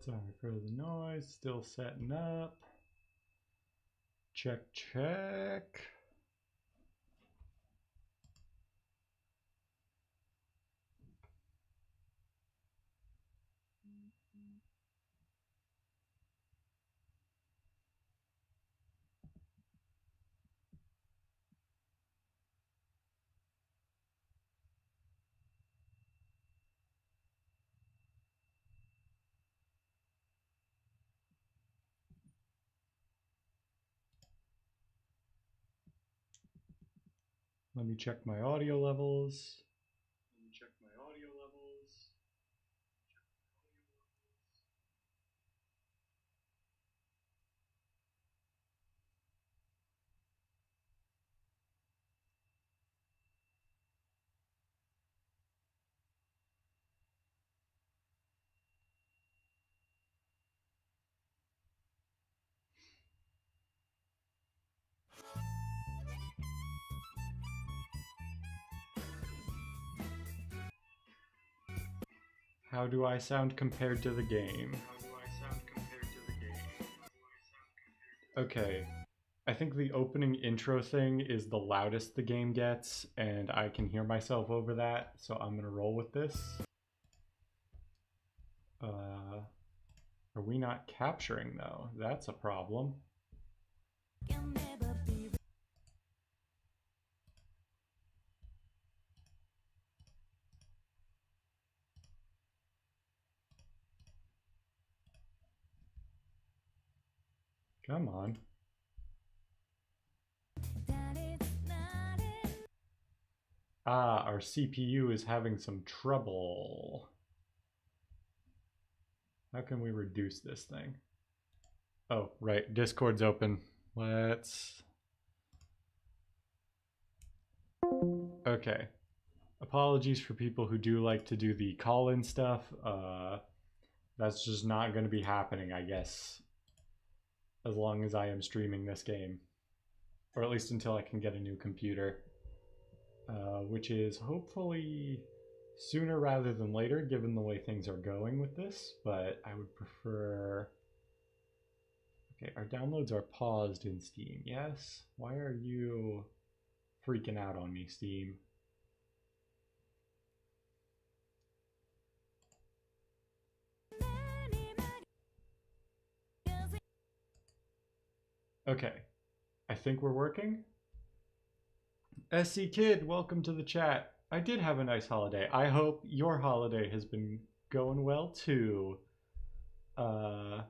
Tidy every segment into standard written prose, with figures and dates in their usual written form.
Sorry for the noise, still setting up. Check, check. Let me check my audio levels. How do I sound compared to the game? Okay, I think the opening intro thing is the loudest the game gets, and I can hear myself over that, so I'm gonna roll with this. Are we not capturing though? That's a problem. Come on. Ah, our CPU is having some trouble. How can we reduce this thing? Oh, right, Discord's open. Let's... Okay. Apologies for people who do like to do the call-in stuff. That's just not going to be happening, I guess, as long as I am streaming this game. Or at least until I can get a new computer. Which is hopefully sooner rather than later, given the way things are going with this, but I would prefer... Okay, our downloads are paused in Steam, yes? Why are you freaking out on me, Steam? Okay, I think we're working. SC Kid, welcome to the chat. I did have a nice holiday. I hope your holiday has been going well too. I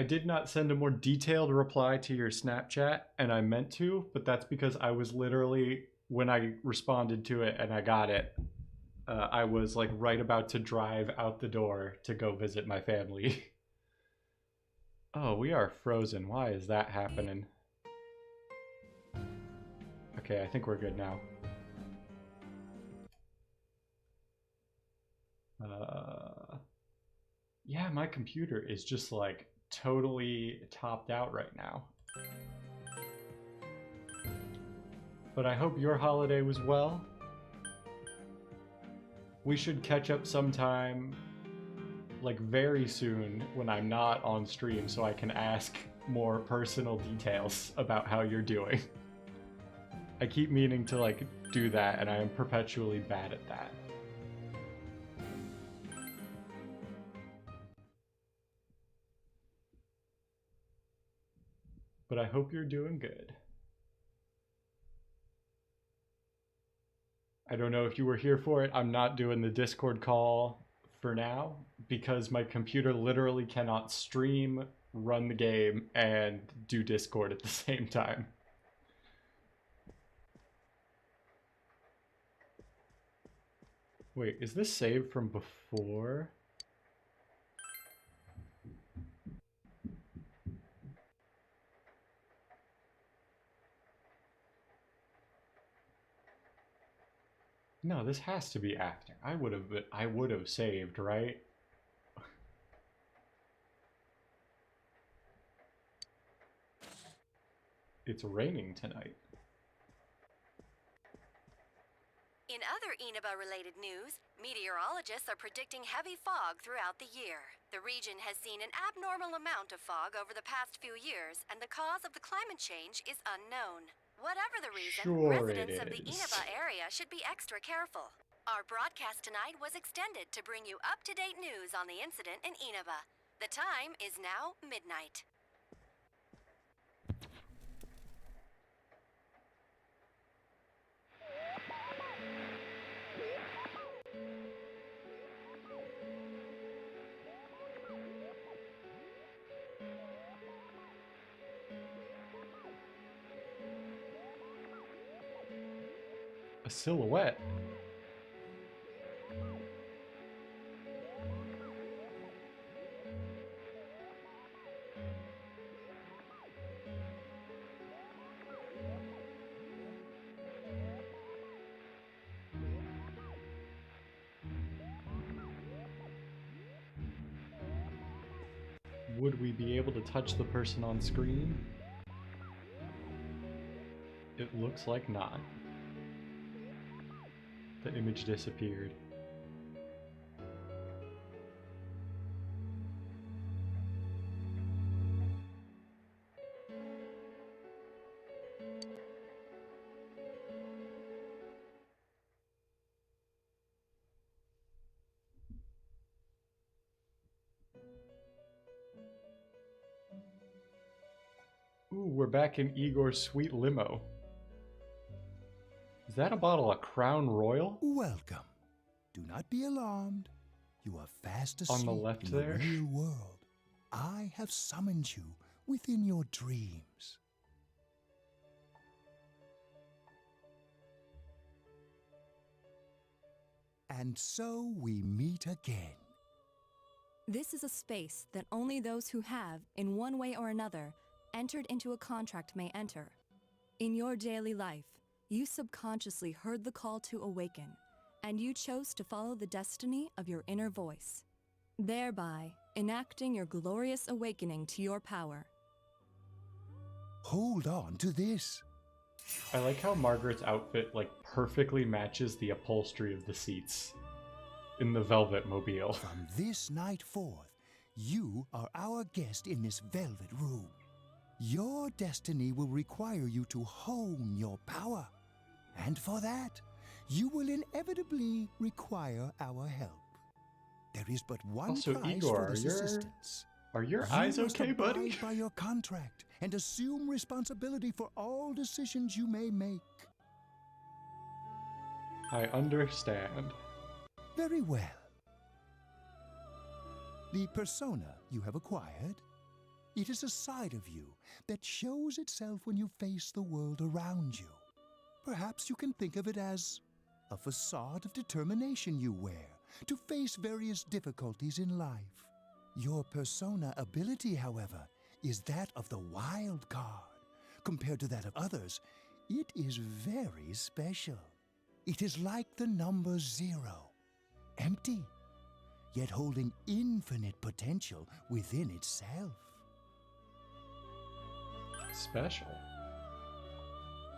did not send a more detailed reply to your Snapchat, and I meant to, but that's because I was literally, when I responded to it and I got it, I was like right about to drive out the door to go visit my family. Oh, we are frozen. Why is that happening? Okay, I think we're good now. Yeah, my computer is just like totally topped out right now. But I hope your holiday was well. We should catch up sometime, like very soon, when I'm not on stream, so I can ask more personal details about how you're doing. I keep meaning to like do that, and I am perpetually bad at that. But I hope you're doing good. I don't know if you were here for it. I'm not doing the Discord call for now because my computer literally cannot stream, run the game, and do Discord at the same time. Wait, is this saved from before? No, this has to be after. I would have saved, right? It's raining tonight. In other Inaba-related news, meteorologists are predicting heavy fog throughout the year. The region has seen an abnormal amount of fog over the past few years, and the cause of the climate change is unknown. Whatever the reason, Sure it residents of the is. Inaba area should be extra careful. Our broadcast tonight was extended to bring you up-to-date news on the incident in Inaba. The time is now midnight. A silhouette. Would we be able to touch the person on screen? It looks like not. The image disappeared. Ooh, we're back in Igor's sweet limo. Is that a bottle of Crown Royal? Welcome. Do not be alarmed. You are fast asleep On the left in there? the real world. I have summoned you within your dreams. And so we meet again. This is a space that only those who have, in one way or another, entered into a contract may enter. In your daily life, you subconsciously heard the call to awaken, and you chose to follow the destiny of your inner voice, thereby enacting your glorious awakening to your power. Hold on to this. I like how Margaret's outfit like perfectly matches the upholstery of the seats in the Velvet Mobile. From this night forth, you are our guest in this velvet room. Your destiny will require you to hone your power. And for that, you will inevitably require our help. There is but one Also, price Igor, for this assistance. Are your You eyes must okay, buddy? abide by your contract and assume responsibility for all decisions you may make. I understand. Very well. The persona you have acquired, it is a side of you that shows itself when you face the world around you. Perhaps you can think of it as a facade of determination you wear to face various difficulties in life. Your persona ability, however, is that of the wild card. Compared to that of others, it is very special. It is like the number 0, empty, yet holding infinite potential within itself. Special.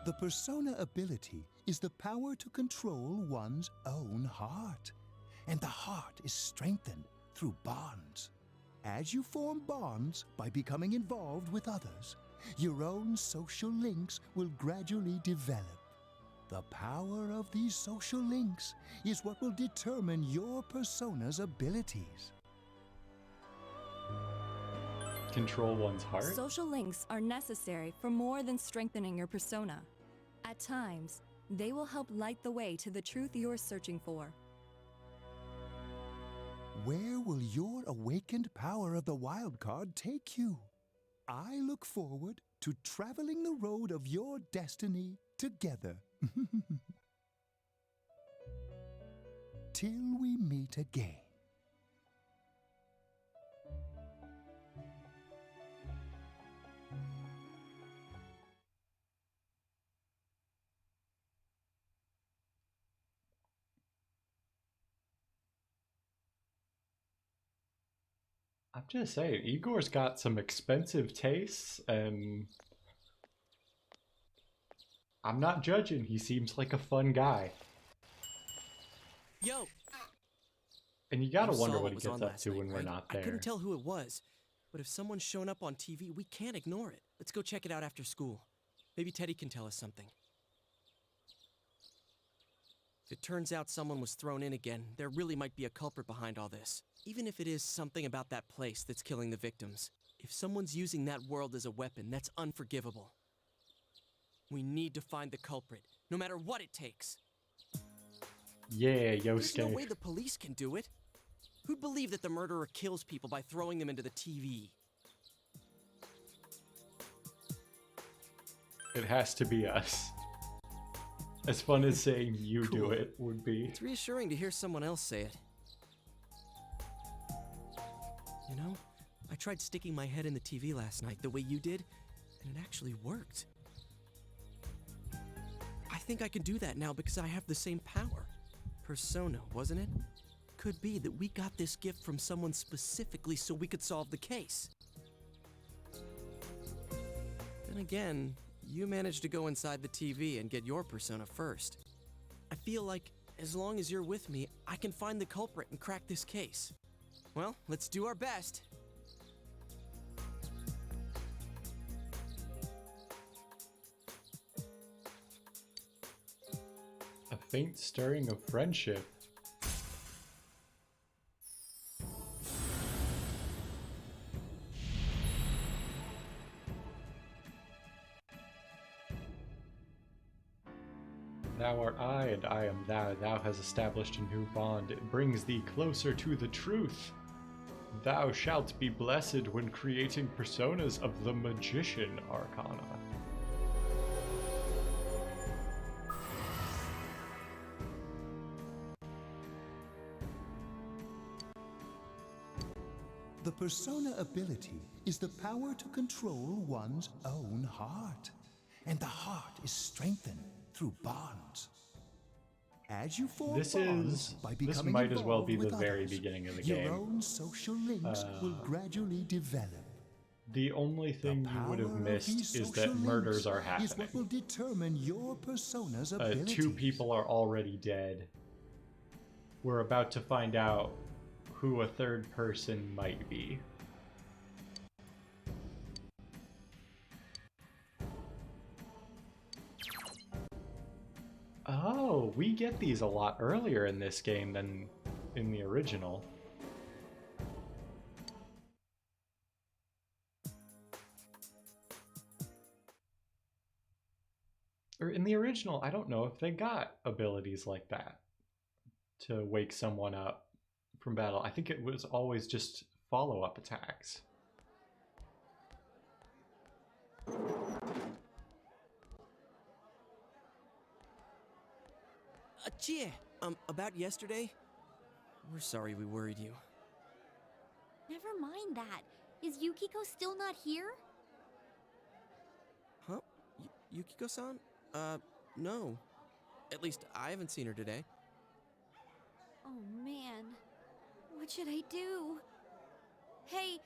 The persona ability is the power to control one's own heart, and the heart is strengthened through bonds. As you form bonds by becoming involved with others, your own social links will gradually develop. The power of these social links is what will determine your persona's abilities. Control one's heart? Social links are necessary for more than strengthening your persona. At times, they will help light the way to the truth you're searching for. Where will your awakened power of the wild card take you? I look forward to traveling the road of your destiny together. Till we meet again. I'm just saying, Igor's got some expensive tastes, and I'm not judging. He seems like a fun guy. Yo! And you gotta You wonder saw what he was gets on up last to night, when we're right? not I there. couldn't tell who it was, but if someone's shown up on TV, we can't ignore it. Let's go check it out after school. Maybe Teddy can tell us something. If it turns out someone was thrown in again, there really might be a culprit behind all this. Even if it is something about that place that's killing the victims. If someone's using that world as a weapon, that's unforgivable. We need to find the culprit, no matter what it takes. Yeah, There's no Yosuke. way the police can do it. Who'd believe that the murderer kills people by throwing them into the TV? It has to be us. As fun as saying you do Cool. it would be. It's reassuring to hear someone else say it. You know, I tried sticking my head in the TV last night the way you did, and it actually worked. I think I can do that now because I have the same power. Persona, wasn't it? Could be that we got this gift from someone specifically so we could solve the case. Then again, you managed to go inside the TV and get your persona first. I feel like as long as you're with me, I can find the culprit and crack this case. Well, let's do our best. A faint stirring of friendship. Thou art I, and I am thou. Thou hast established a new bond. It brings thee closer to the truth. Thou shalt be blessed when creating personas of the Magician Arcana. The persona ability is the power to control one's own heart. And the heart is strengthened through bonds. As you form bonds by becoming might as well be involved the with very others, beginning of the your game. own social links will gradually develop. The only thing you would have Power of missed these is social that murders links are is happening. what will determine your persona's abilities. 2 people are already dead. We're about to find out who a third person might be. Oh, we get these a lot earlier in this game than in the original. Or in the original, I don't know if they got abilities like that to wake someone up from battle. I think it was always just follow-up attacks. Chia, about yesterday? We're sorry we worried you. Never mind that. Is Yukiko still not here? Huh? Yukiko-san? No. At least I haven't seen her today. Oh man. What should I do? Hey,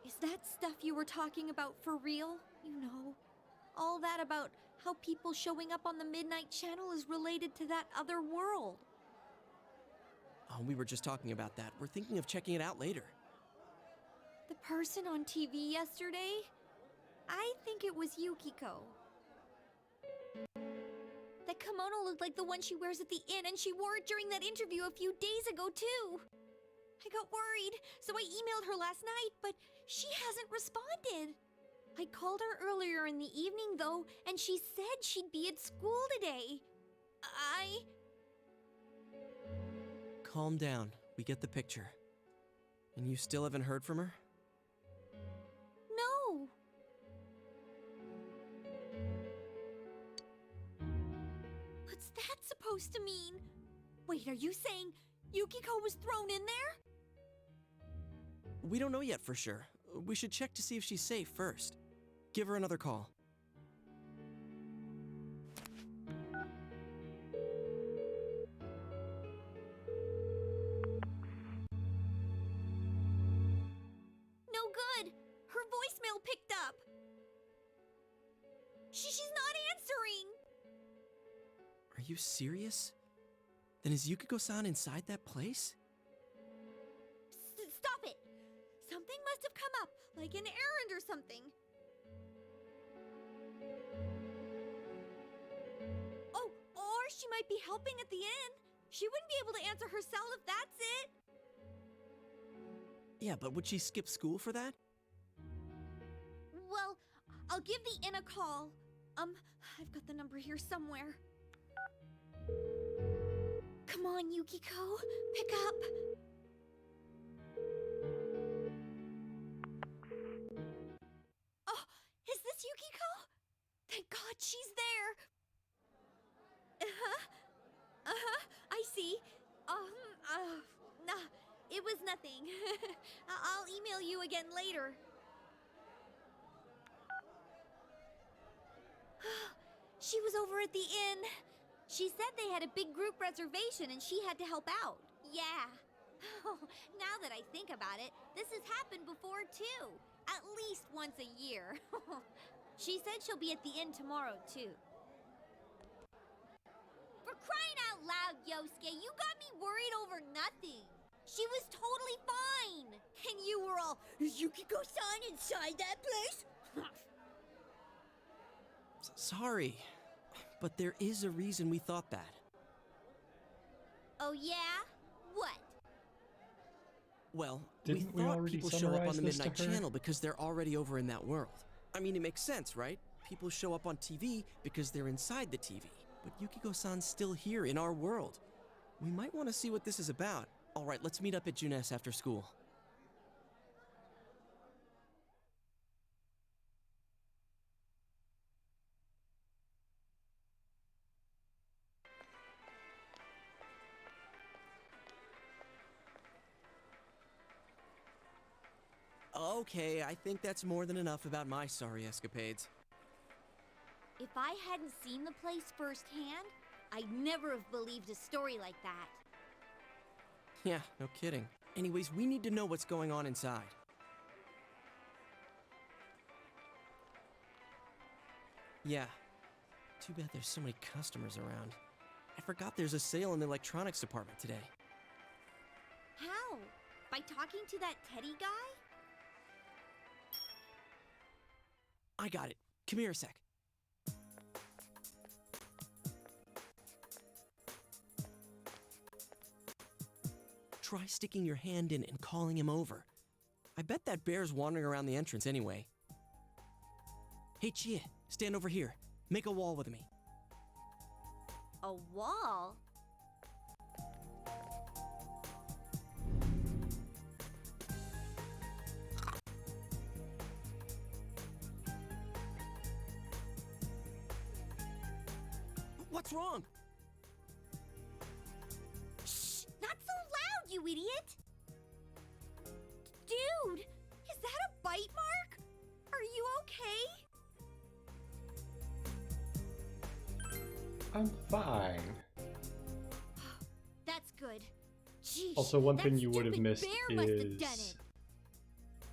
is that stuff you were talking about for real? You know, all that about how people showing up on the Midnight Channel is related to that other world. Oh, we were just talking about that. We're thinking of checking it out later. The person on TV yesterday? I think it was Yukiko. That kimono looked like the one she wears at the inn, and she wore it during that interview a few days ago, too. I got worried, so I emailed her last night, but she hasn't responded. I called her earlier in the evening, though, and she said she'd be at school today. Calm down. We get the picture. And you still haven't heard from her? No. What's that supposed to mean? Wait, are you saying Yukiko was thrown in there? We don't know yet for sure. We should check to see if she's safe first. Give her another call. No good. Her voicemail picked up. She's not answering. Are you serious? Then is Yukiko-san inside that place? Stop it! Something must have come up, like an errand or something. Oh, or she might be helping at the inn. She wouldn't be able to answer her cell if that's it. Yeah, but would she skip school for that? Well, I'll give the inn a call. I've got the number here somewhere. Come on, Yukiko. Pick up. Oh, is this Yukiko? Thank God she's there. I see. Nah, it was nothing. I'll email you again later. She was over at the inn. She said they had a big group reservation and she had to help out. Yeah. Now that I think about it, this has happened before too. At least once a year. She said she'll be at the inn tomorrow too. For crying out loud, Yosuke, you got me worried over nothing. She was totally fine. And you were all, is Yukiko-san inside that place? Sorry, but there is a reason we thought that. Oh yeah? What? Well, Didn't we we thought already people show up on summarize the this to Midnight her? Channel because they're already over in that world. I mean, it makes sense, right? People show up on TV because they're inside the TV. But Yukiko-san's still here in our world. We might want to see what this is about. All right, let's meet up at Junes after school. Okay, I think that's more than enough about my sorry escapades. If I hadn't seen the place firsthand, I'd never have believed a story like that. Yeah, no kidding. Anyways, we need to know what's going on inside. Yeah. Too bad there's so many customers around. I forgot there's a sale in the electronics department today. How? By talking to that Teddy guy? I got it. Come here a sec. Try sticking your hand in and calling him over. I bet that bear's wandering around the entrance anyway. Hey, Chia, stand over here. Make a wall with me. A wall? What's wrong? Shh! Not so loud, you idiot! Dude! Is that a bite mark? Are you okay? I'm fine. That's good. Jeez, Also, one that thing you would have stupid missed bear must have done is it.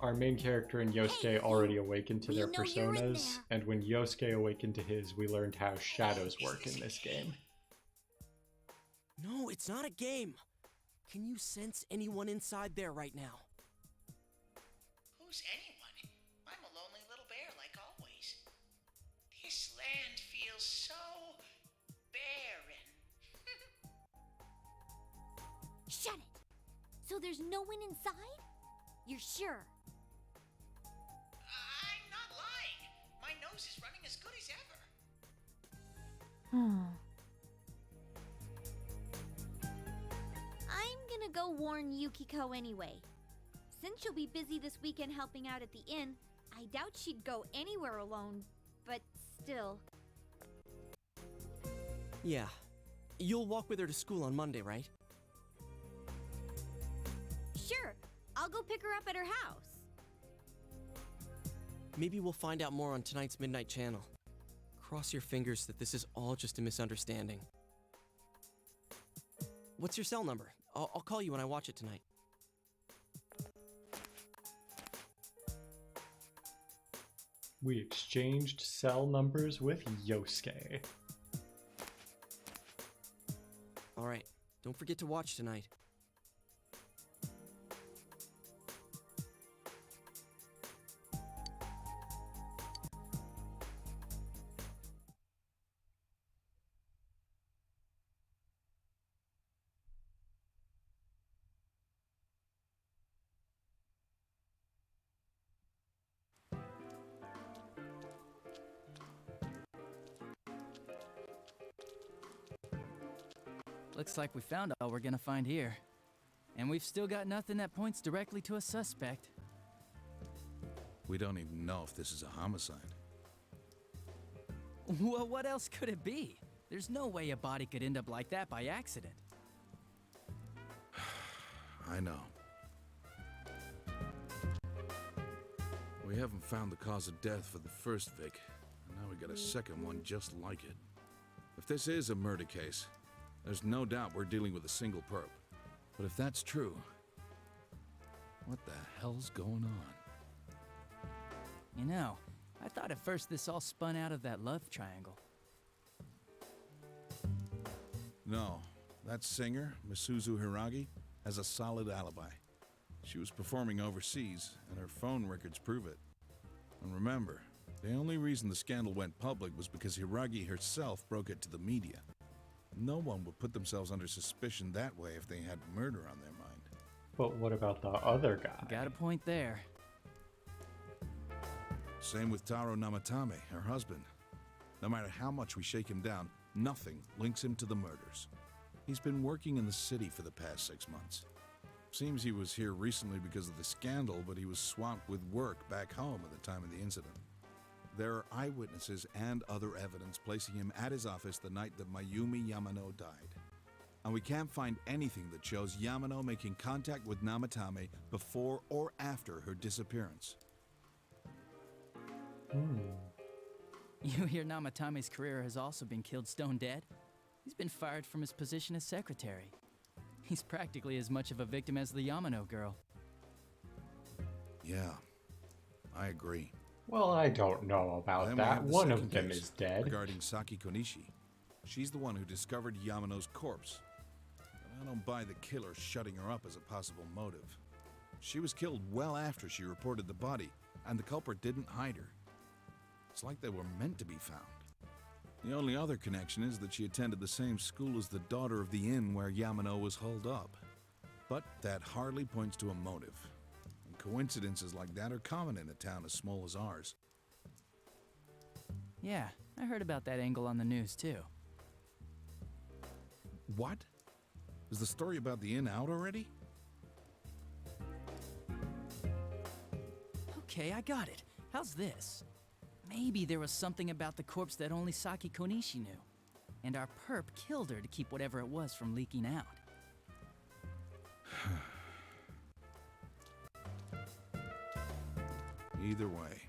our main character and Yosuke Hey, already awakened to we their know you're in personas, there. and when Yosuke awakened to his, we learned how shadows work in this game. No, it's not a game. Can you sense anyone inside there right now? Who's anyone? I'm a lonely little bear like always. This land feels so barren. Shut it! So there's no one inside? You're sure? I'm not lying. My nose is running as good as ever. I'm gonna go warn Yukiko anyway. Since she'll be busy this weekend helping out at the inn, I doubt she'd go anywhere alone, but still. Yeah. You'll walk with her to school on Monday, right? Sure, I'll go pick her up at her house. Maybe we'll find out more on tonight's Midnight Channel. Cross your fingers that this is all just a misunderstanding. What's your cell number? I'll call you when I watch it tonight. We exchanged cell numbers with Yosuke. All right. Don't forget to watch tonight. Looks like we found all we're gonna find here. And we've still got nothing that points directly to a suspect. We don't even know if this is a homicide. Well, what else could it be? There's no way a body could end up like that by accident. I know. We haven't found the cause of death for the first Vic, and now we got a second one just like it. If this is a murder case, there's no doubt we're dealing with a single perp. But if that's true, what the hell's going on? You know, I thought at first this all spun out of that love triangle. No, that singer, Misuzu Hiragi, has a solid alibi. She was performing overseas, and her phone records prove it. And remember, the only reason the scandal went public was because Hiragi herself broke it to the media. No one would put themselves under suspicion that way if they had murder on their mind. But what about the other guy? Got a point there. Same with Taro Namatame, her husband. No matter how much we shake him down, nothing links him to the murders. He's been working in the city for the past 6 months. Seems he was here recently because of the scandal, but he was swamped with work back home at the time of the incident. There are eyewitnesses and other evidence placing him at his office the night that Mayumi Yamano died. And we can't find anything that shows Yamano making contact with Namatame before or after her disappearance. You hear Namatame's career has also been killed stone dead? He's been fired from his position as secretary. He's practically as much of a victim as the Yamano girl. Yeah, I agree. Well, I don't know about Then we that. have the One of second them case is dead. regarding Saki Konishi. She's the one who discovered Yamano's corpse. But I don't buy the killer shutting her up as a possible motive. She was killed well after she reported the body, and the culprit didn't hide her. It's like they were meant to be found. The only other connection is that she attended the same school as the daughter of the inn where Yamano was holed up. But that hardly points to a motive. And coincidences like that are common in a town as small as ours. Yeah, I heard about that angle on the news too. What? Is the story about the inn out already? Okay, I got it. How's this? Maybe there was something about the corpse that only Saki Konishi knew. And our perp killed her to keep whatever it was from leaking out. Either way,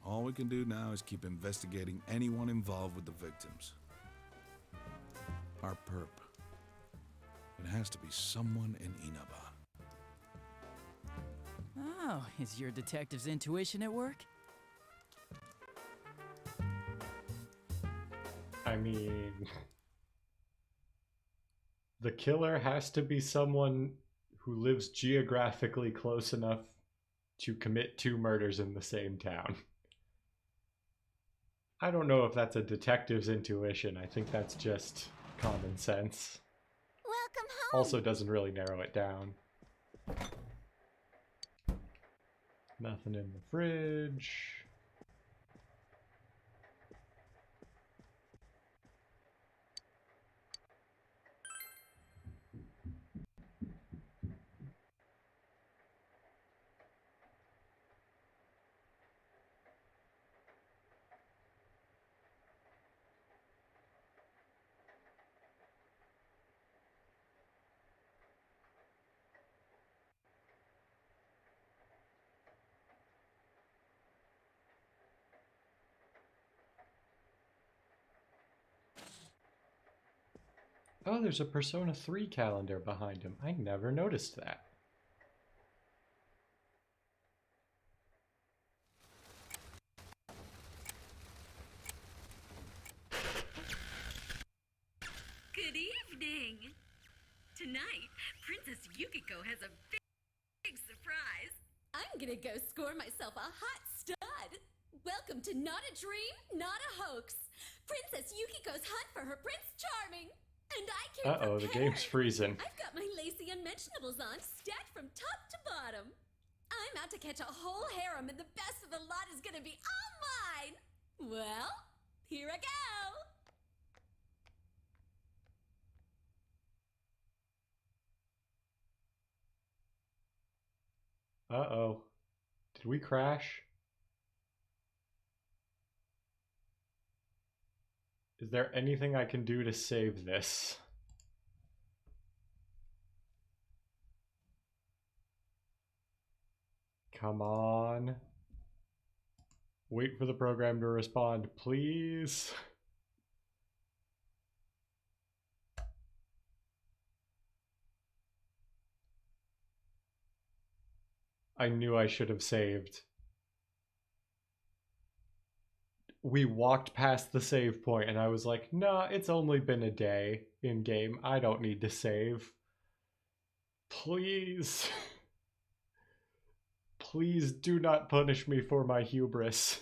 all we can do now is keep investigating anyone involved with the victims. Our perp. It has to be someone in Inaba. Oh, is your detective's intuition at work? I mean, the killer has to be someone who lives geographically close enough to commit 2 murders in the same town. I don't know if that's a detective's intuition. I think that's just common sense. Welcome home. Also doesn't really narrow it down. Nothing in the fridge. Oh, there's a Persona 3 calendar behind him. I never noticed that. Good evening. Tonight, Princess Yukiko has a big surprise. I'm gonna go score myself a hot stud. Welcome to Not a Dream, Not a Hoax. Princess Yukiko's hunt for her Prince Charming. And I came Uh-oh, the prepared. game's freezing. I've got my lacy unmentionables on, stacked from top to bottom. I'm out to catch a whole harem, and the best of the lot is gonna be all mine. Well, here I go. Uh-oh. Did we crash? Is there anything I can do to save this? Come on. Wait for the program to respond, please. I knew I should have saved. We walked past the save point and I was like, nah, it's only been a day in game. I don't need to save. Please. Please do not punish me for my hubris.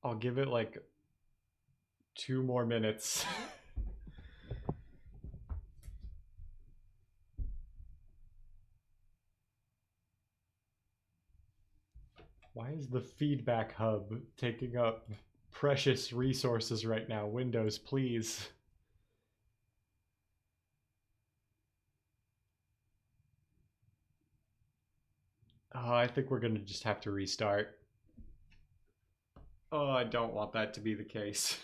I'll give it like 2 more minutes. Why is the feedback hub taking up precious resources right now? Windows, please. Oh, I think we're gonna just have to restart. Oh, I don't want that to be the case.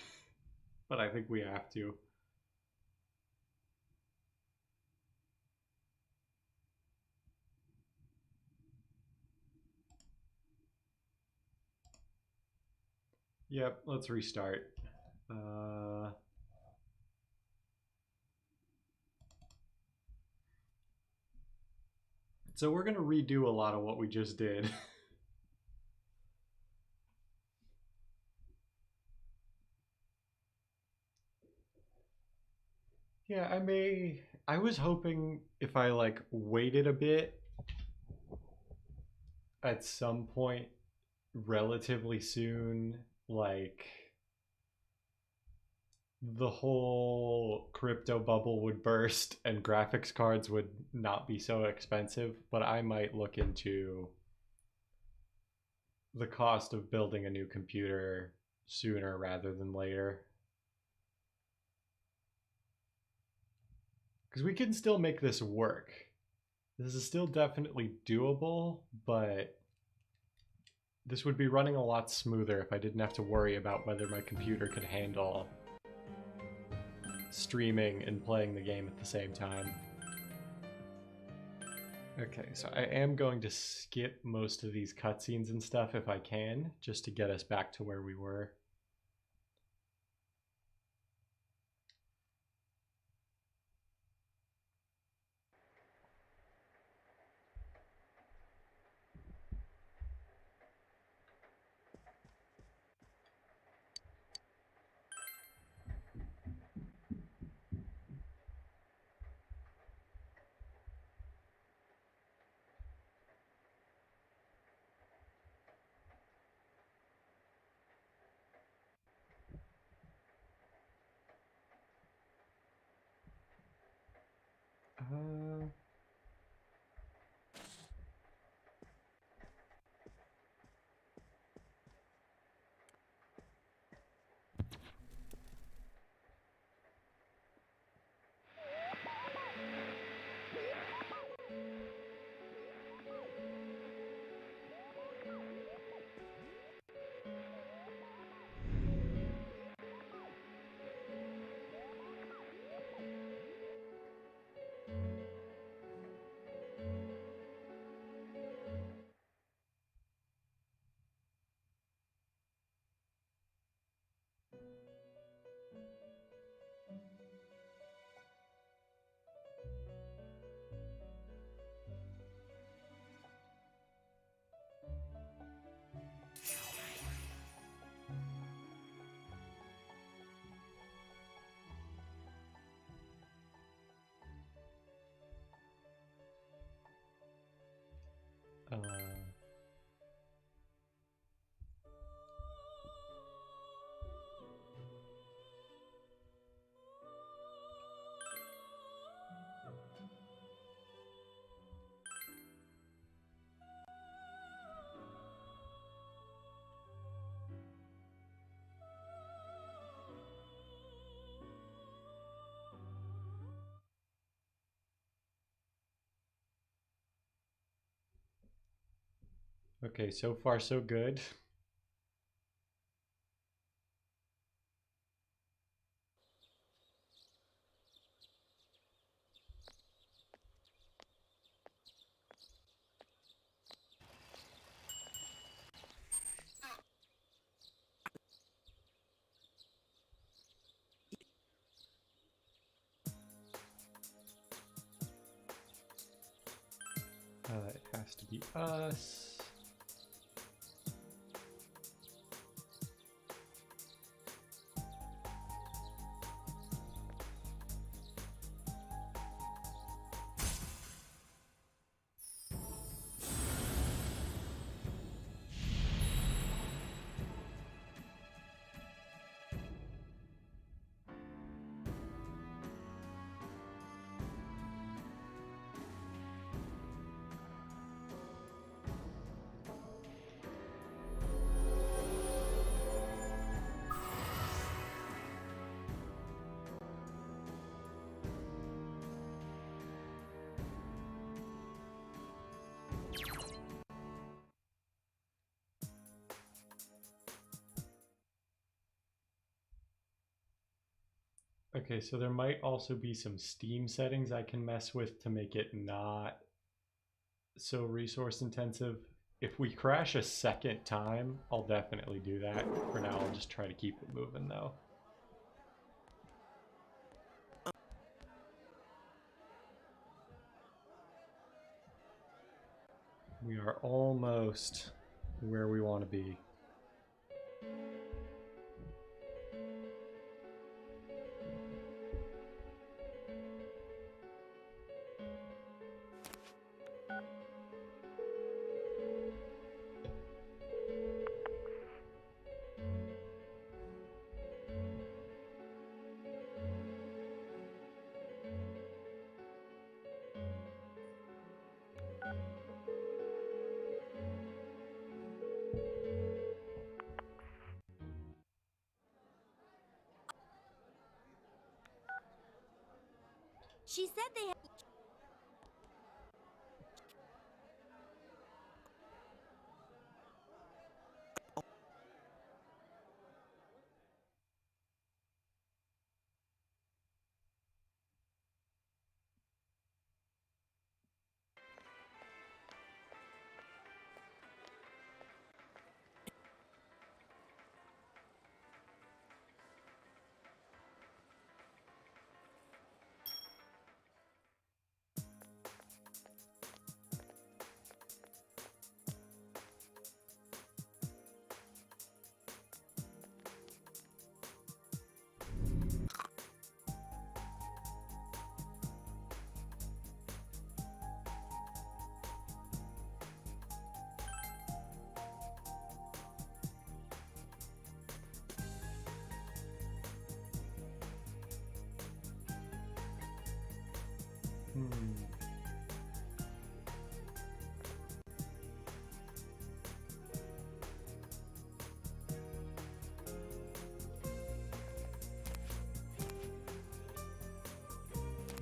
But I think we have to. Yep, let's restart. So we're gonna redo a lot of what we just did. Yeah, I was hoping if I like waited a bit at some point relatively soon, like the whole crypto bubble would burst and graphics cards would not be so expensive, but I might look into the cost of building a new computer sooner rather than later. Because we can still make this work. This is still definitely doable, but this would be running a lot smoother if I didn't have to worry about whether my computer could handle streaming and playing the game at the same time. Okay, so I am going to skip most of these cutscenes and stuff if I can, just to get us back to where we were. Okay, so far so good. It has to be us. Okay, so there might also be some Steam settings I can mess with to make it not so resource intensive. If we crash a second time, I'll definitely do that. For now, I'll just try to keep it moving though. We are almost where we want to be. She said they had.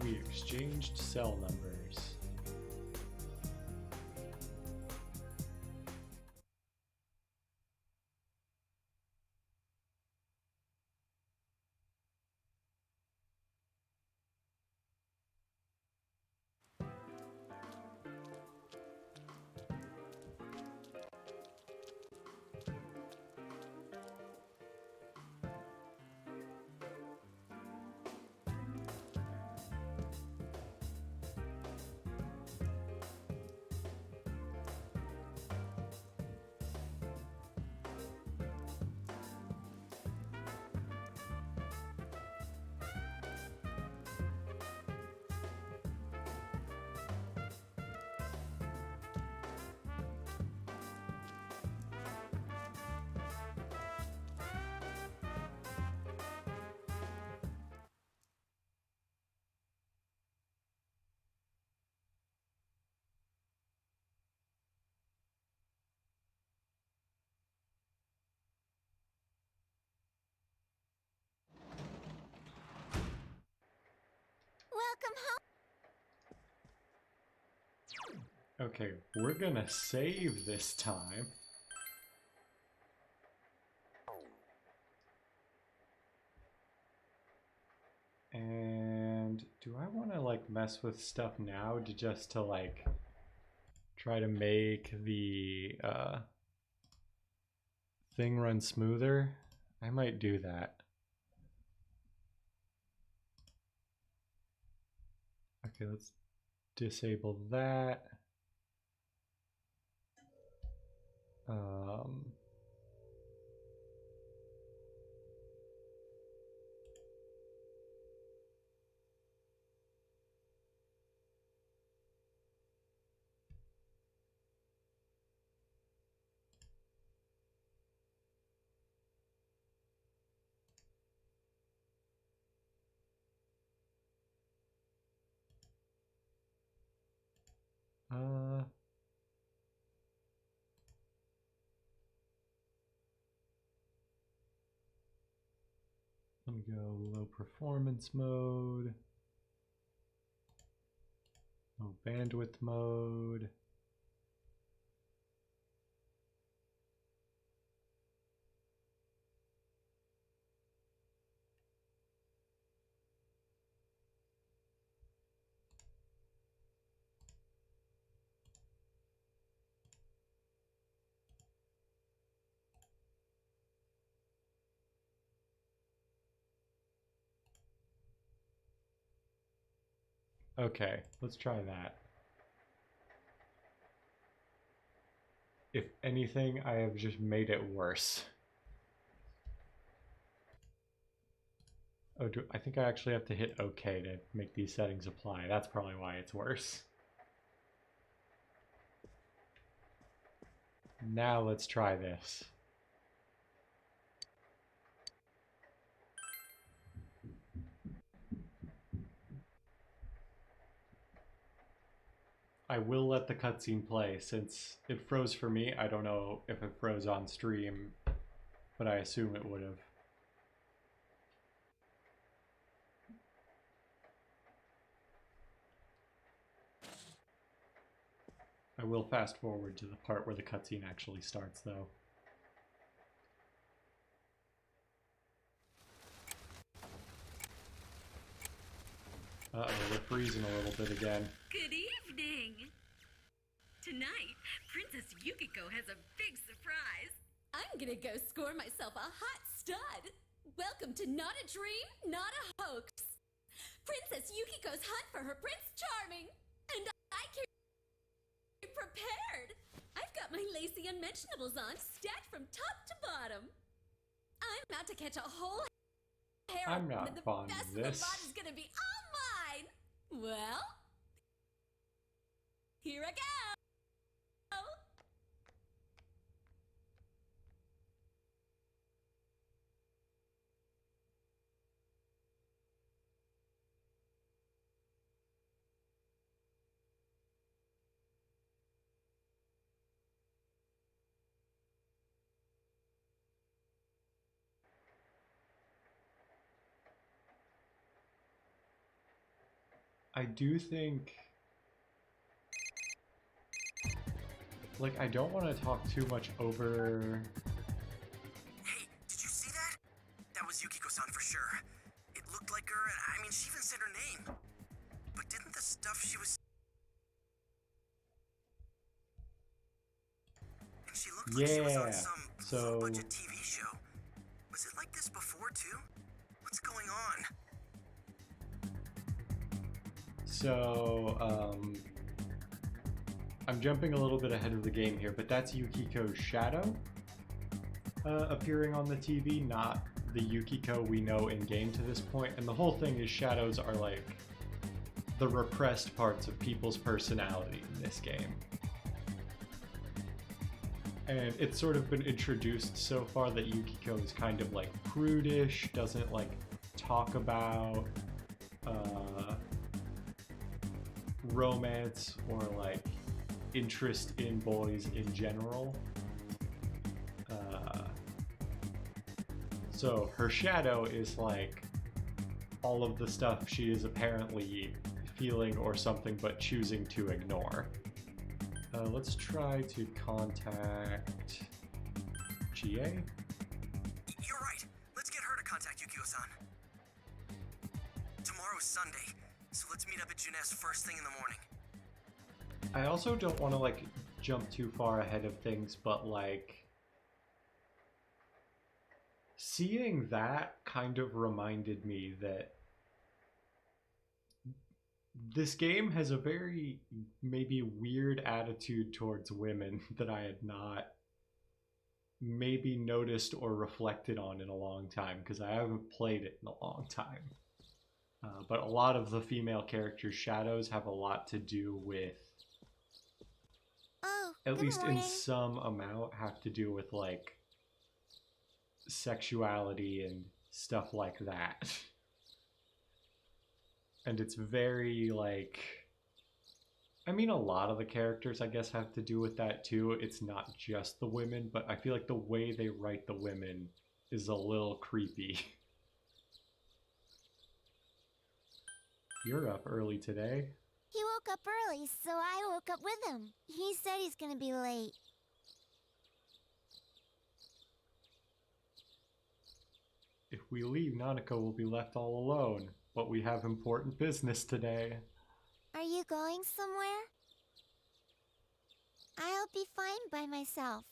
We exchanged cell numbers. Welcome home. Okay, we're gonna save this time. And do I want to like mess with stuff now to just to like try to make the thing run smoother? I might do that. Okay, let's disable that. Let me go low performance mode, low bandwidth mode. Okay, let's try that. If anything, I have just made it worse. Oh, I think I actually have to hit OK to make these settings apply. That's probably why it's worse. Now let's try this. I will let the cutscene play since it froze for me. I don't know if it froze on stream, but I assume it would have. I will fast forward to the part where the cutscene actually starts, though. Uh-oh, we're freezing a little bit again. Good evening! Tonight, Princess Yukiko has a big surprise. I'm gonna go score myself a hot stud. Welcome to Not a Dream, Not a Hoax. Princess Yukiko's hunt for her Prince Charming. And I came prepared. I've got my lacy unmentionables on, stacked from top to bottom. I'm about to catch a whole harem. I'm not and the fond best of this. of the lot is gonna be all mine. Well, here I go. I do think, like, I don't want to talk too much over. Hey, did you see that? That was Yukiko-san for sure. It looked like her, and I mean, she even said her name. But didn't the stuff she was... And she looked like she was on some low-budget TV show. Was it like this before, too? What's going on? So, I'm jumping a little bit ahead of the game here, but that's Yukiko's shadow appearing on the TV, not the Yukiko we know in-game to this point. And the whole thing is shadows are like the repressed parts of people's personality in this game. And it's sort of been introduced so far that Yukiko is kind of like prudish, doesn't like talk about romance or like interest in boys in general. So her shadow is like all of the stuff she is apparently feeling or something but choosing to ignore. Let's try to contact GA. You're right. Let's get her to contact Yukio-san. Tomorrow's Sunday, so let's meet up at Junes first thing in the morning. I also don't want to, like, jump too far ahead of things, but, like, seeing that kind of reminded me that this game has a very maybe weird attitude towards women that I had not maybe noticed or reflected on in a long time, because I haven't played it in a long time. But a lot of the female characters' shadows have a lot to do with, at least in some amount, have to do with, like, sexuality and stuff like that. And it's very, like, I mean, a lot of the characters, I guess, have to do with that too. It's not just the women, but I feel like the way they write the women is a little creepy. You're up early today. He woke up early, so I woke up with him. He said he's gonna be late. If we leave, Nanako will be left all alone, but we have important business today. Are you going somewhere? I'll be fine by myself.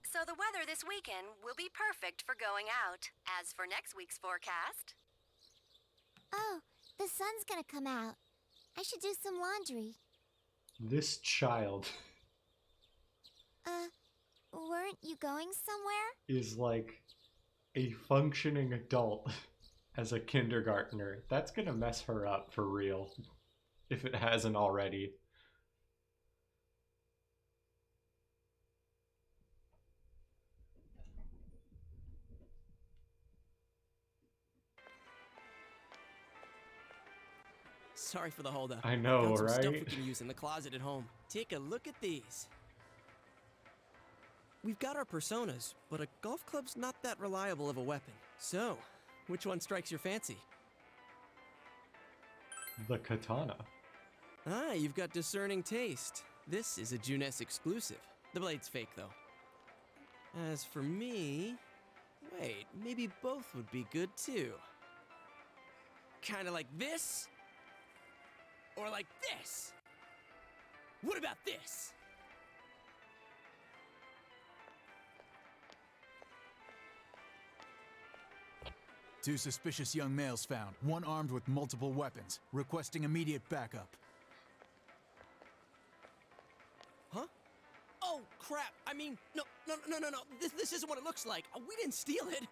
So the weather this weekend will be perfect for going out. As for next week's forecast... Oh, the sun's gonna come out. I should do some laundry. This child Weren't you going somewhere? is like a functioning adult as a kindergartner. That's gonna mess her up for real, if it hasn't already. Sorry for the holdup. I know, Got some stuff we right? can use in the closet at home. Take a look at these. We've got our personas, but a golf club's not that reliable of a weapon. So, which one strikes your fancy? The katana. Ah, you've got discerning taste. This is a Junes exclusive. The blade's fake, though. As for me... Wait, maybe both would be good, too. Kinda like this? Or like this? What about this? Two suspicious young males found, one armed with multiple weapons, requesting immediate backup. Huh? Oh, crap! I mean, no. This isn't what it looks like. We didn't steal it.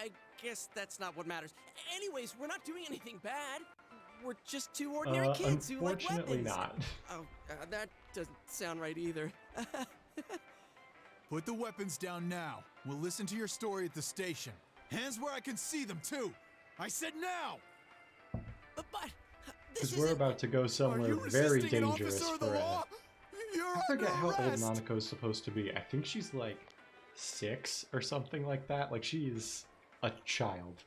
I guess that's not what matters. Anyways, we're not doing anything bad. We're just two ordinary kids who like weapons. Unfortunately not. Oh, that doesn't sound right either. Put the weapons down now. We'll listen to your story at the station. Hands where I can see them, too! I said now! But Because we're about to go somewhere very dangerous for it. I forget how old Nanako's supposed to be. I think she's like 6 or something like that. Like, she's a child.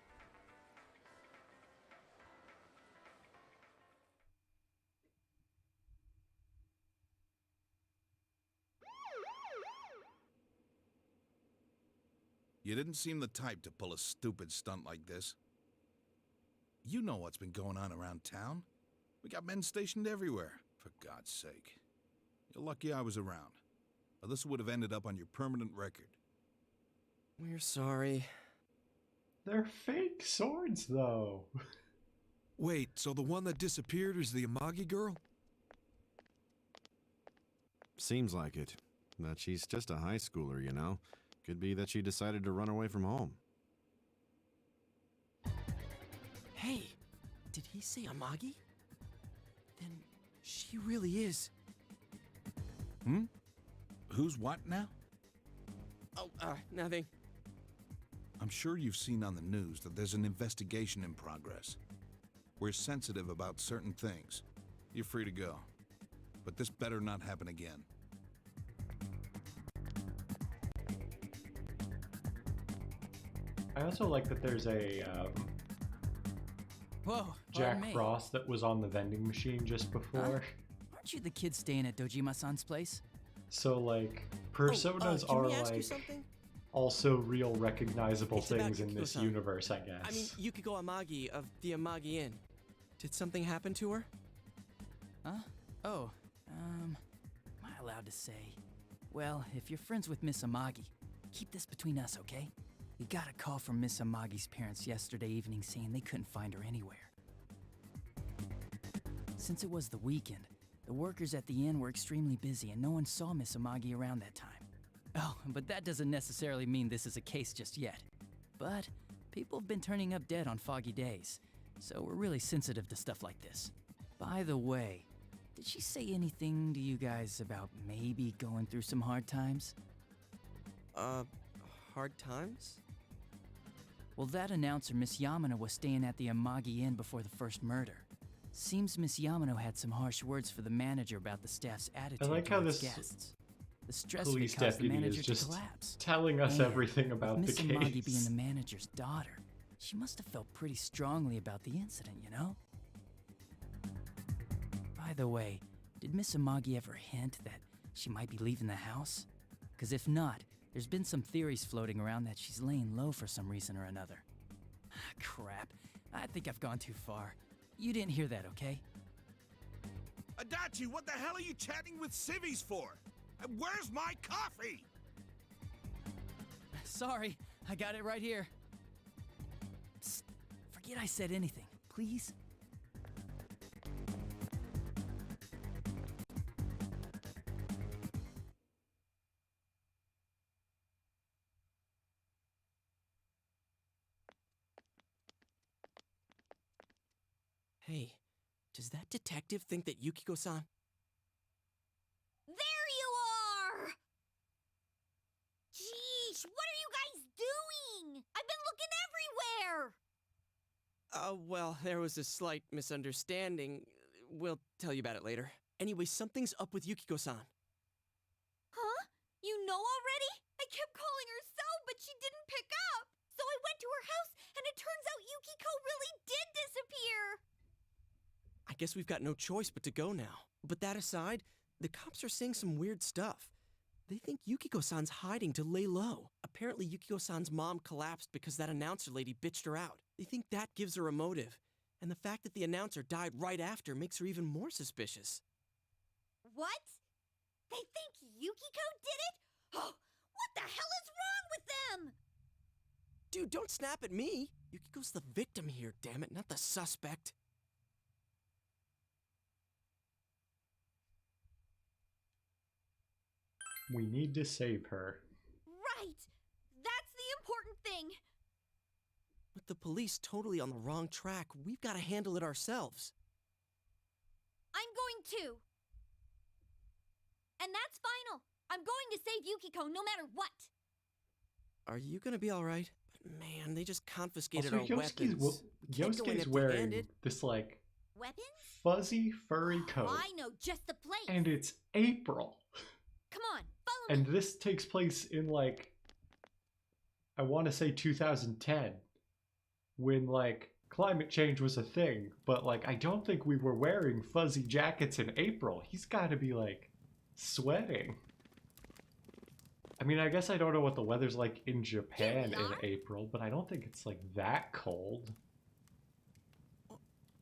You didn't seem the type to pull a stupid stunt like this. You know what's been going on around town. We got men stationed everywhere, for God's sake. You're lucky I was around, or this would have ended up on your permanent record. We're sorry. They're fake swords, though. Wait, so the one that disappeared is the Amagi girl? Seems like it. But she's just a high schooler, you know. Could be that she decided to run away from home. Hey, did he say Amagi? Then she really is. Hmm? Who's what now? Oh, nothing. I'm sure you've seen on the news that there's an investigation in progress. We're sensitive about certain things. You're free to go. But this better not happen again. I also like that there's a Whoa, Jack pardon me. Frost that was on the vending machine just before. Aren't you the kid staying at Dojima-san's place? So like personas can are we ask you like something? also real recognizable It's about things in this Yukiko-san. universe, I guess. I mean, Yukiko Amagi of the Amagi Inn. Did something happen to her? Huh? Oh, am I allowed to say? Well, if you're friends with Miss Amagi, keep this between us, okay? We got a call from Miss Amagi's parents yesterday evening saying they couldn't find her anywhere. Since it was the weekend, the workers at the inn were extremely busy and no one saw Miss Amagi around that time. Oh, but that doesn't necessarily mean this is a case just yet. But people have been turning up dead on foggy days, so we're really sensitive to stuff like this. By the way, did she say anything to you guys about maybe going through some hard times? Hard times? Well, that announcer, Miss Yamano, was staying at the Amagi Inn before the first murder. Seems Miss Yamano had some harsh words for the manager about the staff's attitude I like how towards this guests. The stress of police it caused the deputy manager is to just collapse. telling us And everything about with the Miss Amagi being case. the manager's daughter, she must have felt pretty strongly about the incident, you know? By the way, did Miss Amagi ever hint that she might be leaving the house? Because if not, there's been some theories floating around that she's laying low for some reason or another. Ah, crap. I think I've gone too far. You didn't hear that, okay? Adachi, what the hell are you chatting with civvies for? And where's my coffee? Sorry, I got it right here. Psst, forget I said anything, please. Hey, does that detective think that Yukiko-san... There you are! Jeez, what are you guys doing? I've been looking everywhere! Well, there was a slight misunderstanding. We'll tell you about it later. Anyway, something's up with Yukiko-san. Huh? You know already? I kept calling her cell, but she didn't pick up. So I went to her house, and it turns out Yukiko really did disappear. I guess we've got no choice but to go now. But that aside, the cops are saying some weird stuff. They think Yukiko-san's hiding to lay low. Apparently, Yukiko-san's mom collapsed because that announcer lady bitched her out. They think that gives her a motive. And the fact that the announcer died right after makes her even more suspicious. What? They think Yukiko did it? Oh, what the hell is wrong with them? Dude, don't snap at me. Yukiko's the victim here, damn it, not the suspect. We need to save her. Right! That's the important thing! With the police totally on the wrong track, we've got to handle it ourselves. I'm going to! And that's final! I'm going to save Yukiko no matter what! Are you gonna be alright? Man, they just confiscated Also, our weapons. Yosuke's wearing this, like, Weapons? fuzzy, furry coat. I know just the place! And it's April. Come on, follow me! And this takes place in, like, I want to say 2010. When, like, climate change was a thing. But, like, I don't think we were wearing fuzzy jackets in April. He's got to be, like, sweating. I mean, I guess I don't know what the weather's like in Japan in April, but I don't think it's, like, that cold.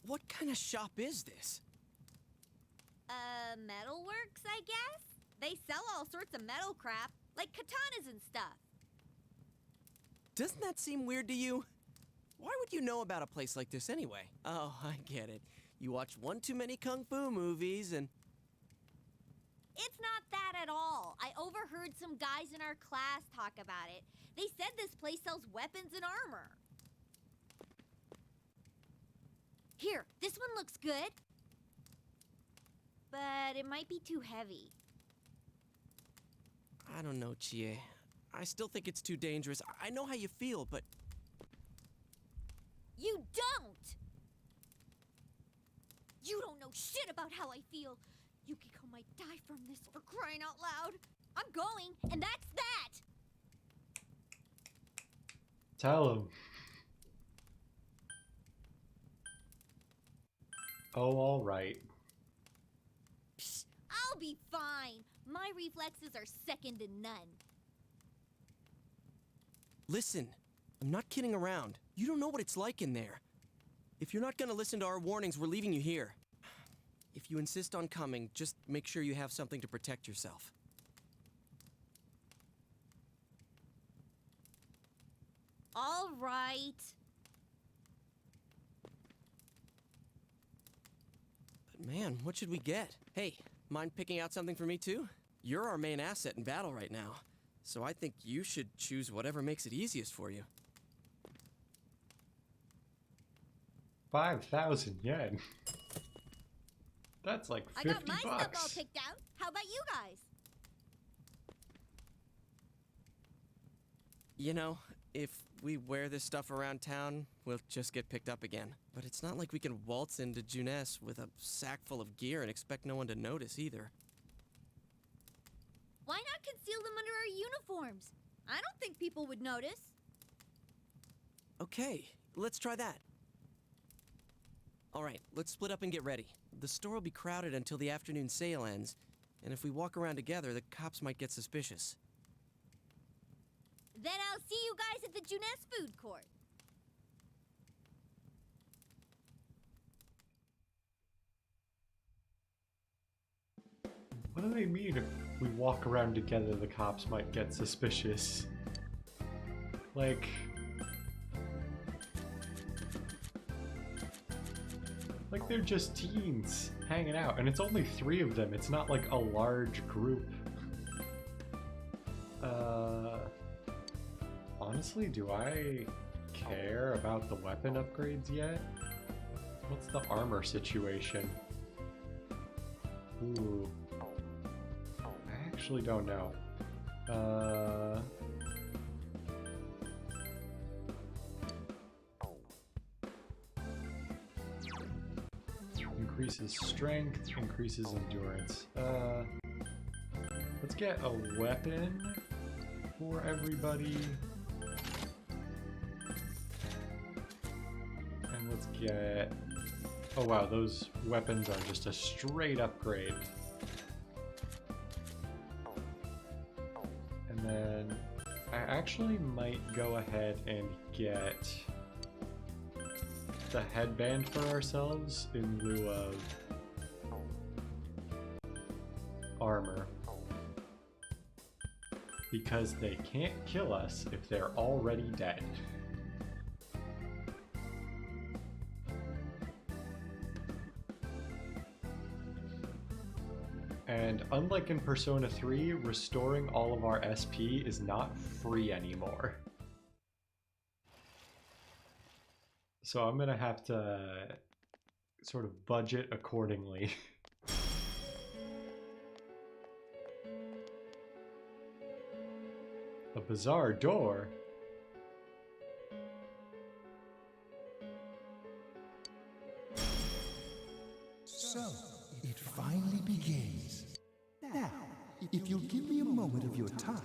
What kind of shop is this? Metalworks, I guess? They sell all sorts of metal crap, like katanas and stuff. Doesn't that seem weird to you? Why would you know about a place like this anyway? Oh, I get it. You watch one too many kung fu movies and... It's not that at all. I overheard some guys in our class talk about it. They said this place sells weapons and armor. Here, this one looks good. But it might be too heavy. I don't know, Chie. I still think it's too dangerous. I know how you feel, but... You don't! You don't know shit about how I feel. Yukiko might die from this for crying out loud. I'm going, and that's that! Tell him. Oh, all right. Psh, I'll be fine. My reflexes are second to none. Listen, I'm not kidding around. You don't know what it's like in there. If you're not gonna listen to our warnings, we're leaving you here. If you insist on coming, just make sure you have something to protect yourself. All right. But man, what should we get? Hey, mind picking out something for me too? You're our main asset in battle right now, so I think you should choose whatever makes it easiest for you. 5,000 yen. That's like 50 I got my stuff all bucks. picked out. How about you guys? You know, if we wear this stuff around town, we'll just get picked up again. But it's not like we can waltz into Juness with a sack full of gear and expect no one to notice either. Why not conceal them under our uniforms? I don't think people would notice. Okay, let's try that. All right, let's split up and get ready. The store will be crowded until the afternoon sale ends, and if we walk around together, the cops might get suspicious. Then I'll see you guys at the Juness food court. What do they mean if we walk around together, the cops might get suspicious? Like they're just teens hanging out, and it's only 3 of them. It's not like a large group. Honestly, do I care about the weapon upgrades yet? What's the armor situation? Ooh. I actually don't know. Increases strength, increases endurance. Let's get a weapon for everybody. And let's get... Oh wow, those weapons are just a straight upgrade. And then I actually might go ahead and get the headband for ourselves in lieu of armor. Because they can't kill us if they're already dead. And unlike in Persona 3, restoring all of our SP is not free anymore. So I'm gonna have to sort of budget accordingly. A bizarre door? So, it finally begins. Now, if you'll give me a moment of your time.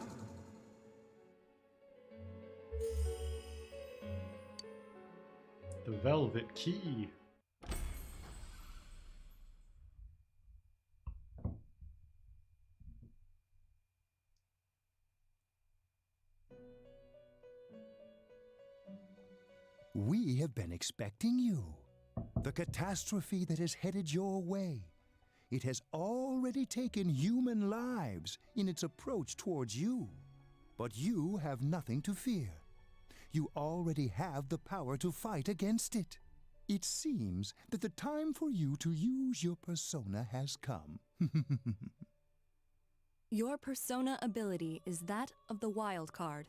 The velvet key. We have been expecting you. The catastrophe that is headed your way. It has already taken human lives in its approach towards you. But you have nothing to fear. You already have the power to fight against it. It seems that the time for you to use your persona has come. Your persona ability is that of the wild card.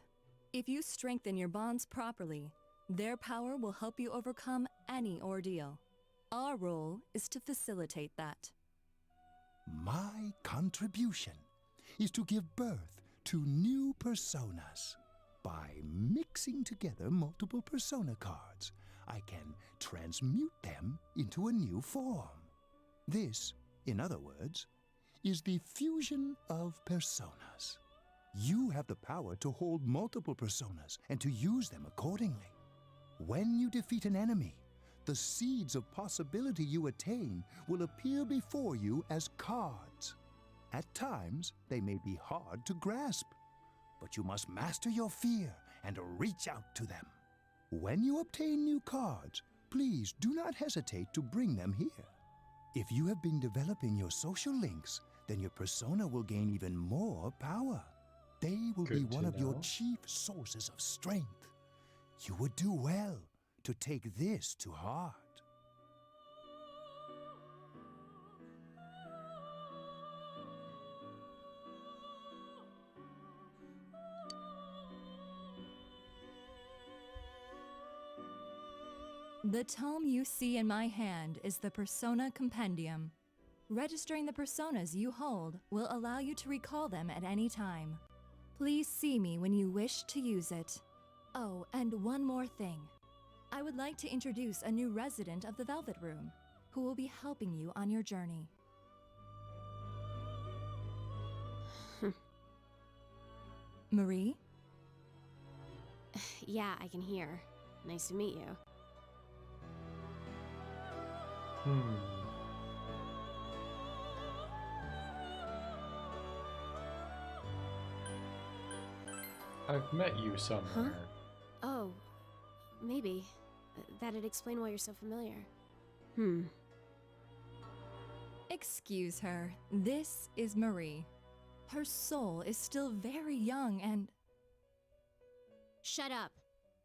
If you strengthen your bonds properly, their power will help you overcome any ordeal. Our role is to facilitate that. My contribution is to give birth to new personas. By mixing together multiple persona cards, I can transmute them into a new form. This, in other words, is the fusion of personas. You have the power to hold multiple personas and to use them accordingly. When you defeat an enemy, The seeds of possibility you attain will appear before you as cards. At times, they may be hard to grasp, but you must master your fear and reach out to them. When you obtain new cards, please do not hesitate to bring them here. If you have been developing your social links, then your persona will gain even more power. They will be one of your chief sources of strength. You would do well to take this to heart. The tome you see in my hand is the Persona Compendium. Registering the personas you hold will allow you to recall them at any time. Please see me when you wish to use it. Oh, and one more thing. I would like to introduce a new resident of the Velvet Room, who will be helping you on your journey. Marie? Yeah, I can hear. Nice to meet you. I've met you somewhere. Huh? Oh, maybe. That'd explain why you're so familiar. Excuse her. This is Marie. Her soul is still very young and... Shut up.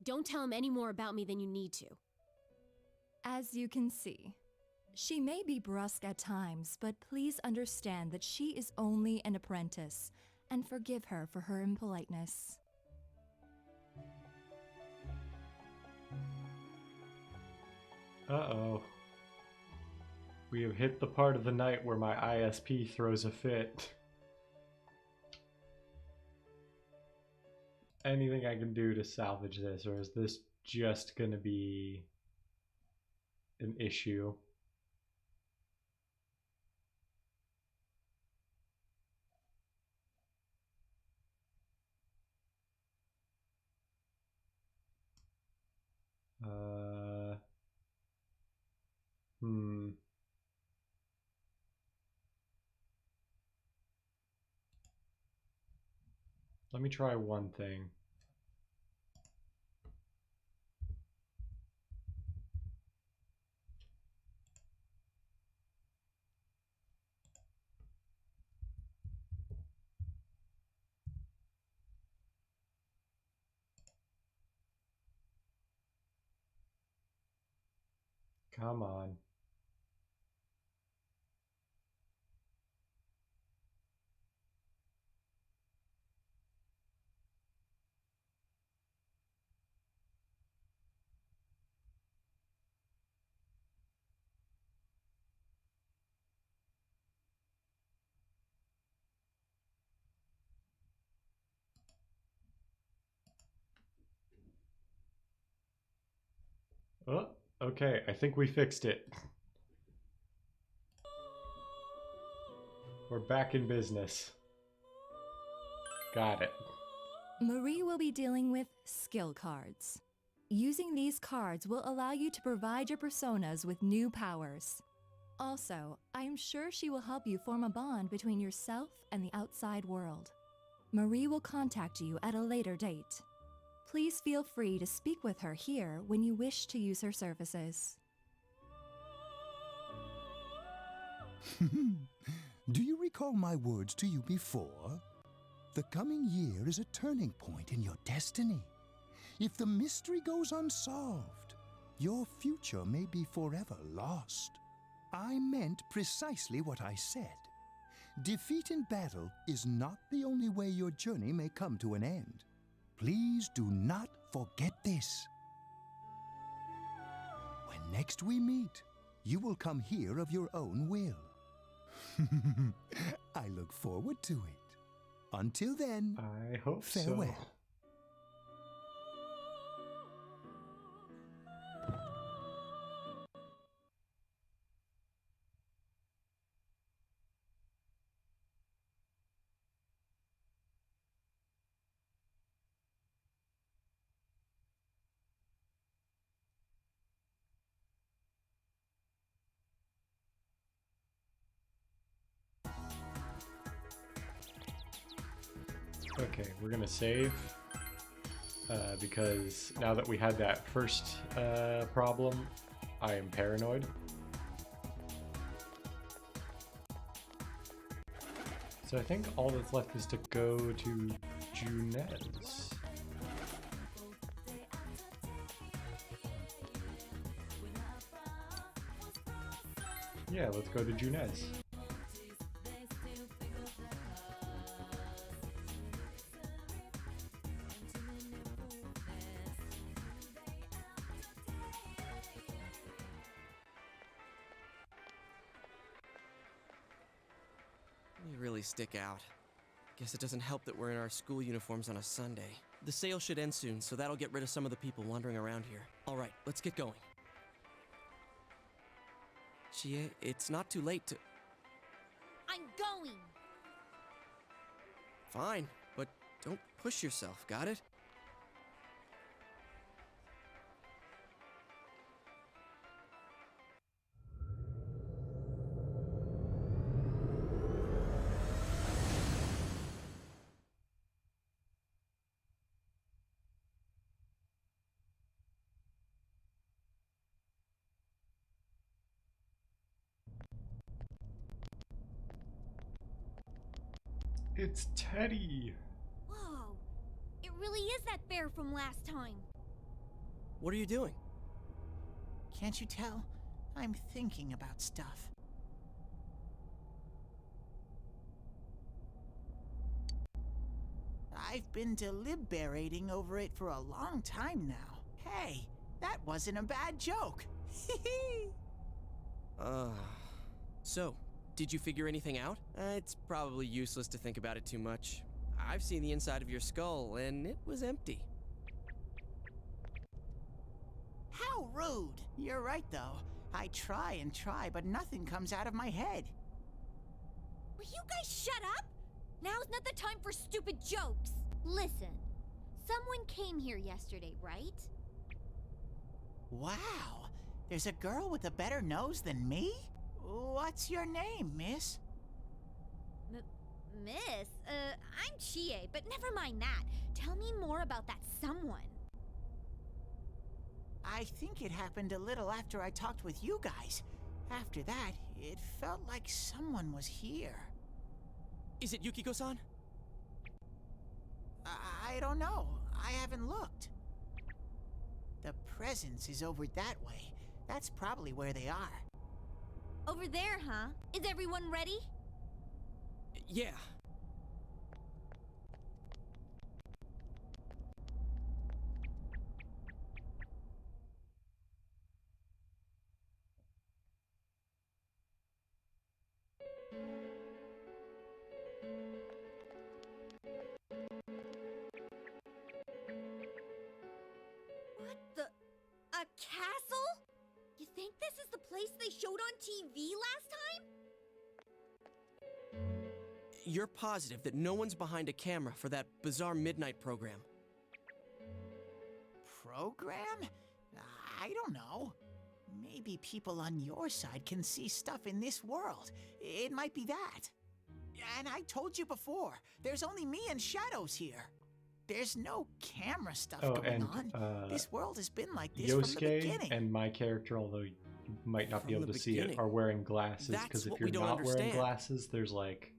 Don't tell him any more about me than you need to. As you can see, she may be brusque at times, but please understand that she is only an apprentice, and forgive her for her impoliteness. Uh-oh. We have hit the part of the night where my ISP throws a fit. Anything I can do to salvage this, or is this just gonna be an issue? Let me try one thing. Come on. Oh, okay, I think we fixed it. We're back in business. Got it. Marie will be dealing with skill cards. Using these cards will allow you to provide your personas with new powers. Also, I am sure she will help you form a bond between yourself and the outside world. Marie will contact you at a later date. Please feel free to speak with her here when you wish to use her services. Do you recall my words to you before? The coming year is a turning point in your destiny. If the mystery goes unsolved, your future may be forever lost. I meant precisely what I said. Defeat in battle is not the only way your journey may come to an end. Please do not forget this. When next we meet, you will come here of your own will. I look forward to it. Until then, I hope farewell. so. Okay, we're gonna save. Because now that we had that first problem, I am paranoid. So I think all that's left is to go to Junez. Yeah, let's go to Junez. You really stick out. Guess it doesn't help that we're in our school uniforms on a Sunday. The sale should end soon, so that'll get rid of some of the people wandering around here. All right, let's get going. Chie, it's not too late to... I'm going! Fine, but don't push yourself, got it? It's Teddy! Whoa! It really is that bear from last time. What are you doing? Can't you tell? I'm thinking about stuff. I've been deliberating over it for a long time now. Hey, that wasn't a bad joke. So, did you figure anything out? It's probably useless to think about it too much. I've seen the inside of your skull, and it was empty. How rude! You're right, though. I try and try, but nothing comes out of my head. Will you guys shut up? Now's not the time for stupid jokes. Listen, someone came here yesterday, right? Wow! There's a girl with a better nose than me? What's your name, miss? Miss? I'm Chie, but never mind that. Tell me more about that someone. I think it happened a little after I talked with you guys. After that, it felt like someone was here. Is it Yukiko-san? I don't know. I haven't looked. The presence is over that way. That's probably where they are. Over there, huh? Is everyone ready? Yeah. What the? A castle? You think this is the place they showed on TV last time? You're positive that no one's behind a camera for that bizarre midnight program? Program? I don't know. Maybe people on your side can see stuff in this world. It might be that. And I told you before, there's only me and Shadows here. There's no camera stuff going on. This world has been like this from the beginning. And my character, although you might not be able to see it, are wearing glasses, because if you're not wearing glasses, there's like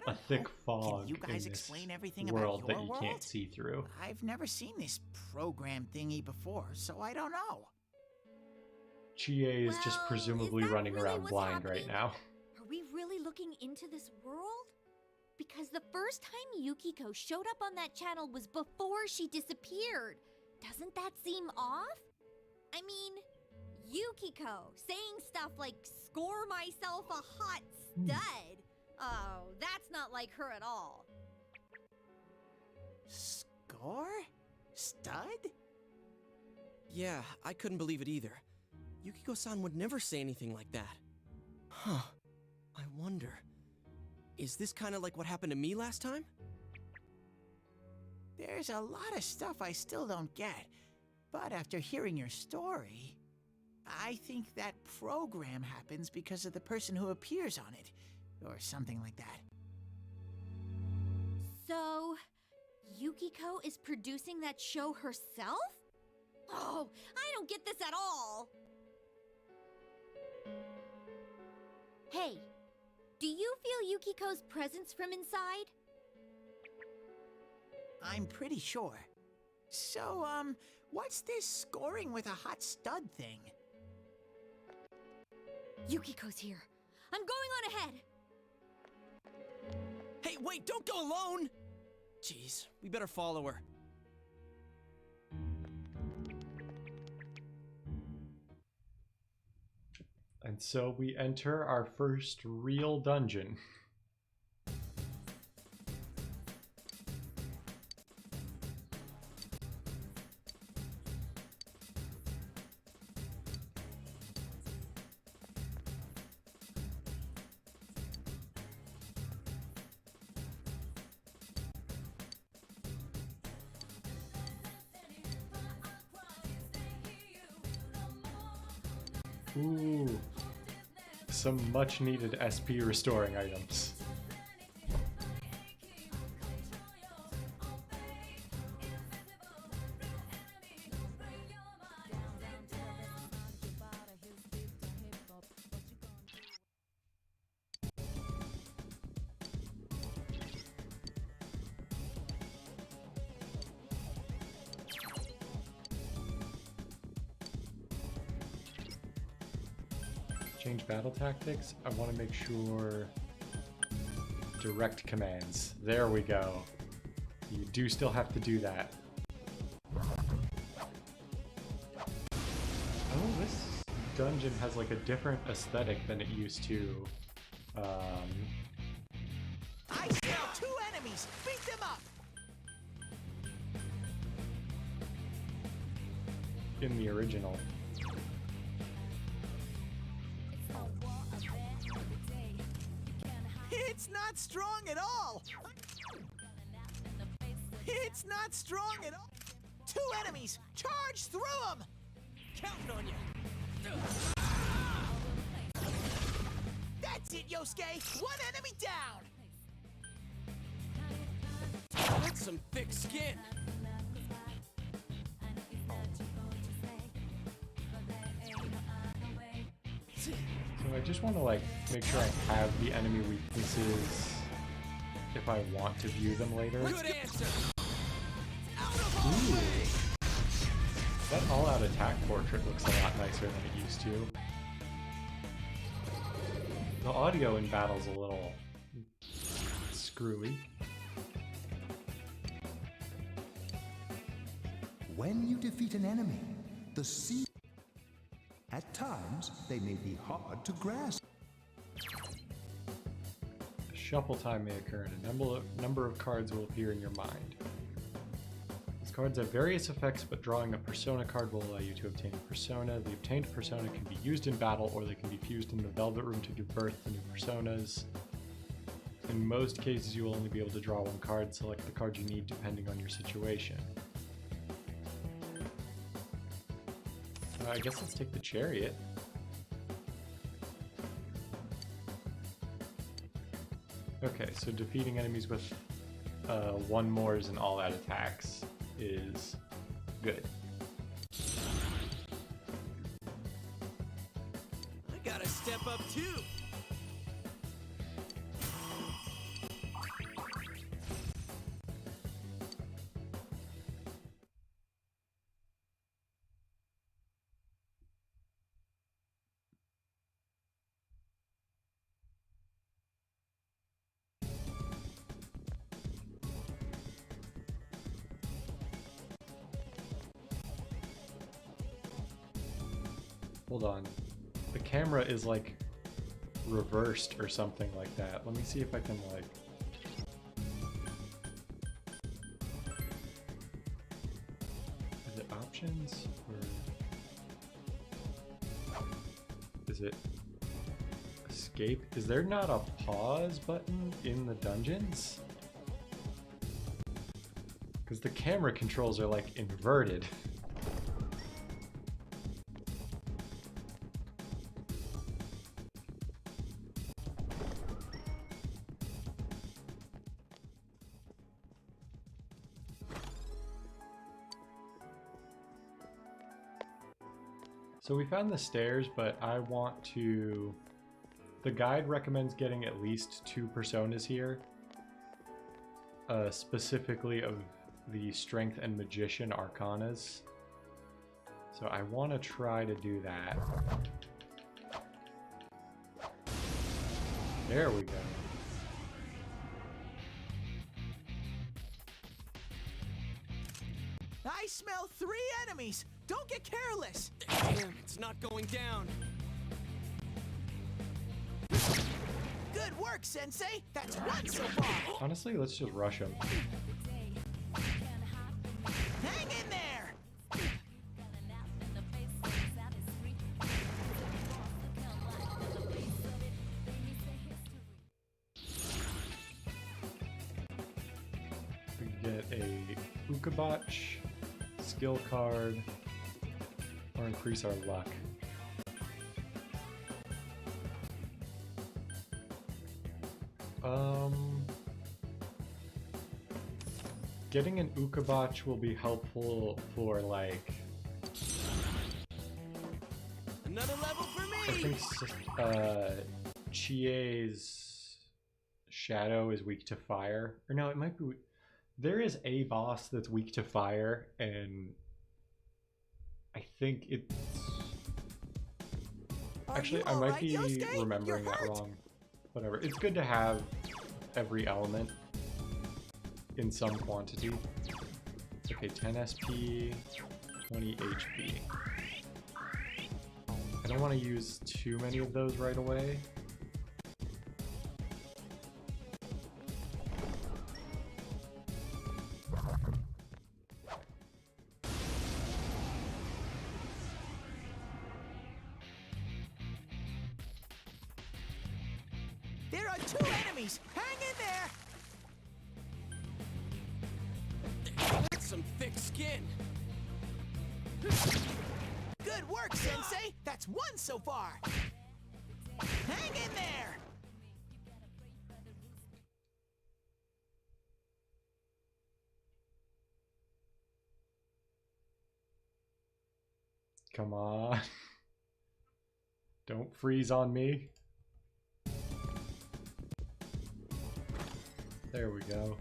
a thick fog Can you guys in explain this everything world about your that you world? can't see through. I've never seen this program thingy before, so I don't know. Chie is just presumably running around blind right now. Are we really looking into this world? Because the first time Yukiko showed up on that channel was before she disappeared. Doesn't that seem off? I mean, Yukiko saying stuff like, "Score myself a hot stud." Oh, that's not like her at all. Score? Stud? Yeah, I couldn't believe it either. Yukiko-san would never say anything like that. Huh. I wonder... Is this kind of like what happened to me last time? There's a lot of stuff I still don't get. But after hearing your story, I think that program happens because of the person who appears on it. Or something like that. So, Yukiko is producing that show herself? Oh, I don't get this at all! Hey, do you feel Yukiko's presence from inside? I'm pretty sure. So, what's this scoring with a hot stud thing? Yukiko's here. I'm going on ahead. Hey, wait, don't go alone! Jeez, we better follow her. And so we enter our first real dungeon. Ooh, some much needed SP restoring items. Change battle tactics. I want to make sure direct commands. There we go. You do still have to do that. Oh, this dungeon has like a different aesthetic than it used to. I saw 2 enemies! Beat them up! In the original. It's not strong at all! It's not strong at all! 2 enemies! Charge through them! Counting on you! That's it, Yosuke! 1 enemy down! That's some thick skin! So I just want to like make sure I have the enemy weaknesses if I want to view them later. Good answer! Ooh. That all-out attack portrait looks a lot nicer than it used to. The audio in battle's a little screwy. When you defeat an enemy, the sea... At times, they may be hard to grasp. Shuffle time may occur and a number of cards will appear in your mind. These cards have various effects, but drawing a persona card will allow you to obtain a persona. The obtained persona can be used in battle, or they can be fused in the Velvet Room to give birth to new personas. In most cases, you will only be able to draw 1 card. Select the card you need depending on your situation. I guess let's take the chariot. Okay, so defeating enemies with 1 mores and all-out attacks is good. I gotta step up too! Hold on. The camera is like reversed or something like that. Let me see if I can like... Is it options? Or... Is it escape? Is there not a pause button in the dungeons? Because the camera controls are like inverted. So we found the stairs, but I want to... The guide recommends getting at least 2 personas here. Specifically of the Strength and Magician Arcanas. So I want to try to do that. There we go. I smell 3 enemies! Don't get careless! Damn, it's not going down. Good work, Sensei! That's 1 so far! Honestly, let's just rush him. Hang in there! We get a Ukabach, skill card, or increase our luck. Getting an Ukabach will be helpful for like... Another level for I me! think Chie's shadow is weak to fire. Or no, it might be... There is a boss that's weak to fire, and I think it's... Actually, I might be remembering that wrong. Whatever. It's good to have every element in some quantity. Okay, 10 SP, 20 HP. I don't want to use too many of those right away. There are 2 enemies! Hang in there! That's some thick skin. Good work, Sensei! That's 1 so far! Hang in there! Come on. Don't freeze on me. There we go.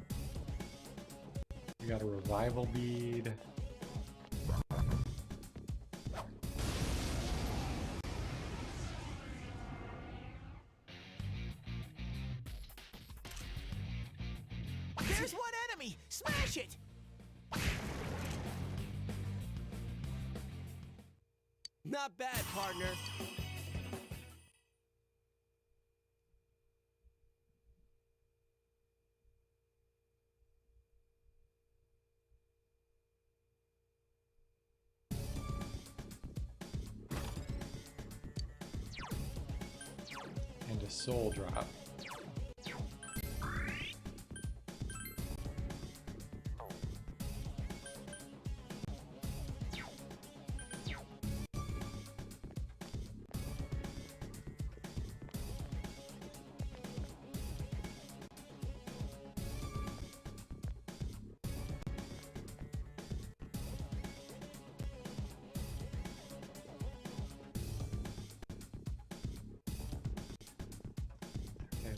We got a revival bead. There's 1 enemy! Smash it! Not bad, partner. And a soul drop.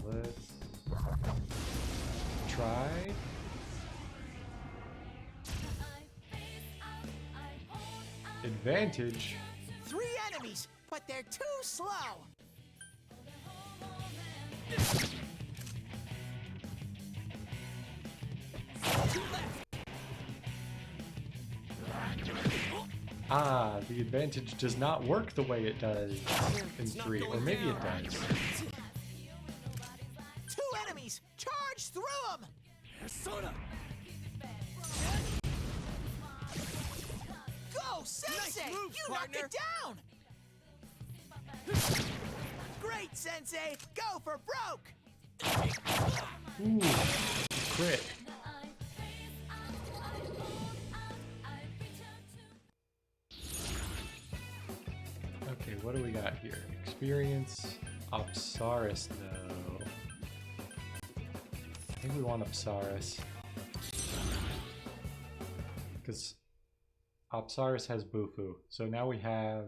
Let's try. Advantage. 3 enemies, but they're too slow! Ah, the advantage does not work the way it does in 3, or maybe it does. 2 enemies! Charge through them! Persona! Go, Sensei! Nice move, you partner. knocked it down! Great, Sensei! Go for broke! Ooh, crit. Okay, what do we got here? Experience. Opsaris, though. I think we want Opsaris. Because Opsaris has Bufu. So now we have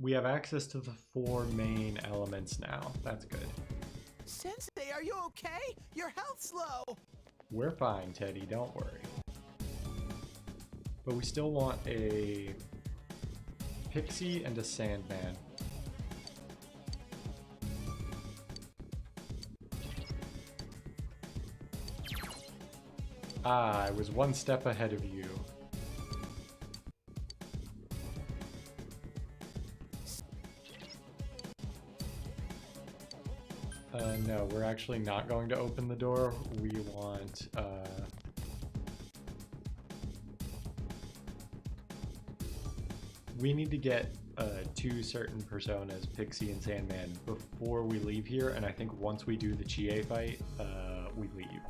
we have access to the 4 main elements now. That's good. Sensei, are you okay? Your health's low. We're fine, Teddy, don't worry. But we still want a pixie and a sandman. Ah, I was 1 step ahead of you. No, we're actually not going to open the door. We want, we need to get 2 certain personas, Pixie and Sandman, before we leave here, and I think once we do the Chie fight, we leave.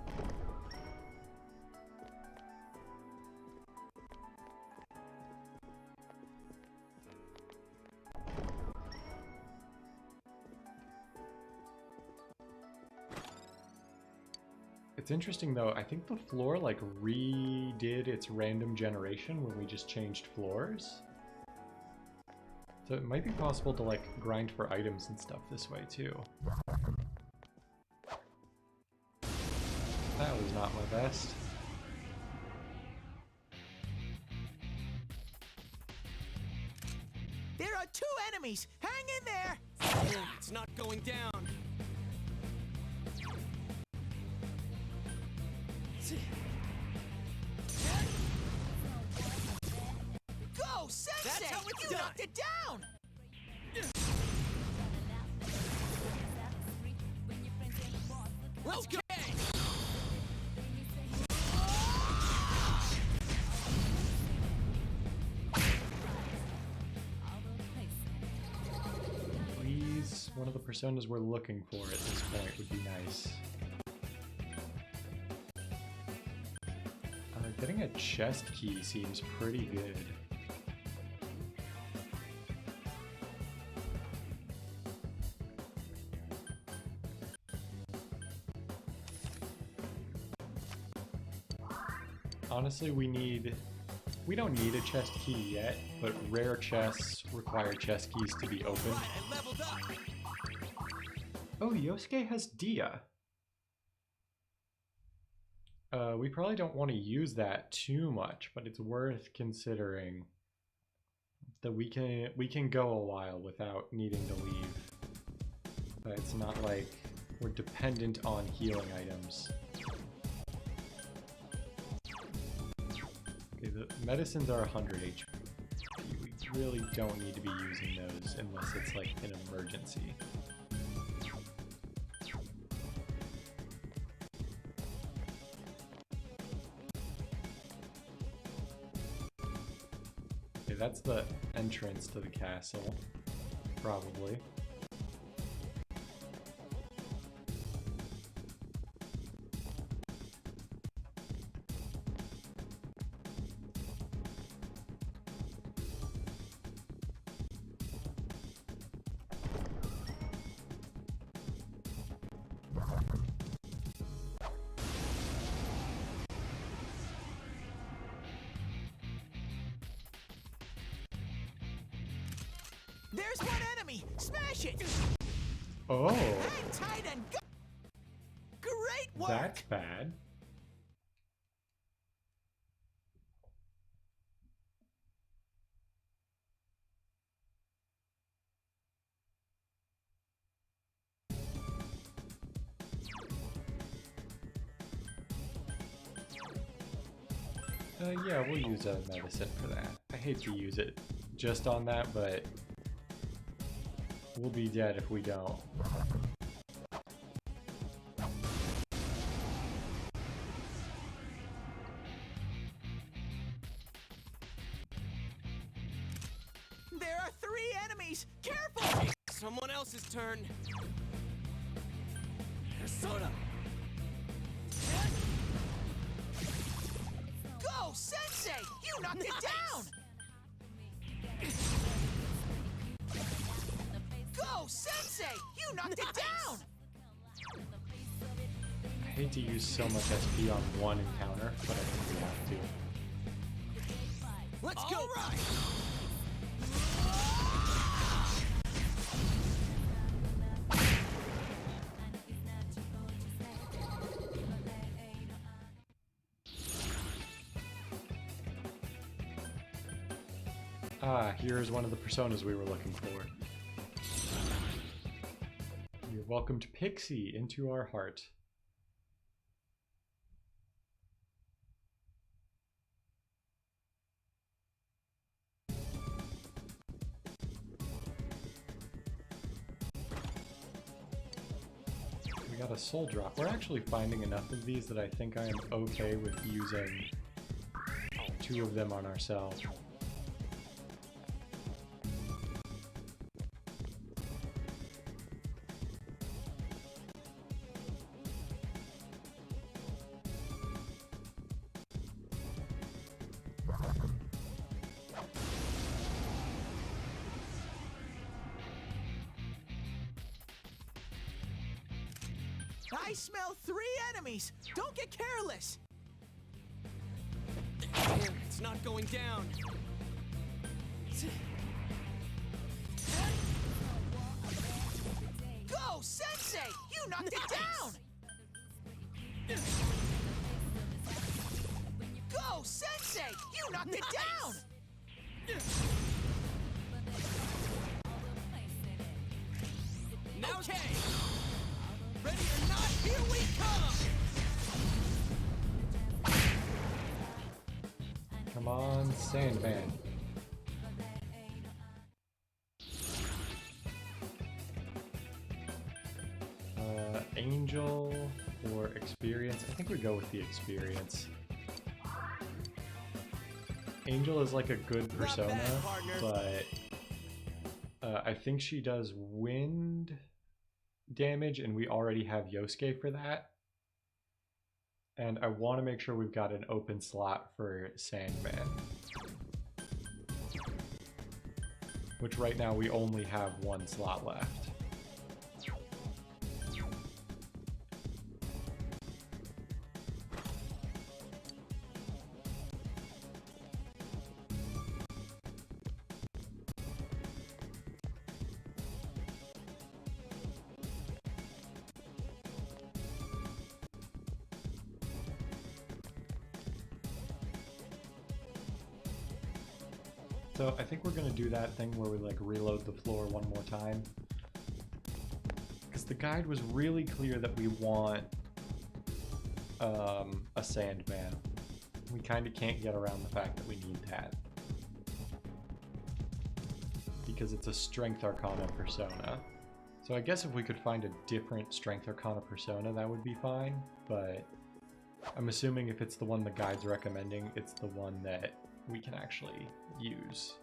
It's interesting though, I think the floor like redid its random generation when we just changed floors. So it might be possible to like grind for items and stuff this way too. That was not my best. There are 2 enemies! Hang in there! It's not going down. Go, Sensei! That's how it's you done. knocked it down! Let's go! Please, one of the personas we're looking for at this point would be nice. Getting a chest key seems pretty good. Honestly, we don't need a chest key yet, but rare chests require chest keys to be opened. I leveled up. Oh, Yosuke has Dia. We probably don't want to use that too much, but it's worth considering that we can go a while without needing to leave. But it's not like we're dependent on healing items. Okay, the medicines are 100 HP. We really don't need to be using those unless it's like an emergency. That's the entrance to the castle, probably. There's one enemy! Smash it! Oh! Hang tight and go! Great work! That's bad. Yeah, we'll use a medicine for that. I hate to use it just on that, but we'll be dead if we don't. There are 3 enemies! Careful! Someone else's turn. Persona! Go, Sensei! You knocked it down! Go, Sensei! You knocked it down! I hate to use so much SP on one encounter, but I think we have to. Let's go! Right. Ah, here's one of the personas we were looking for. You're welcome to Pixie into our heart. We got a soul drop. We're actually finding enough of these that I think I am okay with using 2 of them on ourselves. I smell 3 enemies! Don't get careless! It's not going down. Go, Sensei! You knocked it down! Go, Sensei! You knocked it down! Now, okay! Ready or not, here we come! Come on, Sandman. Angel or experience? I think we go with the experience. Angel is like a good persona, but I think she does wind damage, and we already have Yosuke for that. And I want to make sure we've got an open slot for Sandman. Which right now we only have 1 slot left. So I think we're gonna do that thing where we like reload the floor 1 more time. Because the guide was really clear that we want a Sandman. We kind of can't get around the fact that we need that. Because it's a Strength Arcana persona. So I guess if we could find a different Strength Arcana persona, that would be fine. But I'm assuming if it's the one the guide's recommending, it's the one that we can actually use.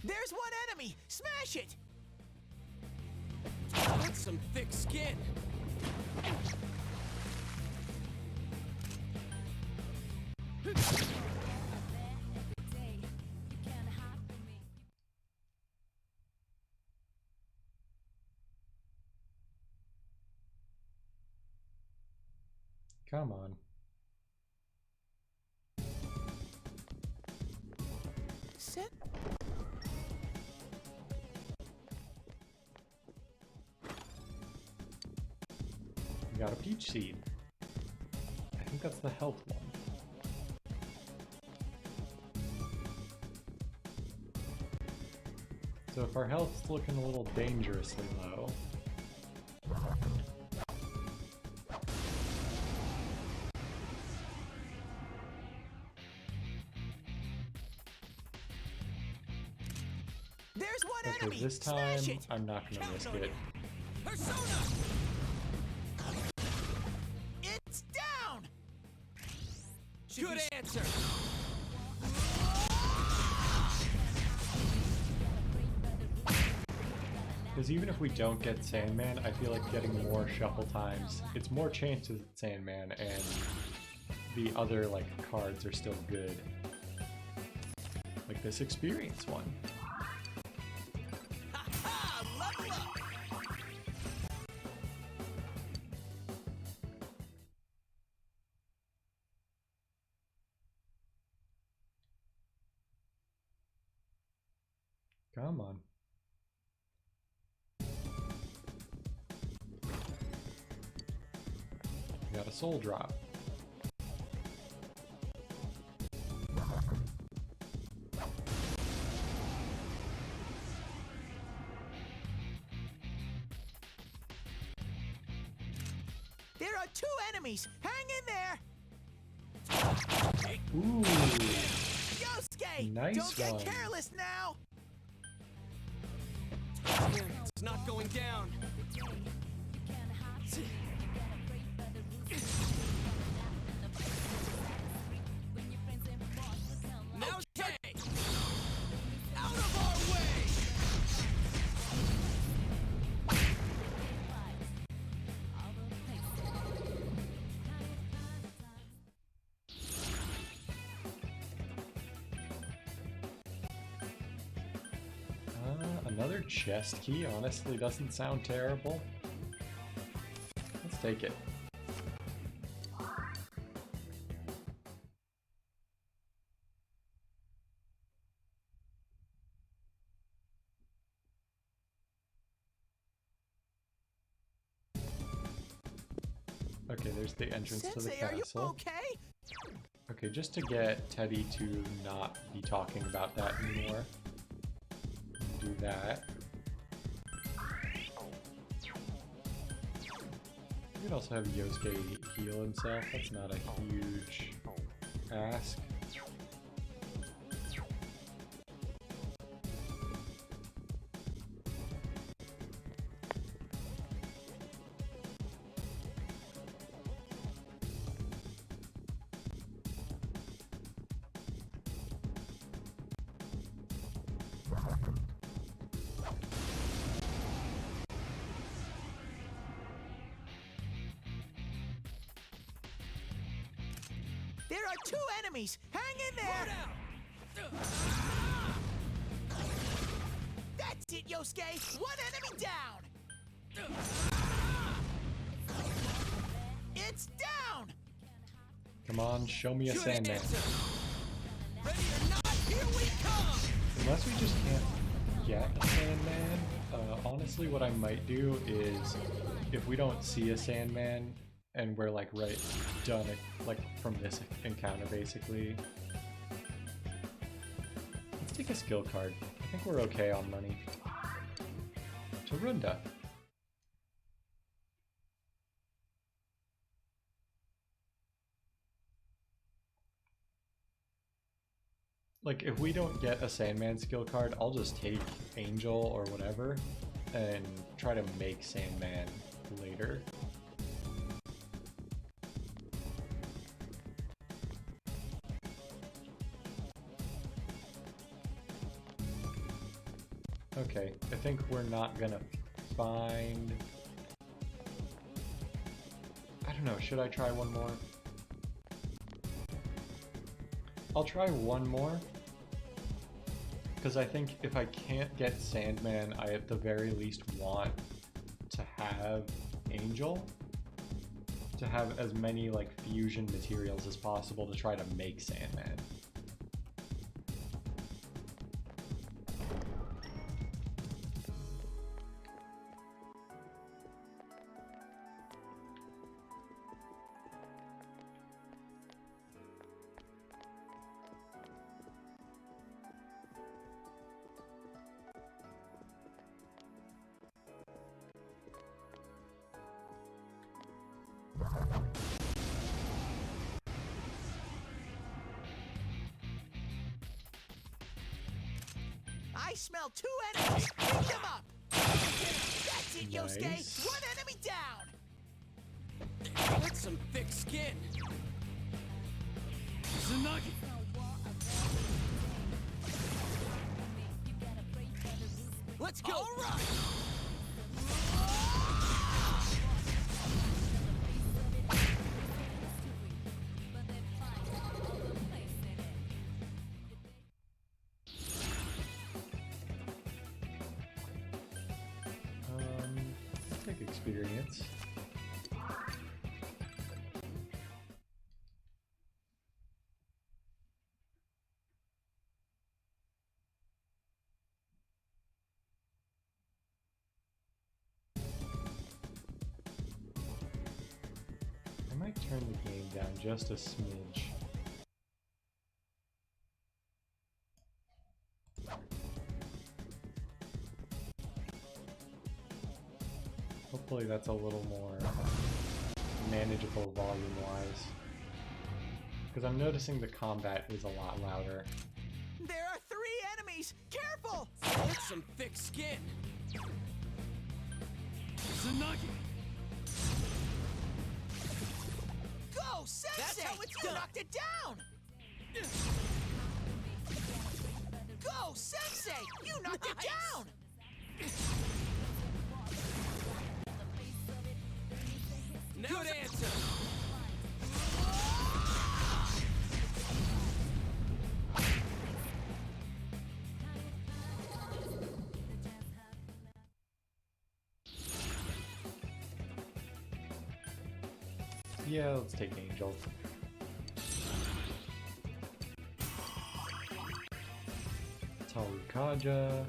There's 1 enemy! Smash it! That's some thick skin. Come on. Sit. We got a peach seed. I think that's the health one. So if our health's looking a little dangerously low, There's 1 okay, enemy! this time Smash it! I'm not gonna risk it. Persona! It's down! Good answer. Because even if we don't get Sandman, I feel like getting more shuffle times, it's more chances at Sandman, and the other like cards are still good. Like this experience one. Come on. Got a soul drop. There are 2 enemies! Hang in there! Ooh. Yosuke! Nice Don't get one. careless now! It's not going down. Now take! Out of our way! Another chest key honestly doesn't sound terrible. Let's take it. Okay, there's the entrance to the Sensei, are you castle. okay? Okay, just to get Teddy to not be talking about that anymore. Do that. You could also have Yosuke heal himself. That's not a huge ask. There are 2 enemies! Hang in there! That's it, Yosuke! 1 enemy down! It's down! Come on, show me a Good Sandman. answer. Ready or not, here we come! Unless we just can't get a Sandman, honestly what I might do is, if we don't see a Sandman, and we're like right done like from this encounter basically, let's take a skill card. I think we're okay on money. Tarunda. Like, if we don't get a Sandman skill card, I'll just take Angel or whatever and try to make Sandman later. Okay, I think we're not gonna find... I don't know, should I try one more? I'll try one more. Because I think if I can't get Sandman, I at the very least want to have Angel. To have as many like fusion materials as possible to try to make Sandman. I smell 2 enemies! Pick them up! That's it, Nice. Yosuke! 1 enemy down! That's some thick skin. Zanagi! Let's go. All right! Let's take experience. turn the game down just a smidge. Hopefully that's a little more manageable volume-wise. Because I'm noticing the combat is a lot louder. There are 3 enemies! Careful! That's some thick skin! Tsunagi! Go, Sensei! That's how it's done! Knocked it down! Go, Sensei! You knocked it down! Good answer! Yeah, let's take Angel. Tarukaja.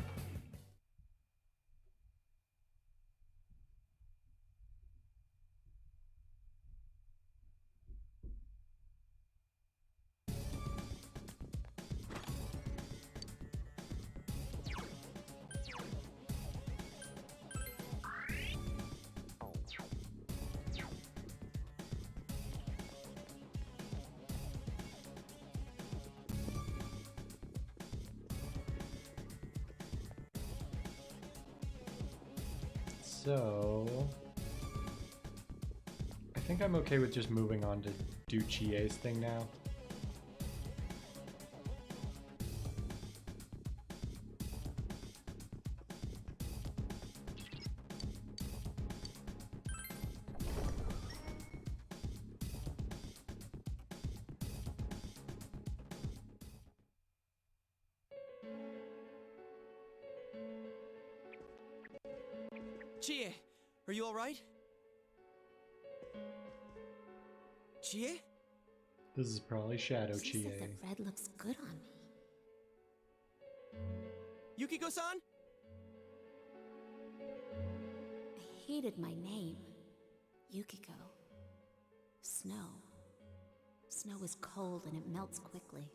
So I think I'm okay with just moving on to do Chie's thing now. Chie, are you alright? Chie? This is probably Shadow She Chie. said that red looks good on me. Yukiko-san? I hated my name. Yukiko. Snow. Snow is cold and it melts quickly.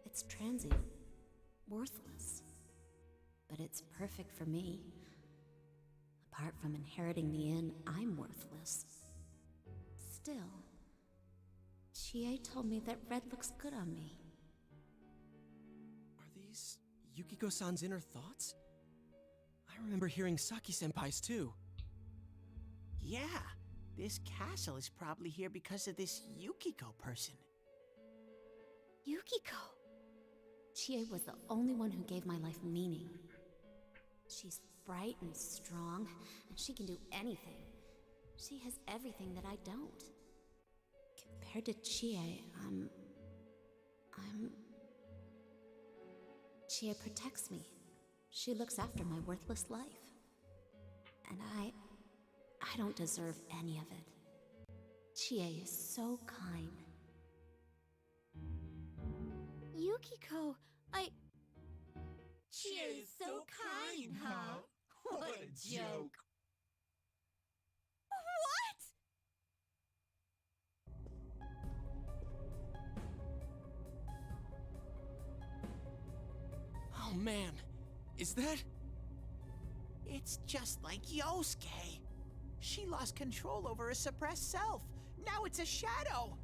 It's transient. Worthless. But it's perfect for me. Apart from inheriting the inn, I'm worthless. Still, Chie told me that red looks good on me. Are these Yukiko-san's inner thoughts? I remember hearing Saki-senpai's too. Yeah, this castle is probably here because of this Yukiko person. Yukiko! Chie was the only one who gave my life meaning. She's bright and strong, and she can do anything. She has everything that I don't. Compared to Chie, Chie protects me. She looks after my worthless life. And I don't deserve any of it. Chie is so kind. Yukiko, Chie is so kind, huh? What a joke. What? Oh man, is that? It's just like Yosuke. She lost control over her suppressed self. Now it's a shadow.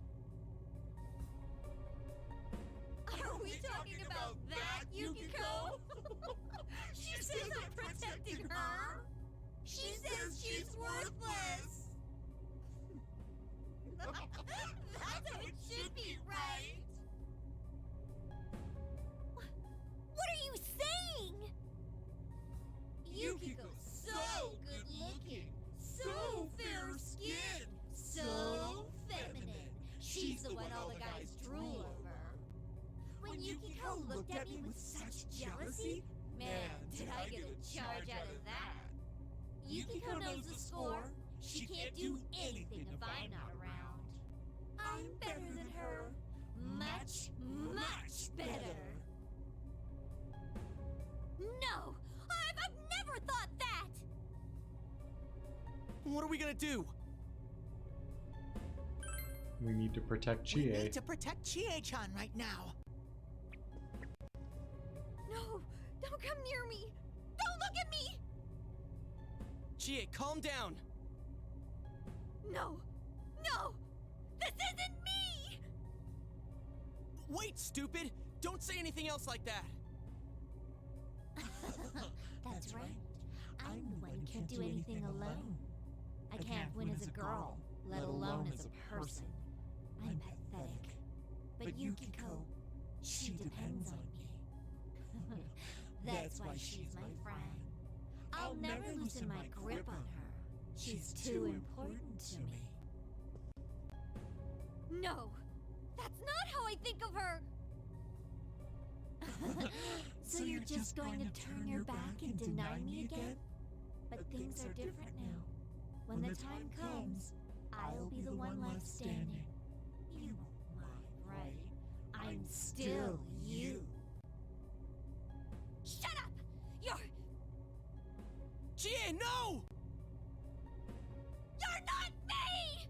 Are we talking about that, Yukiko? She says I'm protecting her. She says she's worthless. That's how it should be, right? What are you saying? Yukiko's so good looking, so fair skinned, so feminine. She's the one all the guys drool over. When Yukiko looked at me with such jealousy, man, did I get a charge out of that. Yukiko knows the score. She can't do anything if I'm not around. I'm better than her. Much, much better. No! I've never thought that! What are we gonna do? We need to protect We Chie. need to protect Chie-chan right now. No, don't come near me. Don't look at me. Chie, calm down. No, no, this isn't me. Wait, stupid! Don't say anything else like that. That's right. I'm the one who can't do anything alone. I can't win as a girl, let alone as a person. I'm pathetic. But Yukiko, she depends on me. That's why she's my friend. I'll never loosen my grip on her. She's too important to me. No, that's not how I think of her. So you're just going to turn your back and deny me again? But things are different now. When the time comes, I'll be the one left standing. You won't mind, right? I'm still you. Shut up! You're Chie, no! You're not me!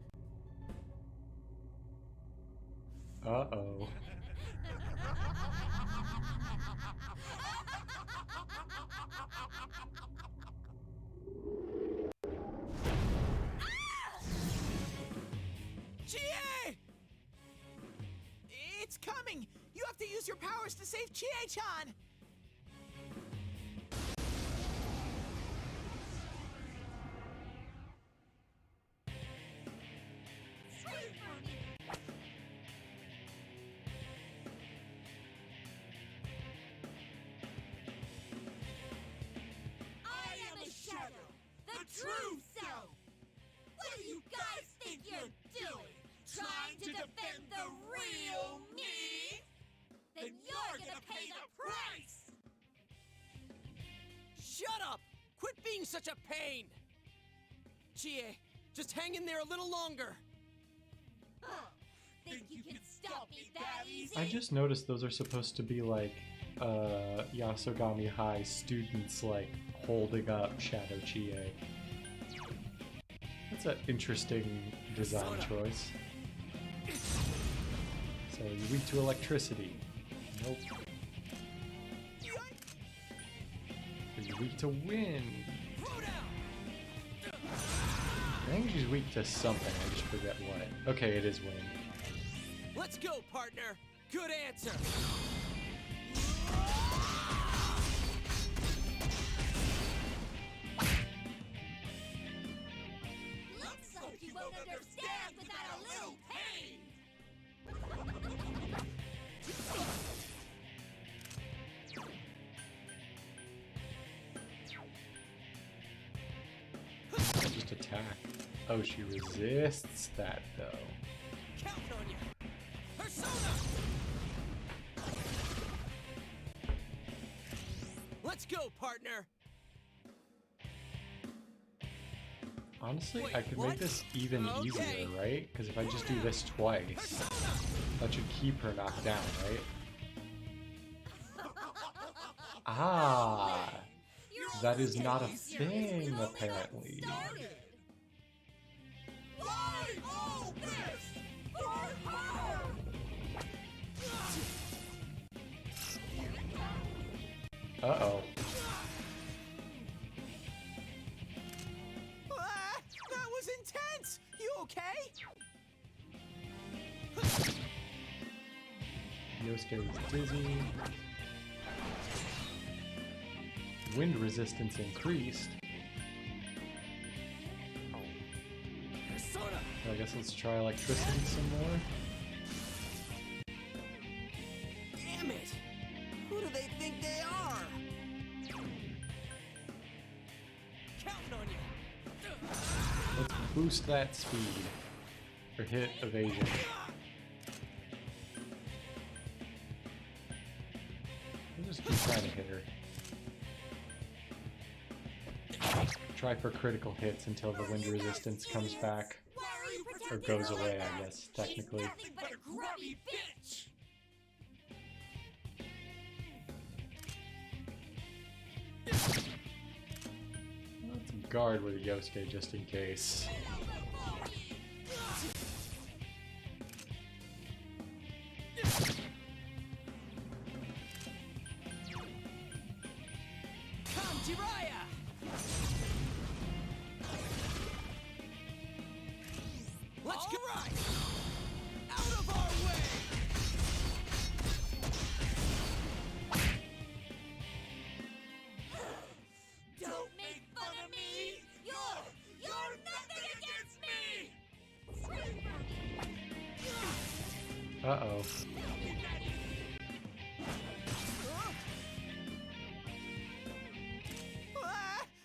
Uh-oh. Chie! It's coming! You have to use your powers to save Chie-chan! I am a shadow, the true self. What do you guys think you're doing? Trying to defend the real me? Then you're gonna pay the price! Shut up! Quit being such a pain! Chie, just hang in there a little longer. Think you can stop me that easy? I just noticed those are supposed to be like Yasogami High students like holding up Shadow Chie. That's an interesting design choice. So you're weak to electricity. Nope. You're weak to wind. I think she's weak to something, I just forget what. Okay, it is wind. Let's go, partner! Good answer! Looks like you won't understand without a little pain! Just attack. Oh, she resists that though. Count on you! Persona! Let's go, partner! Honestly, Wait, I could what? make this even Okay. easier, right? Because if I just do this twice, that should keep her knocked down, right? Ah! That is not a thing, apparently. Why all this? For her! Uh-oh. That was intense! You okay? Yosuke is dizzy. Wind resistance increased. I guess let's try electricity some more. Damn it! Who do they think they are? Counting on you! Let's boost that speed. Or hit evasion. We'll just keep trying to hit her. Try for critical hits until the wind resistance comes back. Or goes away, I guess, technically. Nothing but a grubby bitch! Let's guard with Yosuke just in case. Jiraiya! Let's go right! Out of our way! Don't make fun of me! You're nothing against me! Uh-oh.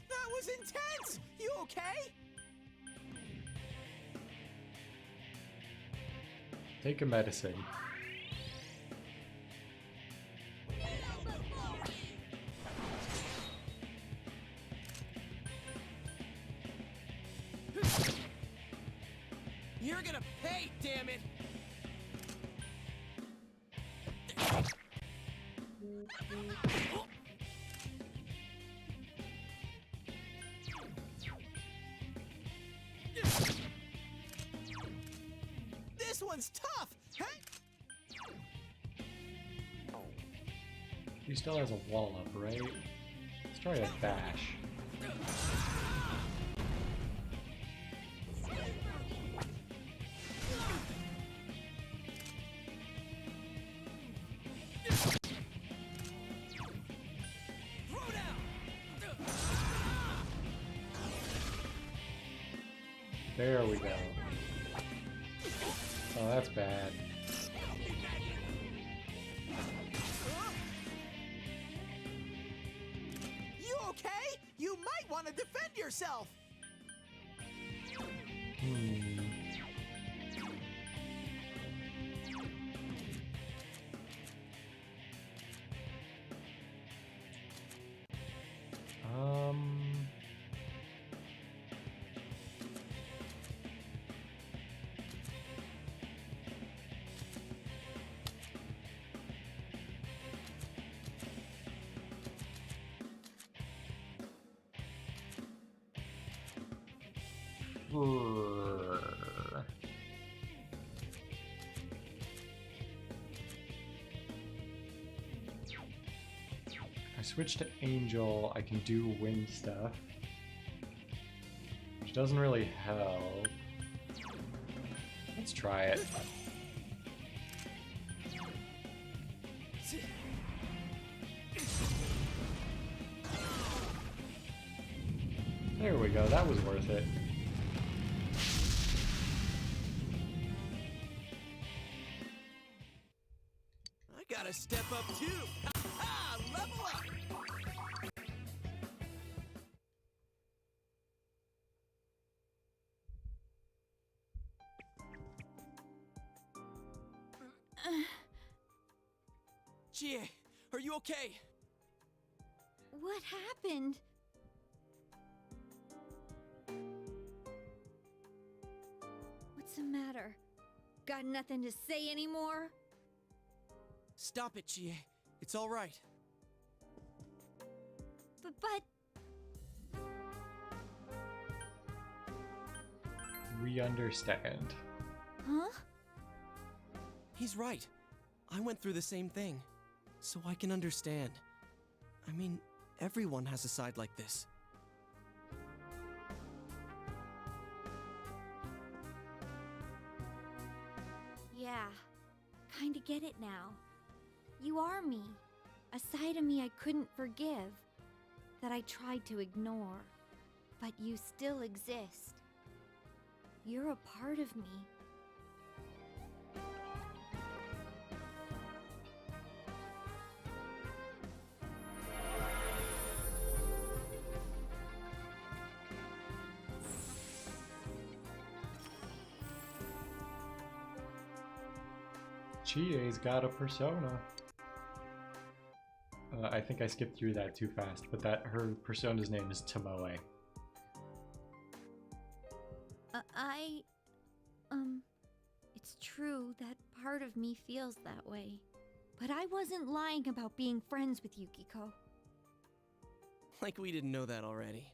That was intense! You okay? Take a medicine. You're gonna pay, damn it! This one's tough! Hey! He still has a wall up, right? Let's try a bash. There we go. Oh, that's bad. You okay? You might want to defend yourself! I switch to Angel, I can do wind stuff, which doesn't really help. Let's try it. There we go, that was worth it. I gotta step up too! Ha-ha! Level up! Chie, are you okay? What happened? What's the matter? Got nothing to say anymore? Stop it, Chie. It's all right. But... We understand. Huh? He's right. I went through the same thing. So I can understand. I mean, everyone has a side like this. Yeah, kinda get it now. You are me. A side of me I couldn't forgive. That I tried to ignore. But you still exist. You're a part of me. Chie's got a persona. I think I skipped through that too fast, but her persona's name is Tomoe. It's true that part of me feels that way. But I wasn't lying about being friends with Yukiko. Like we didn't know that already.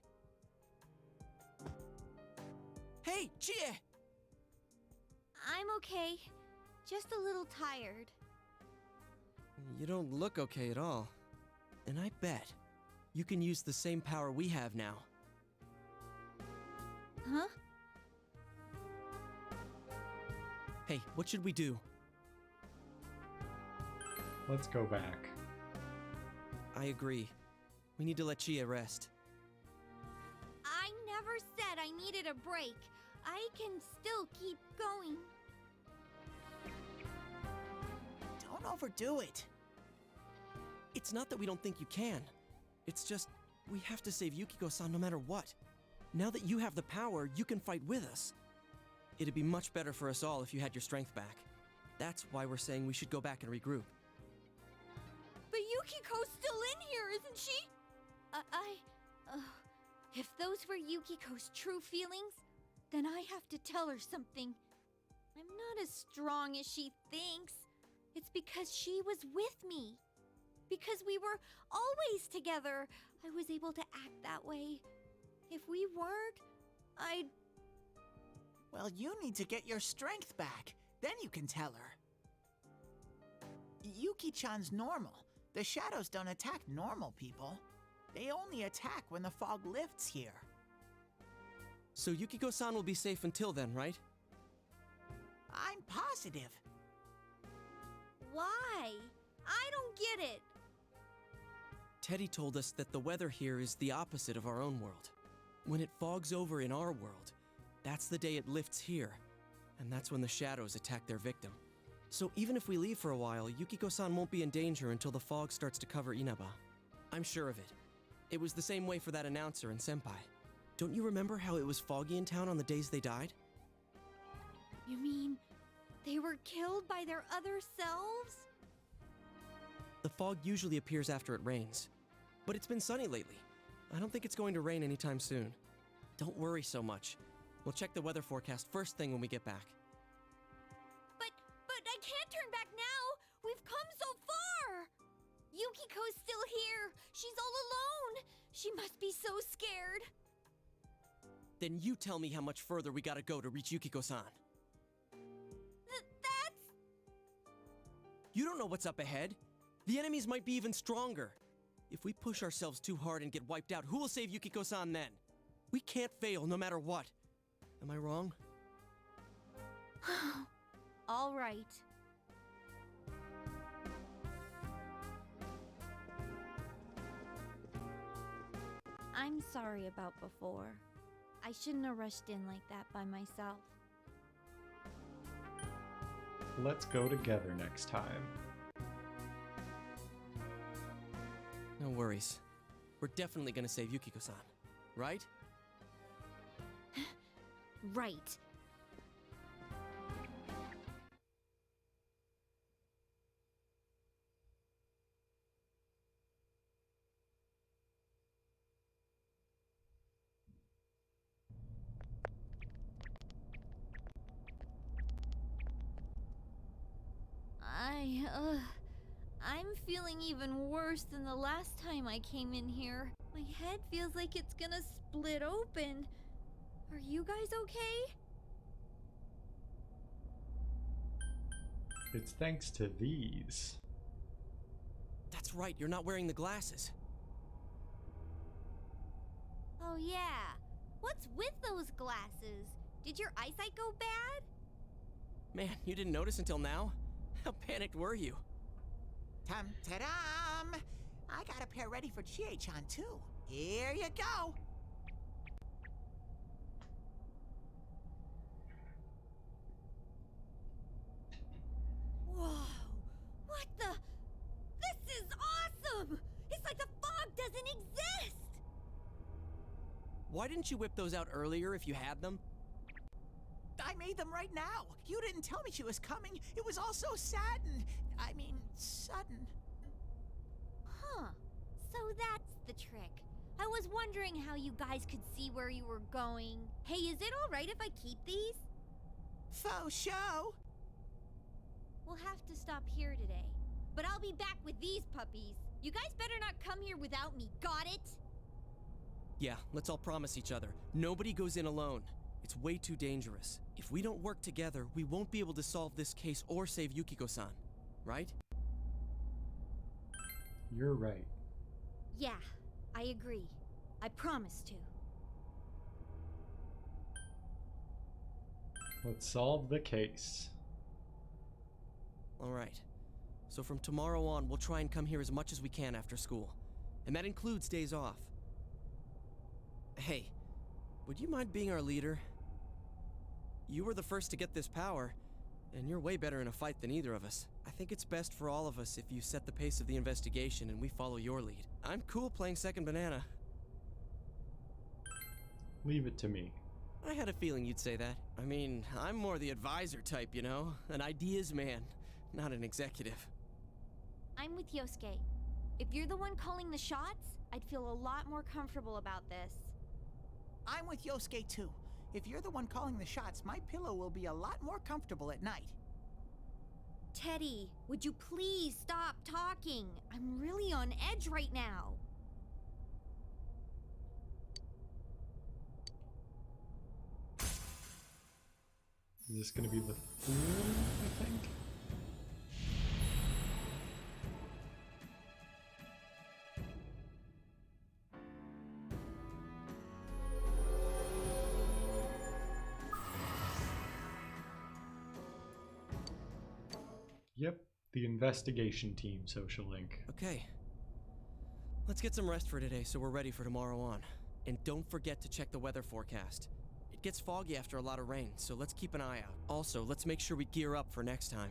Hey, Chie! I'm okay. Just a little tired. You don't look okay at all. And I bet You can use the same power we have now. Huh? Hey, what should we do? Let's go back. I agree. We need to let Chia rest. I never said I needed a break. I can still keep going. Don't overdo it. It's not that we don't think you can. It's just, we have to save Yukiko-san no matter what. Now that you have the power, you can fight with us. It'd be much better for us all if you had your strength back. That's why we're saying we should go back and regroup. But Yukiko's still in here, isn't she? If those were Yukiko's true feelings, then I have to tell her something. I'm not as strong as she thinks. It's because she was with me. Because we were always together, I was able to act that way. If we weren't, I'd... Well, you need to get your strength back. Then you can tell her. Yuki-chan's normal. The shadows don't attack normal people. They only attack when the fog lifts here. So Yukiko-san will be safe until then, right? I'm positive. Why? I don't get it. Teddy told us that the weather here is the opposite of our own world. When it fogs over in our world, that's the day it lifts here, and that's when the shadows attack their victim. So even if we leave for a while, Yukiko-san won't be in danger until the fog starts to cover Inaba. I'm sure of it. It was the same way for that announcer and Senpai. Don't you remember how it was foggy in town on the days they died? You mean they were killed by their other selves? The fog usually appears after it rains. But it's been sunny lately. I don't think it's going to rain anytime soon. Don't worry so much. We'll check the weather forecast first thing when we get back. But I can't turn back now! We've come so far! Yukiko's still here! She's all alone! She must be so scared! Then you tell me how much further we gotta go to reach Yukiko-san. That's... You don't know what's up ahead. The enemies might be even stronger. If we push ourselves too hard and get wiped out, who will save Yukiko-san then? We can't fail no matter what. Am I wrong? All right. I'm sorry about before. I shouldn't have rushed in like that by myself. Let's go together next time. No worries. We're definitely gonna save Yukiko-san, right? Right. I'm feeling even worse than the last time I came in here. My head feels like it's gonna split open. Are you guys okay? It's thanks to these. That's right, you're not wearing the glasses. Oh yeah. What's with those glasses? Did your eyesight go bad? Man, you didn't notice until now? How panicked were you? Ta-dam! I got a pair ready for Chie-chan too. Here you go. Whoa! What the? This is awesome! It's like the fog doesn't exist! Why didn't you whip those out earlier if you had them? I made them right now. You didn't tell me she was coming. It was all so sudden. Huh. So that's the trick. I was wondering how you guys could see where you were going. Hey, is it alright if I keep these? Faux show. We'll have to stop here today. But I'll be back with these puppies. You guys better not come here without me, got it? Yeah, let's all promise each other. Nobody goes in alone. It's way too dangerous. If we don't work together, we won't be able to solve this case or save Yukiko-san, right? You're right. Yeah, I agree. I promise to. Let's solve the case. Alright. So from tomorrow on, we'll try and come here as much as we can after school. And that includes days off. Hey, would you mind being our leader? You were the first to get this power, and you're way better in a fight than either of us. I think it's best for all of us if you set the pace of the investigation and we follow your lead. I'm cool playing second banana. Leave it to me. I had a feeling you'd say that. I mean, I'm more the advisor type, you know? An ideas man, not an executive. I'm with Yosuke. If you're the one calling the shots, I'd feel a lot more comfortable about this. I'm with Yosuke too. If you're the one calling the shots, my pillow will be a lot more comfortable at night. Teddy, would you please stop talking? I'm really on edge right now. Is this gonna be the fool, I think? Yep, the investigation team, Social Link. Okay. Let's get some rest for today so we're ready for tomorrow on. And don't forget to check the weather forecast. It gets foggy after a lot of rain, so let's keep an eye out. Also, let's make sure we gear up for next time.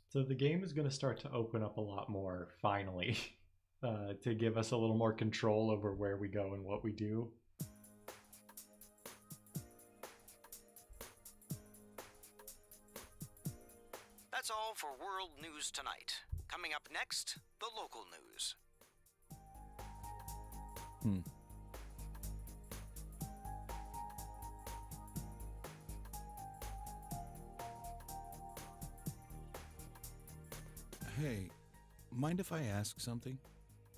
So the game is going to start to open up a lot more, finally, to give us a little more control over where we go and what we do. That's all for World News Tonight. Coming up next, the local news. Hey, mind if I ask something?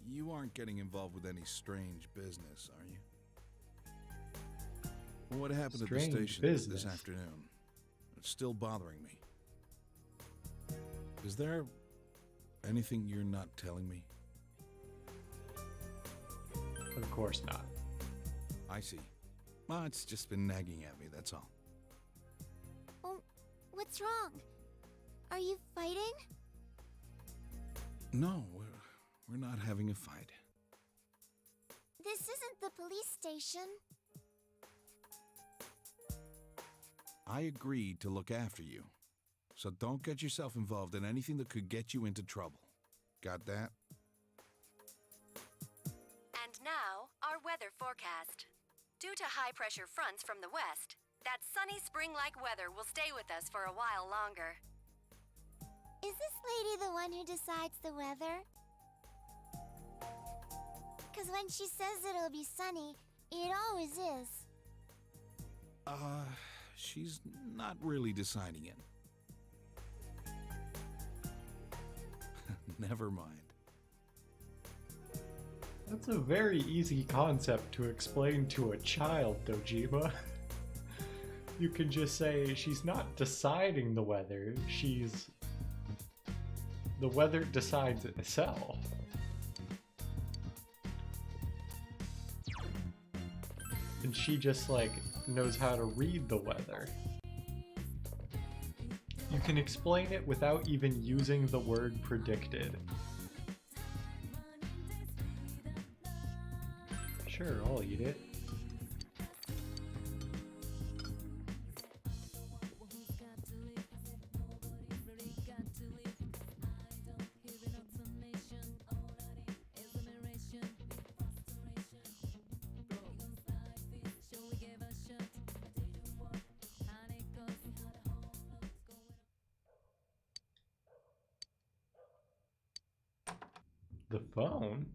You aren't getting involved with any strange business, are you? What happened at the station this afternoon? It's still bothering me. Is there anything you're not telling me? Of course not. I see. Well, it's just been nagging at me, that's all. Oh, what's wrong? Are you fighting? No, we're not having a fight. This isn't the police station. I agreed to look after you. So don't get yourself involved in anything that could get you into trouble. Got that? And now, our weather forecast. Due to high-pressure fronts from the west, that sunny spring-like weather will stay with us for a while longer. Is this lady the one who decides the weather? Because when she says it'll be sunny, it always is. She's not really deciding it. Never mind. That's a very easy concept to explain to a child, Dojima. You can just say she's not deciding the weather, the weather decides itself. And she just like knows how to read the weather. You can explain it without even using the word predicted. Sure, I'll eat it. The phone?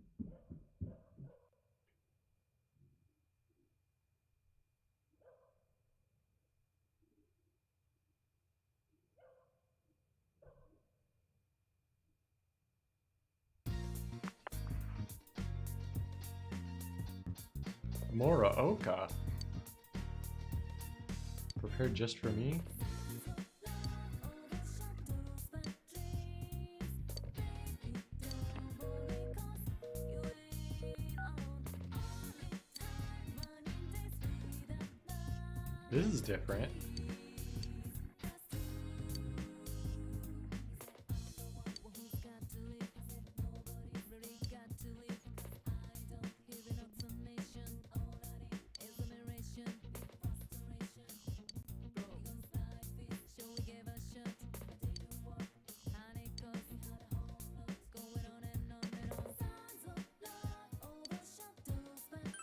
Moraoka. Prepared just for me? This is different.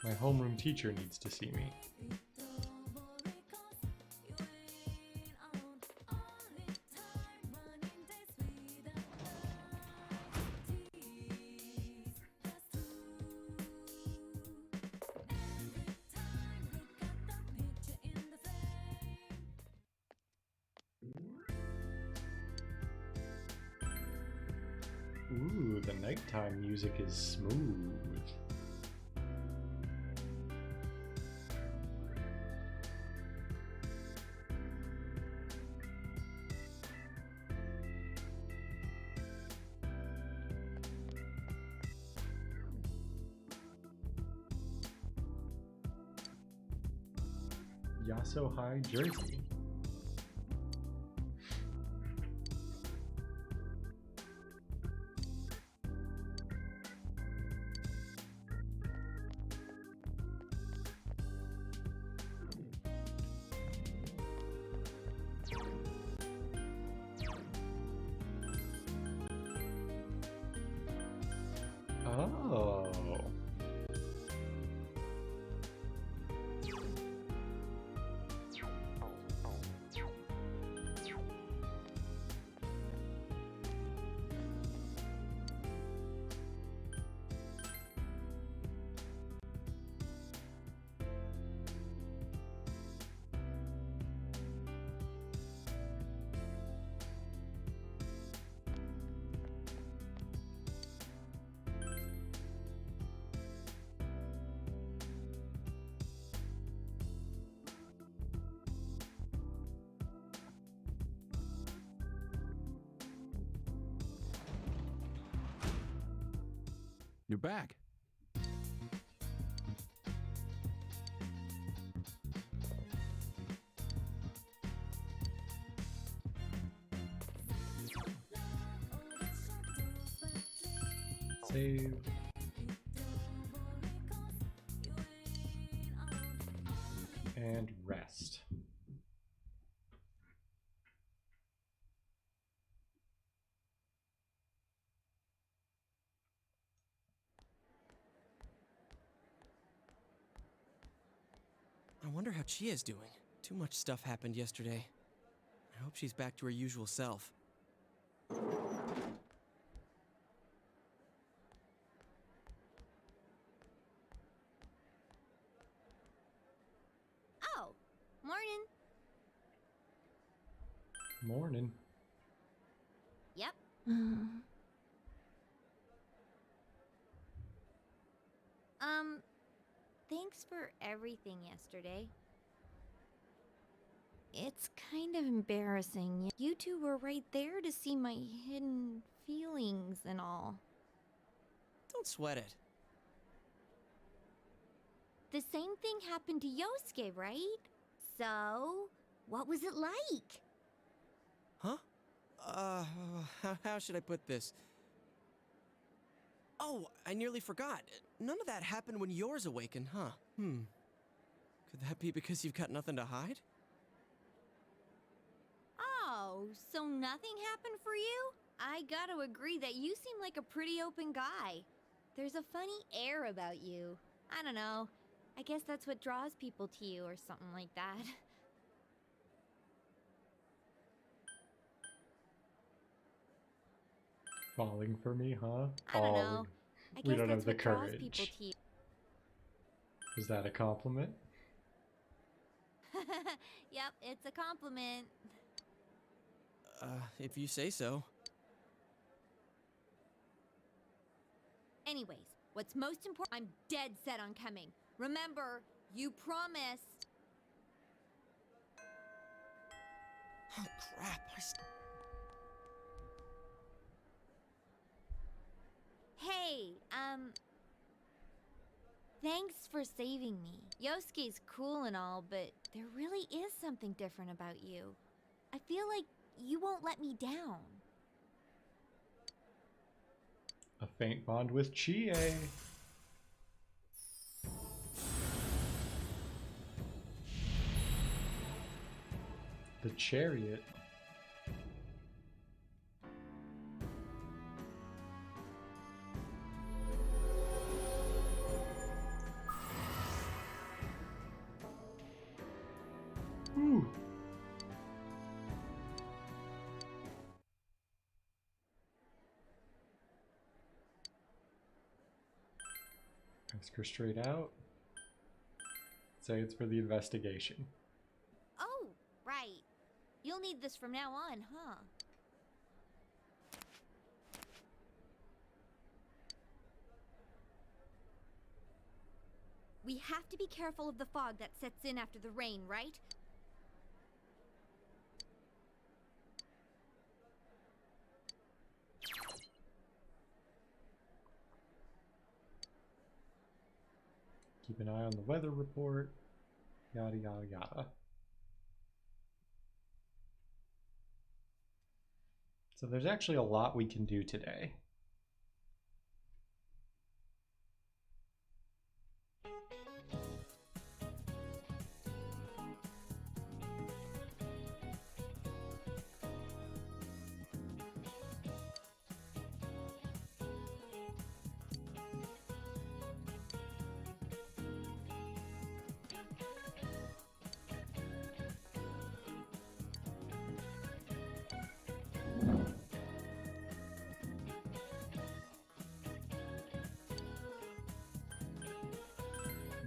My homeroom teacher needs to see me. Ooh, the nighttime music is smooth. Yasso High, Jersey. Oh. You're back. Save. And rest. I wonder how Chia's doing. Too much stuff happened yesterday. I hope she's back to her usual self. Oh, morning. Morning. Yep. Thanks for everything yesterday. It's kind of embarrassing. You two were right there to see my hidden feelings and all. Don't sweat it. The same thing happened to Yosuke, right? So, what was it like? Huh? How should I put this? Oh, I nearly forgot. None of that happened when yours awakened, huh? Could that be because you've got nothing to hide? Oh, so nothing happened for you? I gotta agree that you seem like a pretty open guy. There's a funny air about you. I don't know. I guess that's what draws people to you or something like that. Falling for me, huh? I don't know. I We guess don't that's have the what draws people courage. to you. Was that a compliment? Yep, it's a compliment. If you say so. Anyways, what's most important, I'm dead set on coming. Remember, you promised. Oh, crap. Hey, thanks for saving me. Yosuke's cool and all, but there really is something different about you. I feel like you won't let me down. A faint bond with Chie. The chariot. Ooh. Ask her straight out. Say it's for the investigation. Oh, right. You'll need this from now on, huh? We have to be careful of the fog that sets in after the rain, right? Keep an eye on the weather report. Yada yada yada. So there's actually a lot we can do today.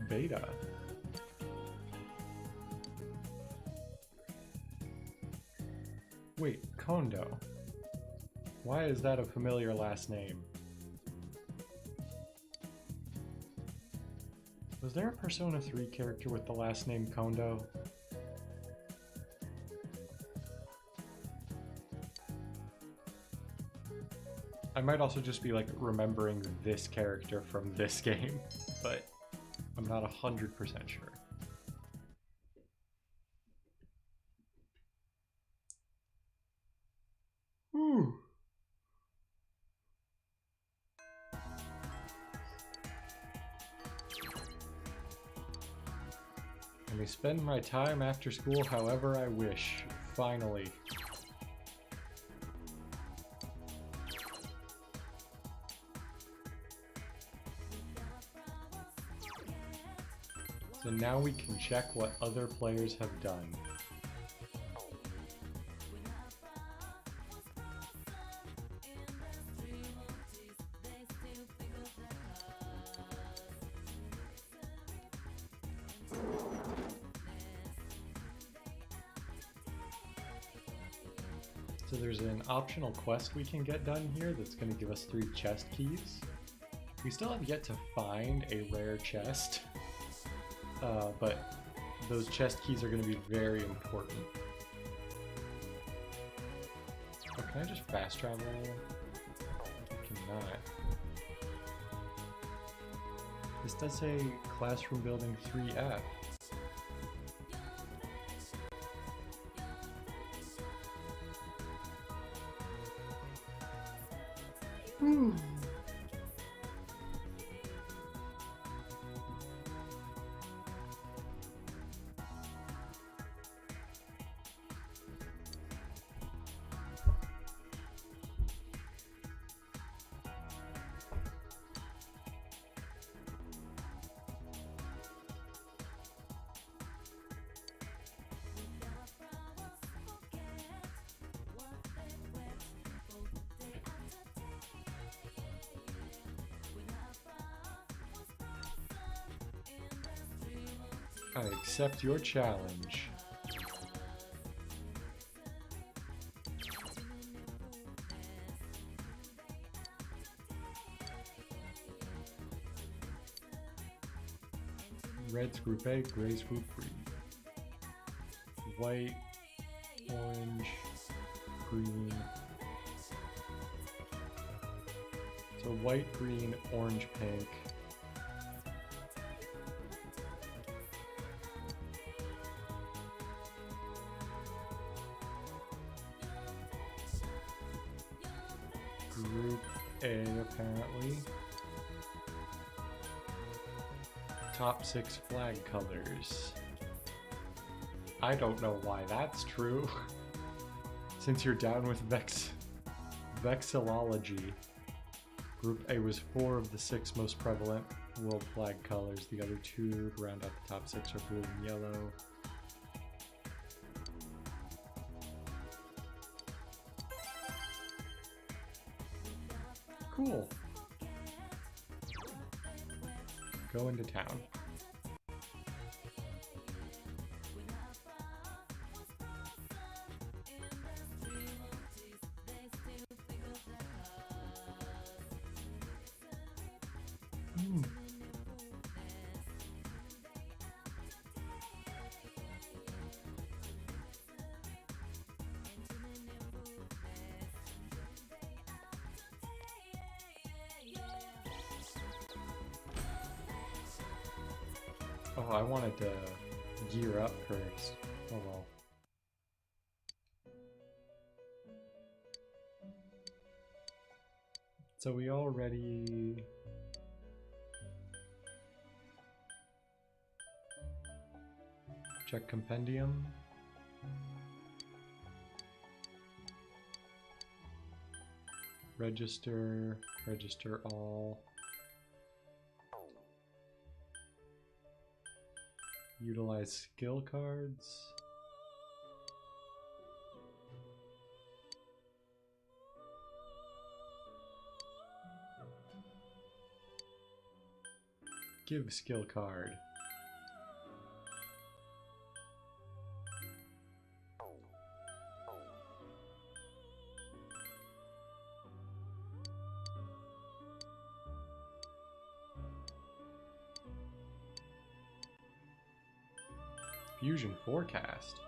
Beta. Wait, Kondo. Why is that a familiar last name? Was there a Persona 3 character with the last name Kondo? I might also just be like remembering this character from this game, but I'm not 100% sure. Whew. Let me spend my time after school however I wish. Finally. So now we can check what other players have done. So there's an optional quest we can get done here that's going to give us 3 chest keys. We still have yet to find a rare chest, but those chest keys are going to be very important. Oh, can I just fast travel anywhere? I cannot. This does say classroom building 3F. I accept your challenge. Red's group A, gray's group B. White, orange, green. So white, green, orange, pink. Group A, apparently. Top 6 flag colors. I don't know why that's true. Since you're down with vexillology. Group A was 4 of the 6 most prevalent world flag colors. The other 2 to round out the top 6 are blue and yellow. Cool. Go into town. Oh, I wanted to gear up first. Oh well. So we already... check compendium. Register all. Utilize skill cards. Give skill card. Fusion forecast.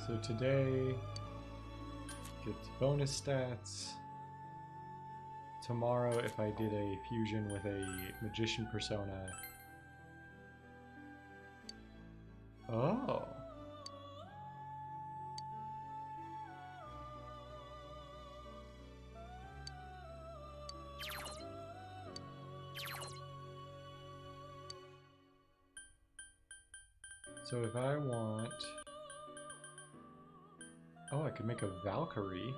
So today gets bonus stats. Tomorrow, if I did a fusion with a magician persona. Oh. So if I want... Oh, I could make a Valkyrie.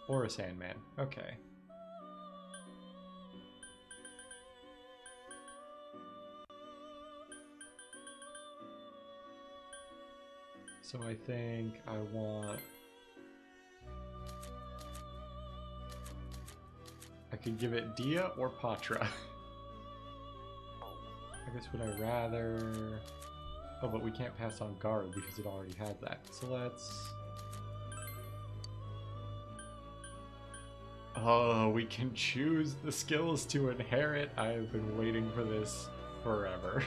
Or a Sandman. Okay. So I think I want... I could give it Dia or Patra. I guess would I rather... Oh, but we can't pass on guard because it already has that. So let's... Oh, we can choose the skills to inherit. I have been waiting for this forever.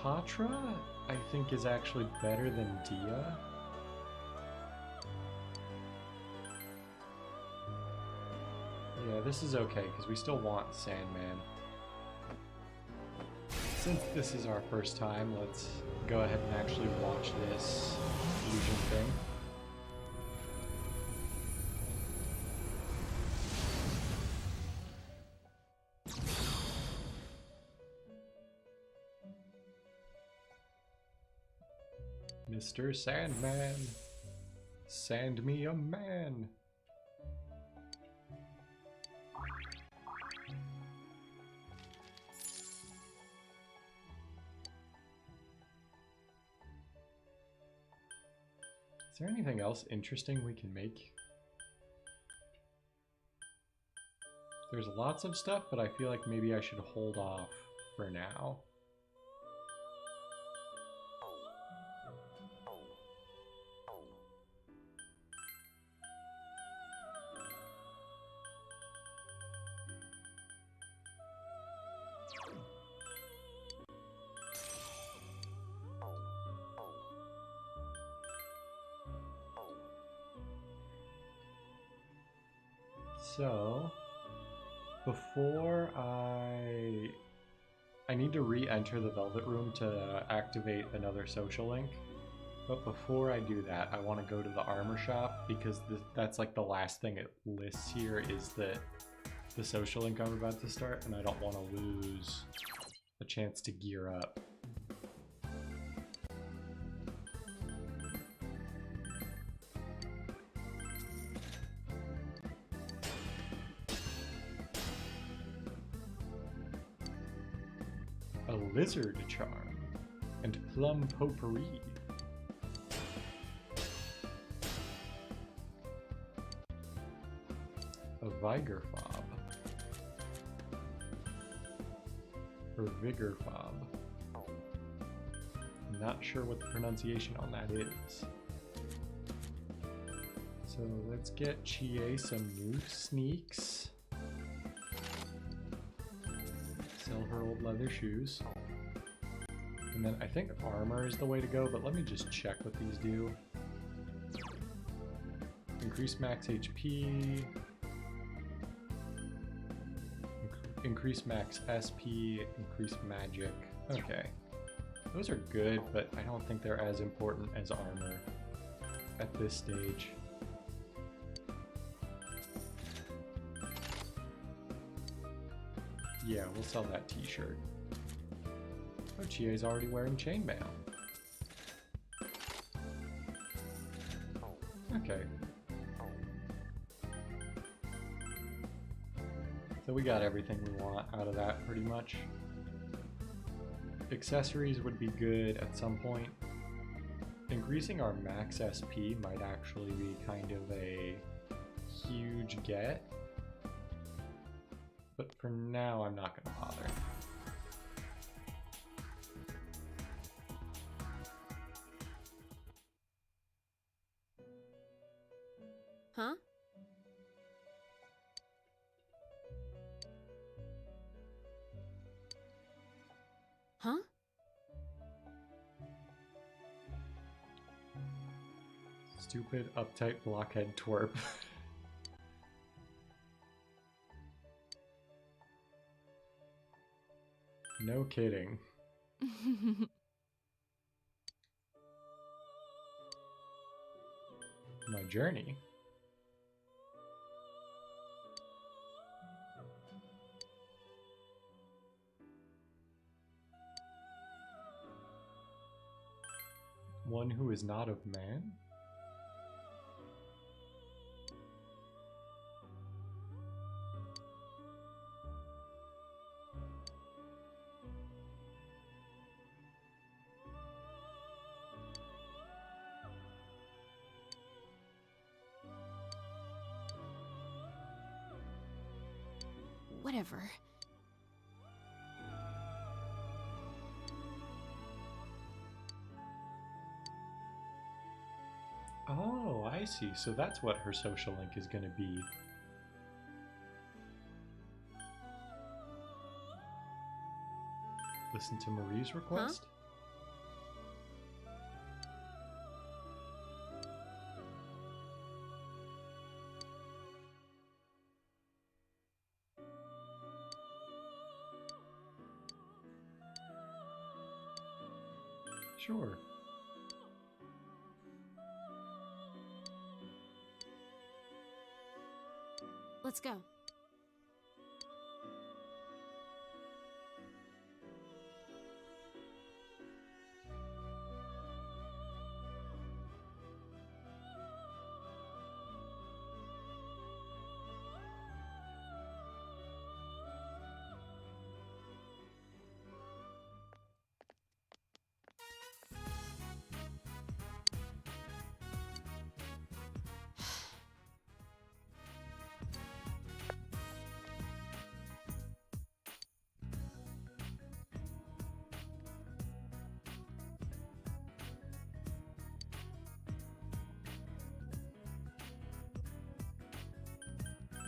Patra, I think, is actually better than Dia. Yeah, this is okay, because we still want Sandman. Since this is our first time, let's go ahead and actually watch this fusion thing. Mr. Sandman, sand me a man. Is there anything else interesting we can make? There's lots of stuff, but I feel like maybe I should hold off for now. So, before I need to re-enter the Velvet Room to activate another social link. But before I do that, I want to go to the armor shop because that's like the last thing it lists here is the social link I'm about to start, and I don't want to lose a chance to gear up. A lizard charm and plum potpourri. A vigor fob. Or vigor fob. I'm not sure what the pronunciation on that is. So let's get Chie some new sneaks. Sell her old leather shoes. And then I think armor is the way to go, but let me just check what these do. Increase max HP. Increase max SP. Increase magic. Okay. Those are good, but I don't think they're as important as armor at this stage. Yeah, we'll sell that t-shirt. Oh, Chie's already wearing chainmail. Okay. So we got everything we want out of that pretty much. Accessories would be good at some point. Increasing our max SP might actually be kind of a huge get. But for now, I'm not going to bother. Huh? Huh? Stupid, uptight, blockhead twerp. No kidding. My journey. One who is not of man? Whatever. Oh, I see. So that's what her social link is going to be. Listen to Marie's request? Huh? Sure. Let's go.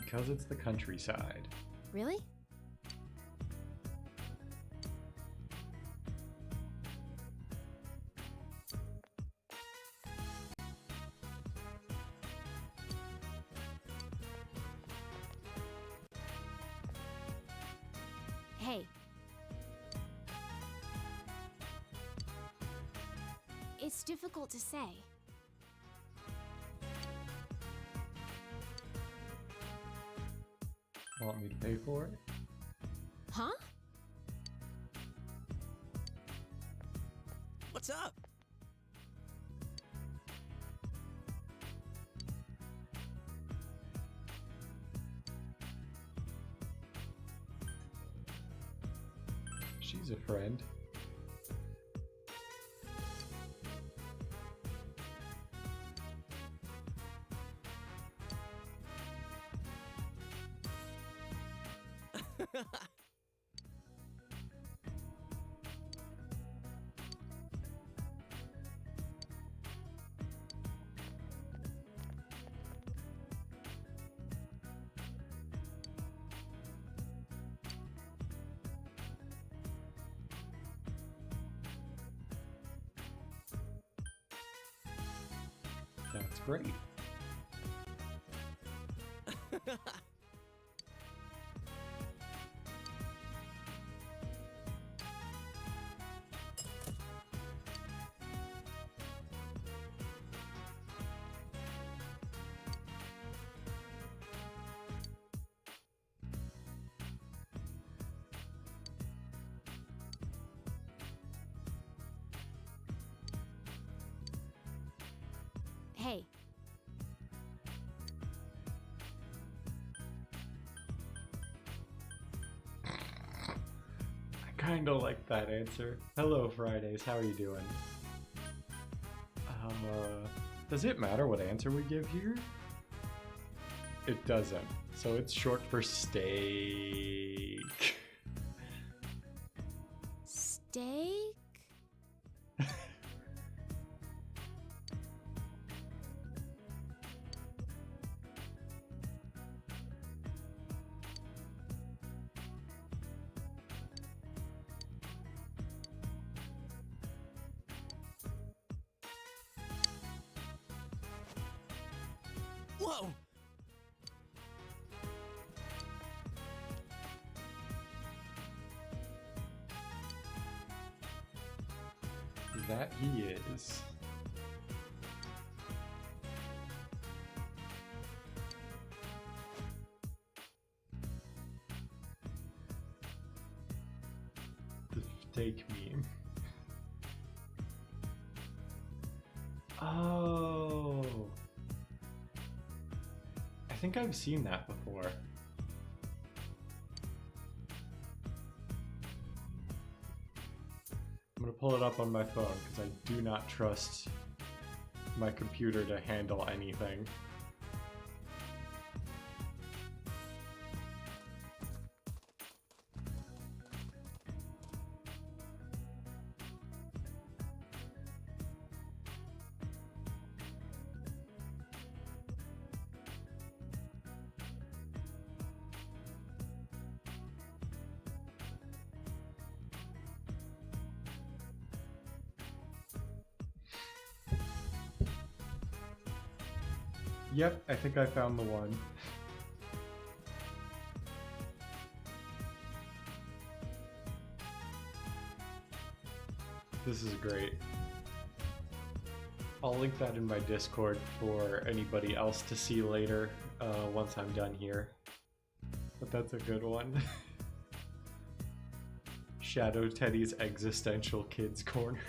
Because it's the countryside. Really? difficult to say. Want me to pay for it? Huh? What's up? She's a friend. That's great. Hey, I kinda like that answer. Hello, Fridays. How are you doing? Does it matter what answer we give here? It doesn't. So it's short for steak. steak? Whoa! That he is. The steak meme. Oh. I think I've seen that before. I'm gonna pull it up on my phone because I do not trust my computer to handle anything. Yep, I think I found the one. This is great. I'll link that in my Discord for anybody else to see later once I'm done here. But that's a good one. Shadow Teddy's existential kids corner.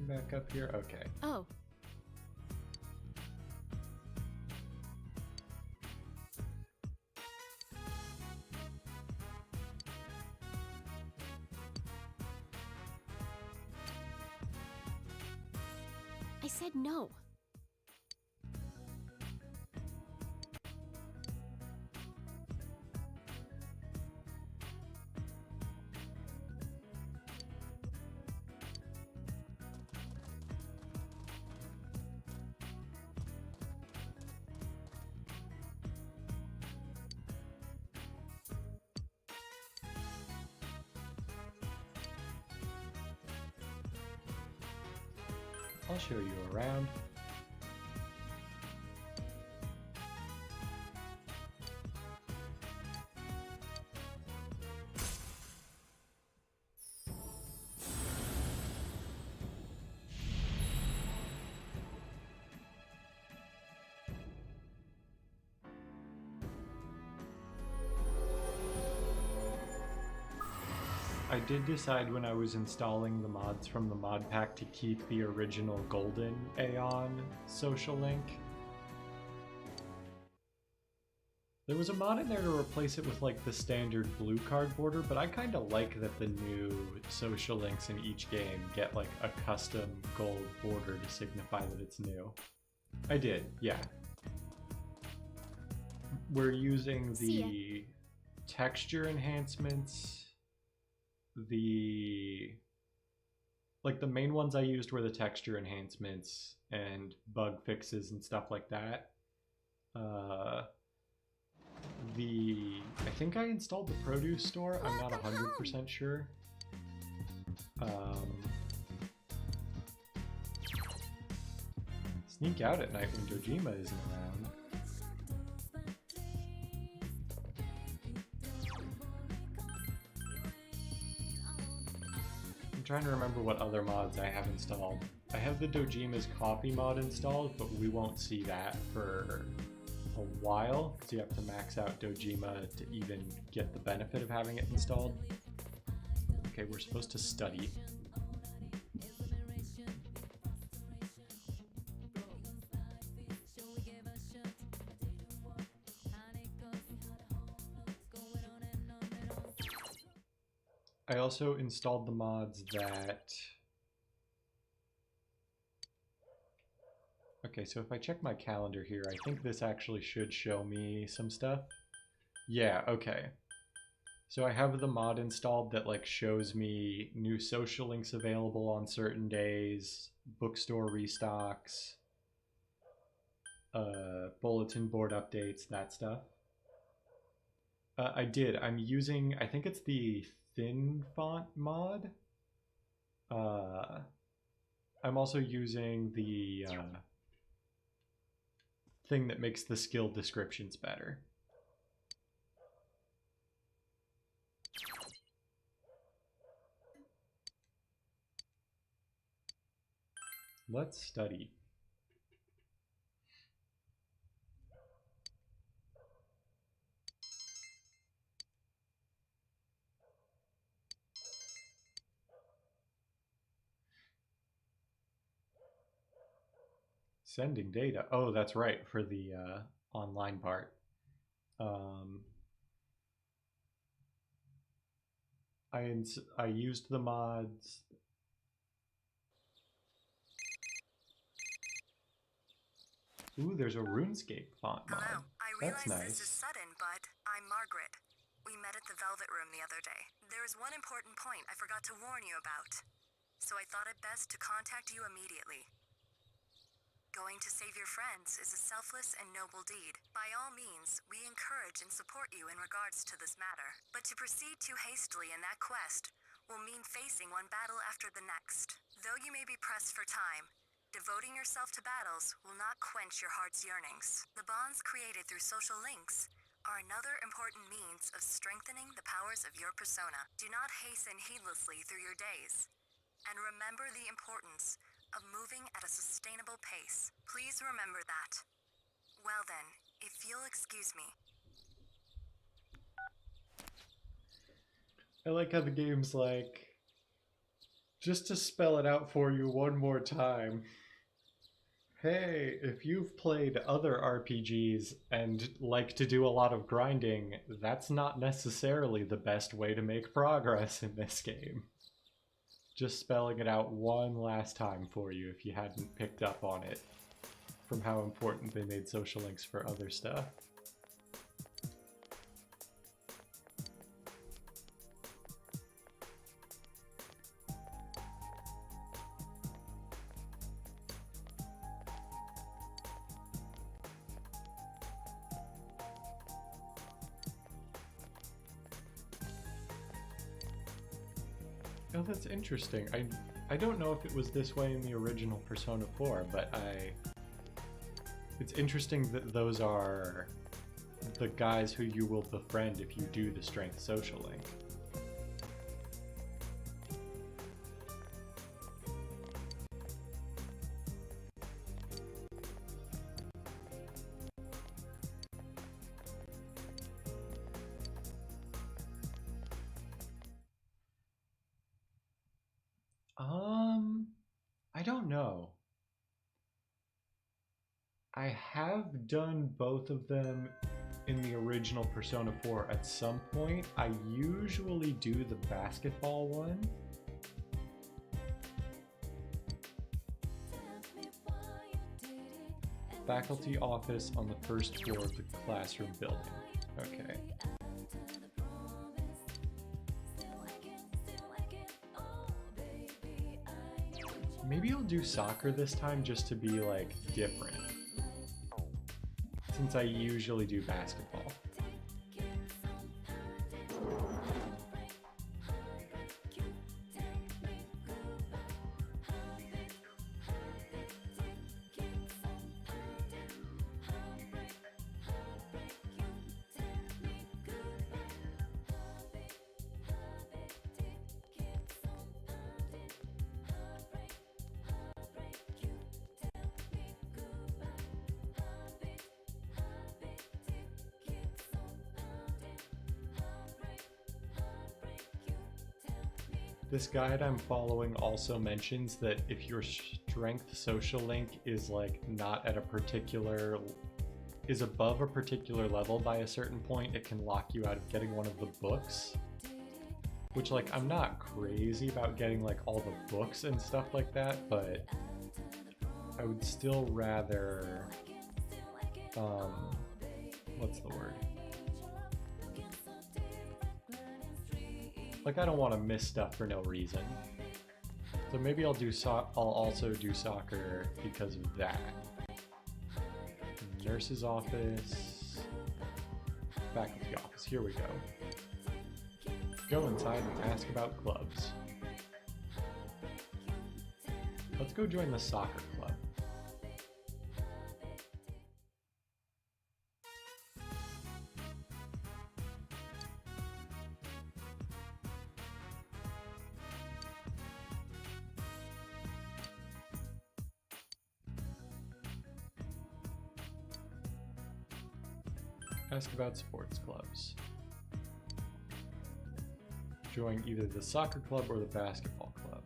Back up here? Okay. Oh. I said no. I'll show you around. I did decide when I was installing the mods from the mod pack to keep the original golden Aeon social link. There was a mod in there to replace it with like the standard blue card border, but I kind of like that the new social links in each game get like a custom gold border to signify that it's new. I did, yeah. We're using the texture enhancements, the main ones I used were the texture enhancements and bug fixes and stuff like that. I think I installed the produce store. I'm not 100% sure. Sneak out at night when Dojima isn't around. I'm trying to remember what other mods I have installed. I have the Dojima's coffee mod installed, but we won't see that for a while because you have to max out Dojima to even get the benefit of having it installed. Okay, we're supposed to study. I also installed the mods that... Okay, so if I check my calendar here, I think this actually should show me some stuff. Yeah, okay. So I have the mod installed that like shows me new social links available on certain days, bookstore restocks, bulletin board updates, that stuff. I did. I'm using, I think it's the thin font mod. I'm also using the thing that makes the skill descriptions better. Let's study. Sending data. Oh, that's right, for the online part. I used the mods. Ooh, there's a RuneScape font mod. Hello. I That's realize nice. this is sudden, but I'm Margaret. We met at the Velvet Room the other day. There is one important point I forgot to warn you about, so I thought it best to contact you immediately. Going to save your friends is a selfless and noble deed. By all means, we encourage and support you in regards to this matter. But to proceed too hastily in that quest will mean facing one battle after the next. Though you may be pressed for time, devoting yourself to battles will not quench your heart's yearnings. The bonds created through social links are another important means of strengthening the powers of your persona. Do not hasten heedlessly through your days. And remember the importance of moving at a sustainable pace. Please remember that. Well then, if you'll excuse me. I like how the game's like, just to spell it out for you one more time. Hey, if you've played other RPGs and like to do a lot of grinding, that's not necessarily the best way to make progress in this game. Just spelling it out one last time for you if you hadn't picked up on it from how important they made social links for other stuff. Oh, that's interesting. I don't know if it was this way in the original Persona 4, but it's interesting that those are the guys who you will befriend if you do the strength social link. I don't know. I have done both of them in the original Persona 4 at some point. I usually do the basketball one. Faculty office on the first floor of the classroom building. Okay. Maybe I'll do soccer this time just to be like different, since I usually do basketball. This guide I'm following also mentions that if your strength social link is like not at a particular, is above a particular level by a certain point, it can lock you out of getting one of the books. Which, like, I'm not crazy about getting like all the books and stuff like that, but I would still rather, what's the word? Like, I don't want to miss stuff for no reason. So maybe I'll also do soccer because of that. Nurse's office. Faculty office. Here we go. Go inside and ask about clubs. Let's go join the soccer club. Ask about sports clubs. Join either the soccer club or the basketball club.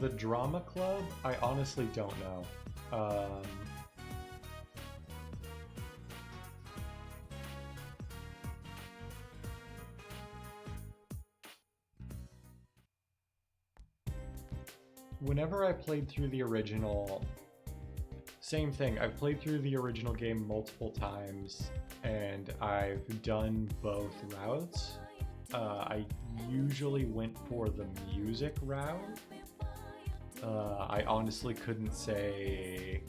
The drama club? I honestly don't know. Whenever I played through the original, same thing, I've played through the original game multiple times and I've done both routes. I usually went for the music route. I honestly couldn't say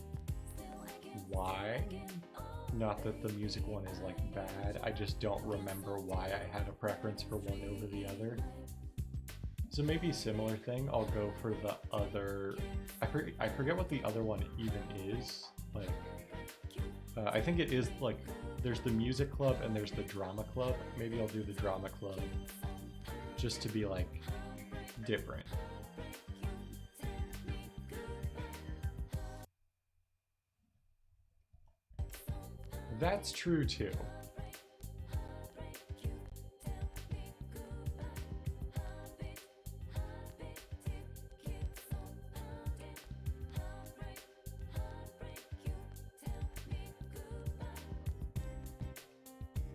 why. Not that the music one is like bad, I just don't remember why I had a preference for one over the other. So maybe similar thing, I'll go for the other, I forget what the other one even is. Like, I think it is like, there's the music club and there's the drama club. Maybe I'll do the drama club just to be like different. That's true too.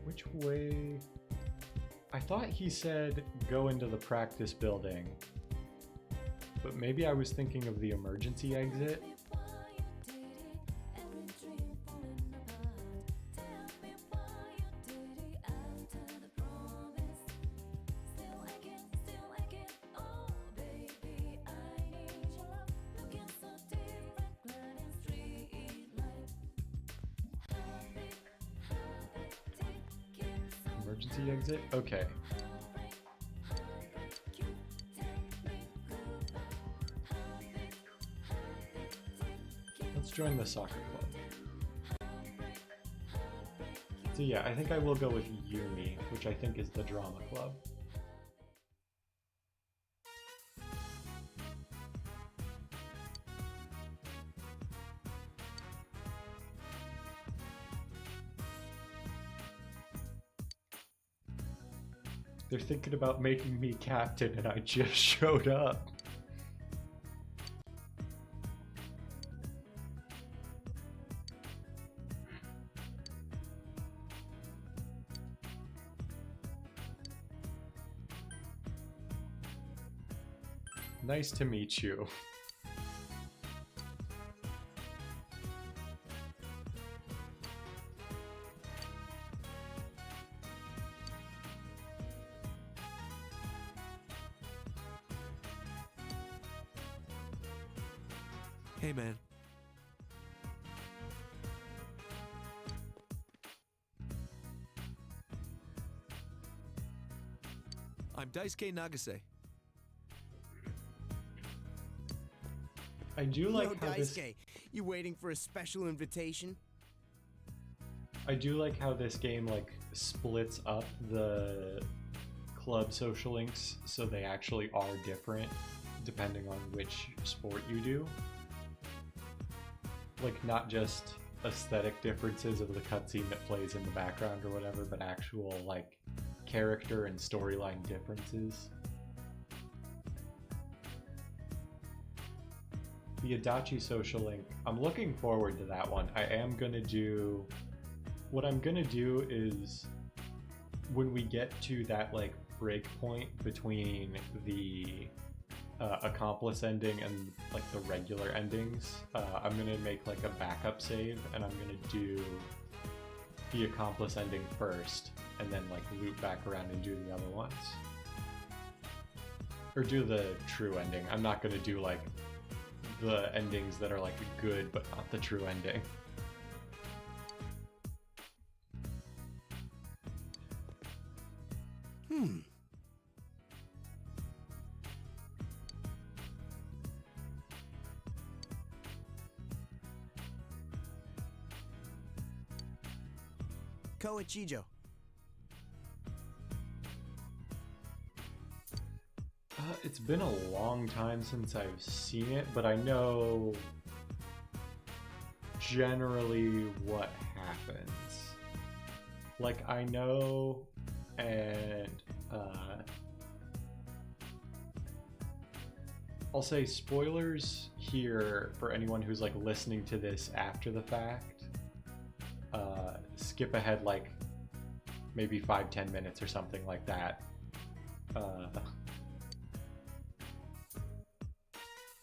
Which way? I thought he said go into the practice building, but maybe I was thinking of the emergency exit. Emergency exit? Okay. Let's join the soccer club. So yeah, I think I will go with Yumi, which I think is the drama club. They're thinking about making me captain and I just showed up. Nice to meet you. Hey, man. I'm Daisuke Nagase. I do like how this... Daisuke, you waiting for a special invitation? I do like how this game like splits up the club social links so they actually are different depending on which sport you do. Like not just aesthetic differences of the cutscene that plays in the background or whatever, but actual like character and storyline differences. The Adachi social link, I'm looking forward to that one. What I'm gonna do is when we get to that like break point between the accomplice ending and like the regular endings, I'm gonna make like a backup save and I'm gonna do the accomplice ending first and then like loop back around and do the other ones. Or do the true ending. I'm not gonna do like the endings that are like good but not the true ending. Koichijo. It's been a long time since I've seen it, but I know generally what happens. Like, I know, and I'll say spoilers here for anyone who's like listening to this after the fact. Skip ahead like maybe 5-10 minutes or something like that.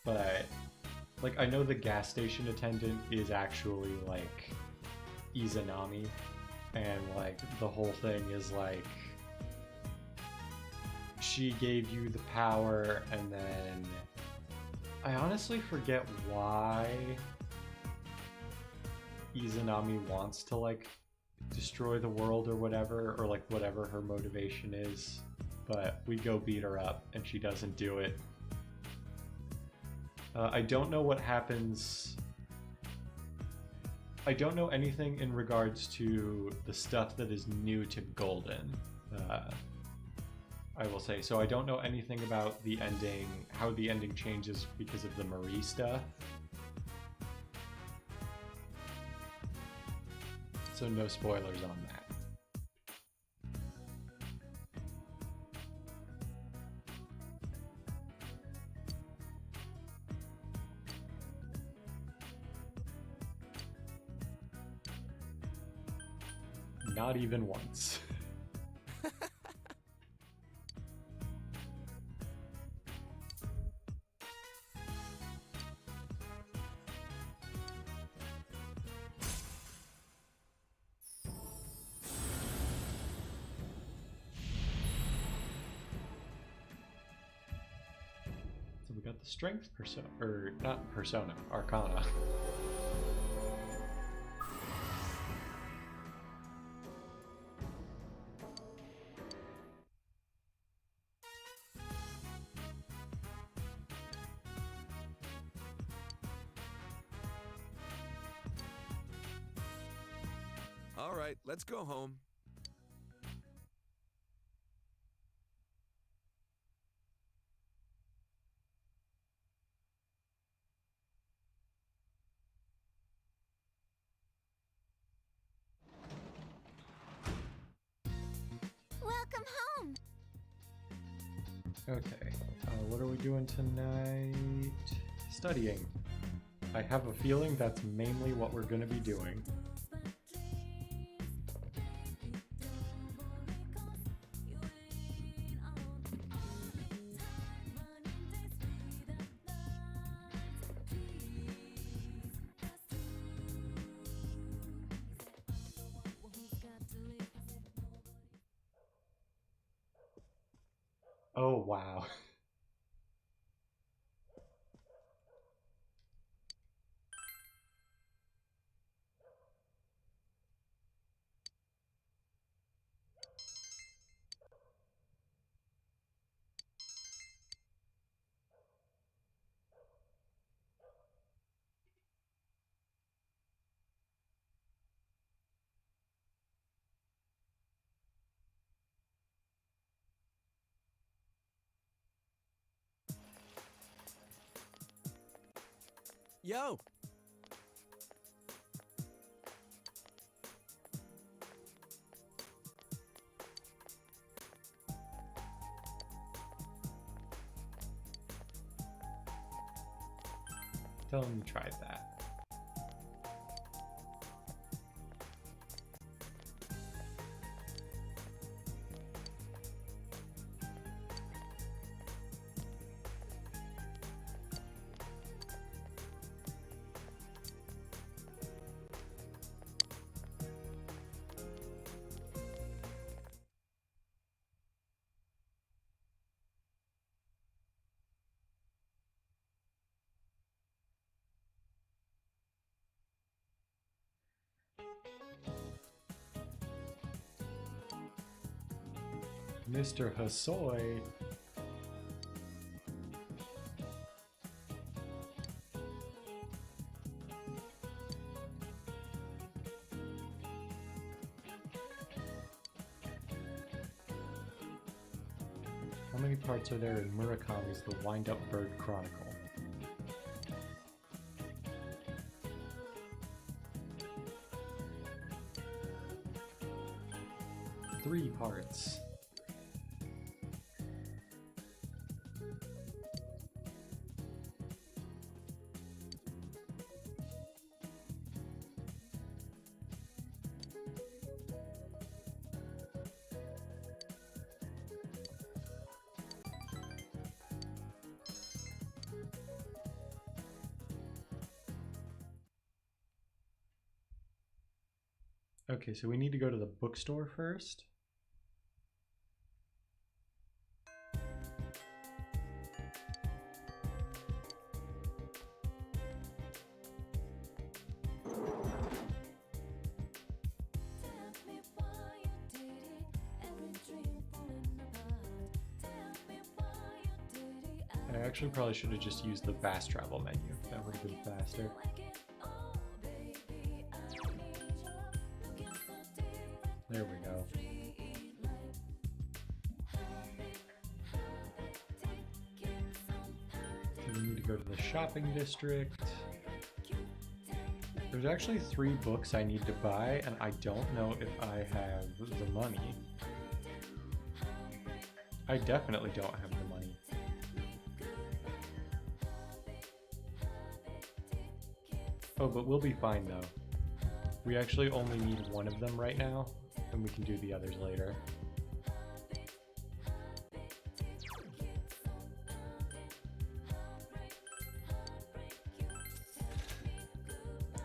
But like I know the gas station attendant is actually like Izanami, and like the whole thing is like she gave you the power, and then I honestly forget why Izanami wants to like destroy the world or whatever, or like whatever her motivation is, but we go beat her up and she doesn't do it. I don't know what happens. I don't know anything in regards to the stuff that is new to Golden, I will say. So I don't know anything about the ending, how the ending changes because of the Marie stuff. So no spoilers on that. Not even once. So we got the strength persona, or not persona, arcana. All right, let's go home. Welcome home. Okay, what are we doing tonight? Studying. I have a feeling that's mainly what we're going to be doing. Oh, wow. Yo! Tell him you tried that. Mr. Hosoi. How many parts are there in Murakami's The Wind-Up Bird Chronicle? 3 parts. Okay, so we need to go to the bookstore first. I actually probably should have just used the fast travel menu. That would have been faster. There we go. So we need to go to the shopping district. There's actually 3 books I need to buy, and I don't know if I have the money. I definitely don't have the money. Oh, but we'll be fine though. We actually only need one of them right now, and we can do the others later.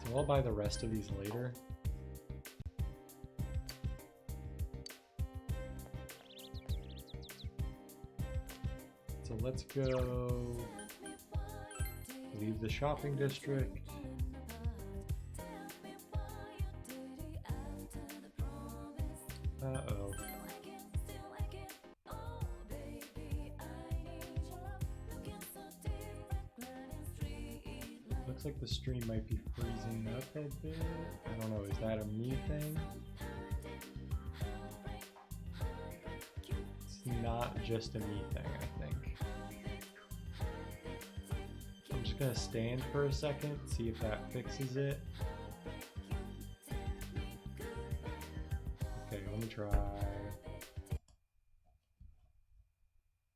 So I'll buy the rest of these later. So let's go leave the shopping district. Uh-oh. Looks like the stream might be freezing up a bit. I don't know, is that a me thing? It's not just a me thing, I think. I'm just gonna stand for a second, see if that fixes it. Okay, let me try.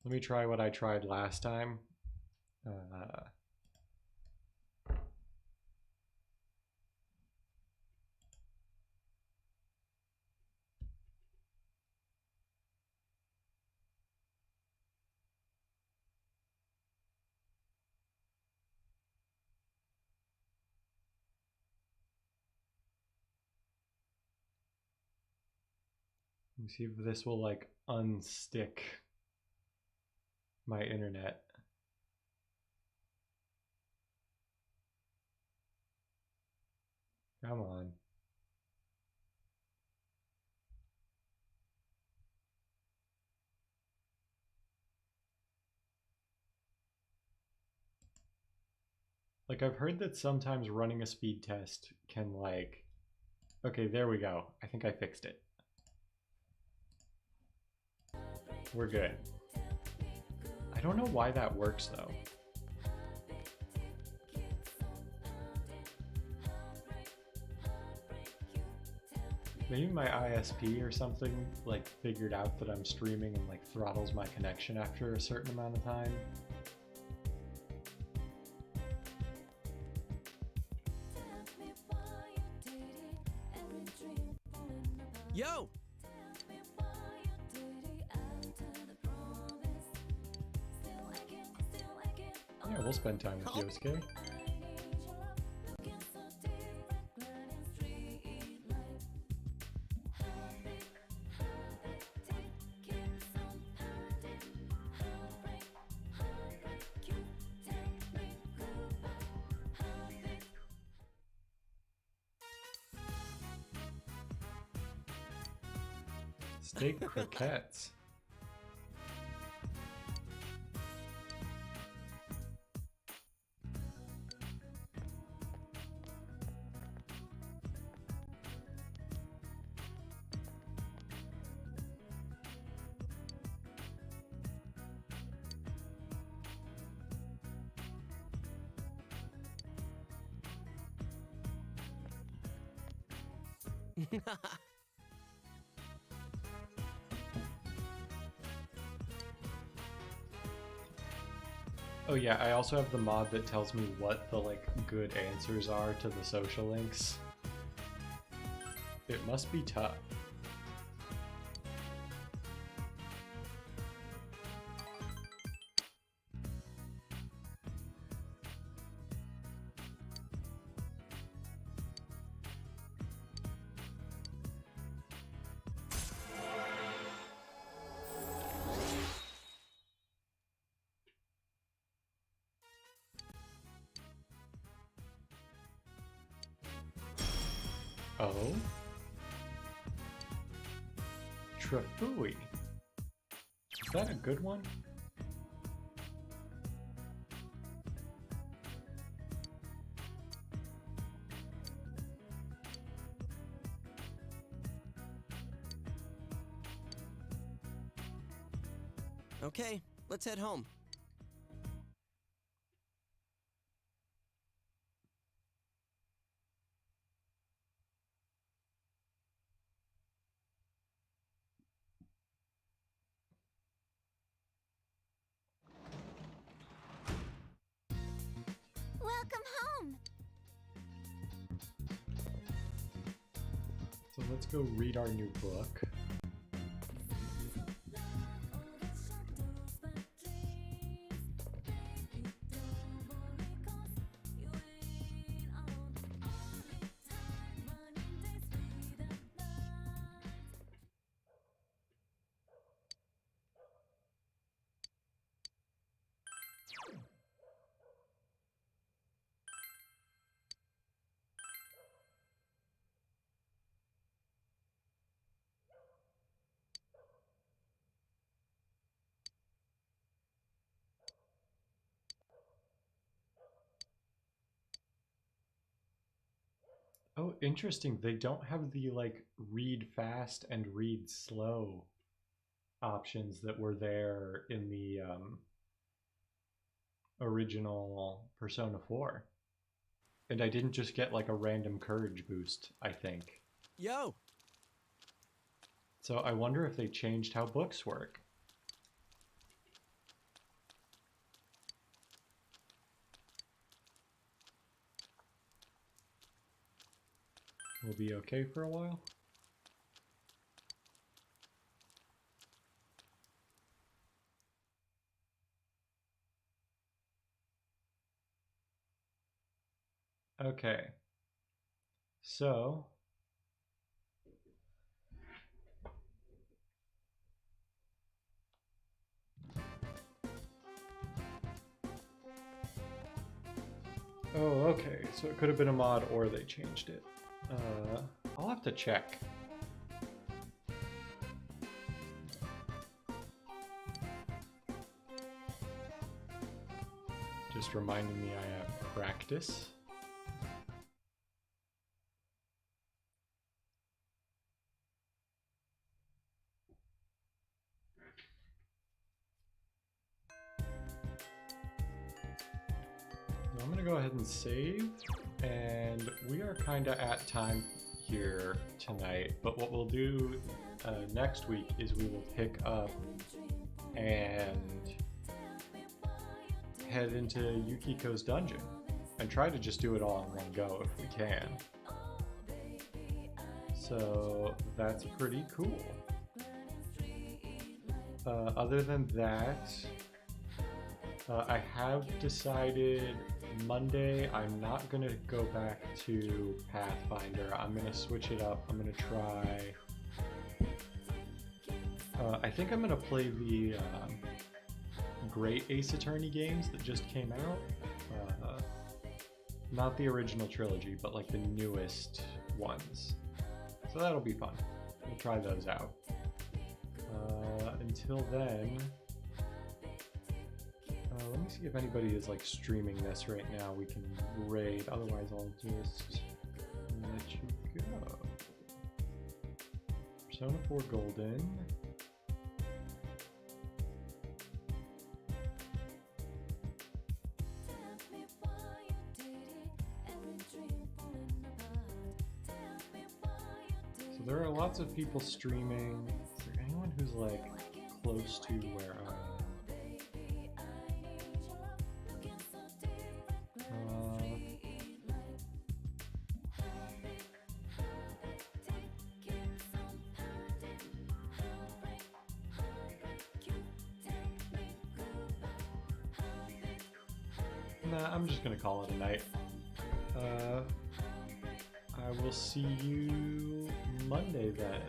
Let me try what I tried last time. Let me see if this will like unstick my internet. Come on. Like, I've heard that sometimes running a speed test can like... Okay, there we go. I think I fixed it. We're good. I don't know why that works though. Maybe my ISP or something like figured out that I'm streaming and like throttles my connection after a certain amount of time. Yo! Yeah, we'll spend time with Yosuke. Steak croquettes. Oh yeah, I also have the mod that tells me what the like good answers are to the social links. It must be tough. Oh? Trafui. Is that a good one? Okay, let's head home. Welcome home! So let's go read our new book. Oh, interesting. They don't have the like read fast and read slow options that were there in the original Persona 4. And I didn't just get like a random courage boost, I think. Yo! So I wonder if they changed how books work. we'll be okay for a while. Okay, so oh, okay, so it could have been a mod or they changed it. I'll have to check. Just reminding me I have practice. So I'm gonna go ahead and save, and we are kind of at time here tonight, but what we'll do next week is we will pick up and head into Yukiko's dungeon and try to just do it all in one go if we can. So that's pretty cool. Other than that, I have decided Monday I'm not gonna go back to Pathfinder. I'm gonna switch it up. I'm gonna try. I think I'm gonna play the Great Ace Attorney games that just came out. Not the original trilogy, but like the newest ones. So that'll be fun. We'll try those out. Until then, let me see if anybody is like streaming this right now. We can raid. Otherwise, I'll just let you go. Persona 4 Golden. So there are lots of people streaming. Is there anyone who's like close to where I am? Nah, I'm just gonna call it a night. I will see you Monday then.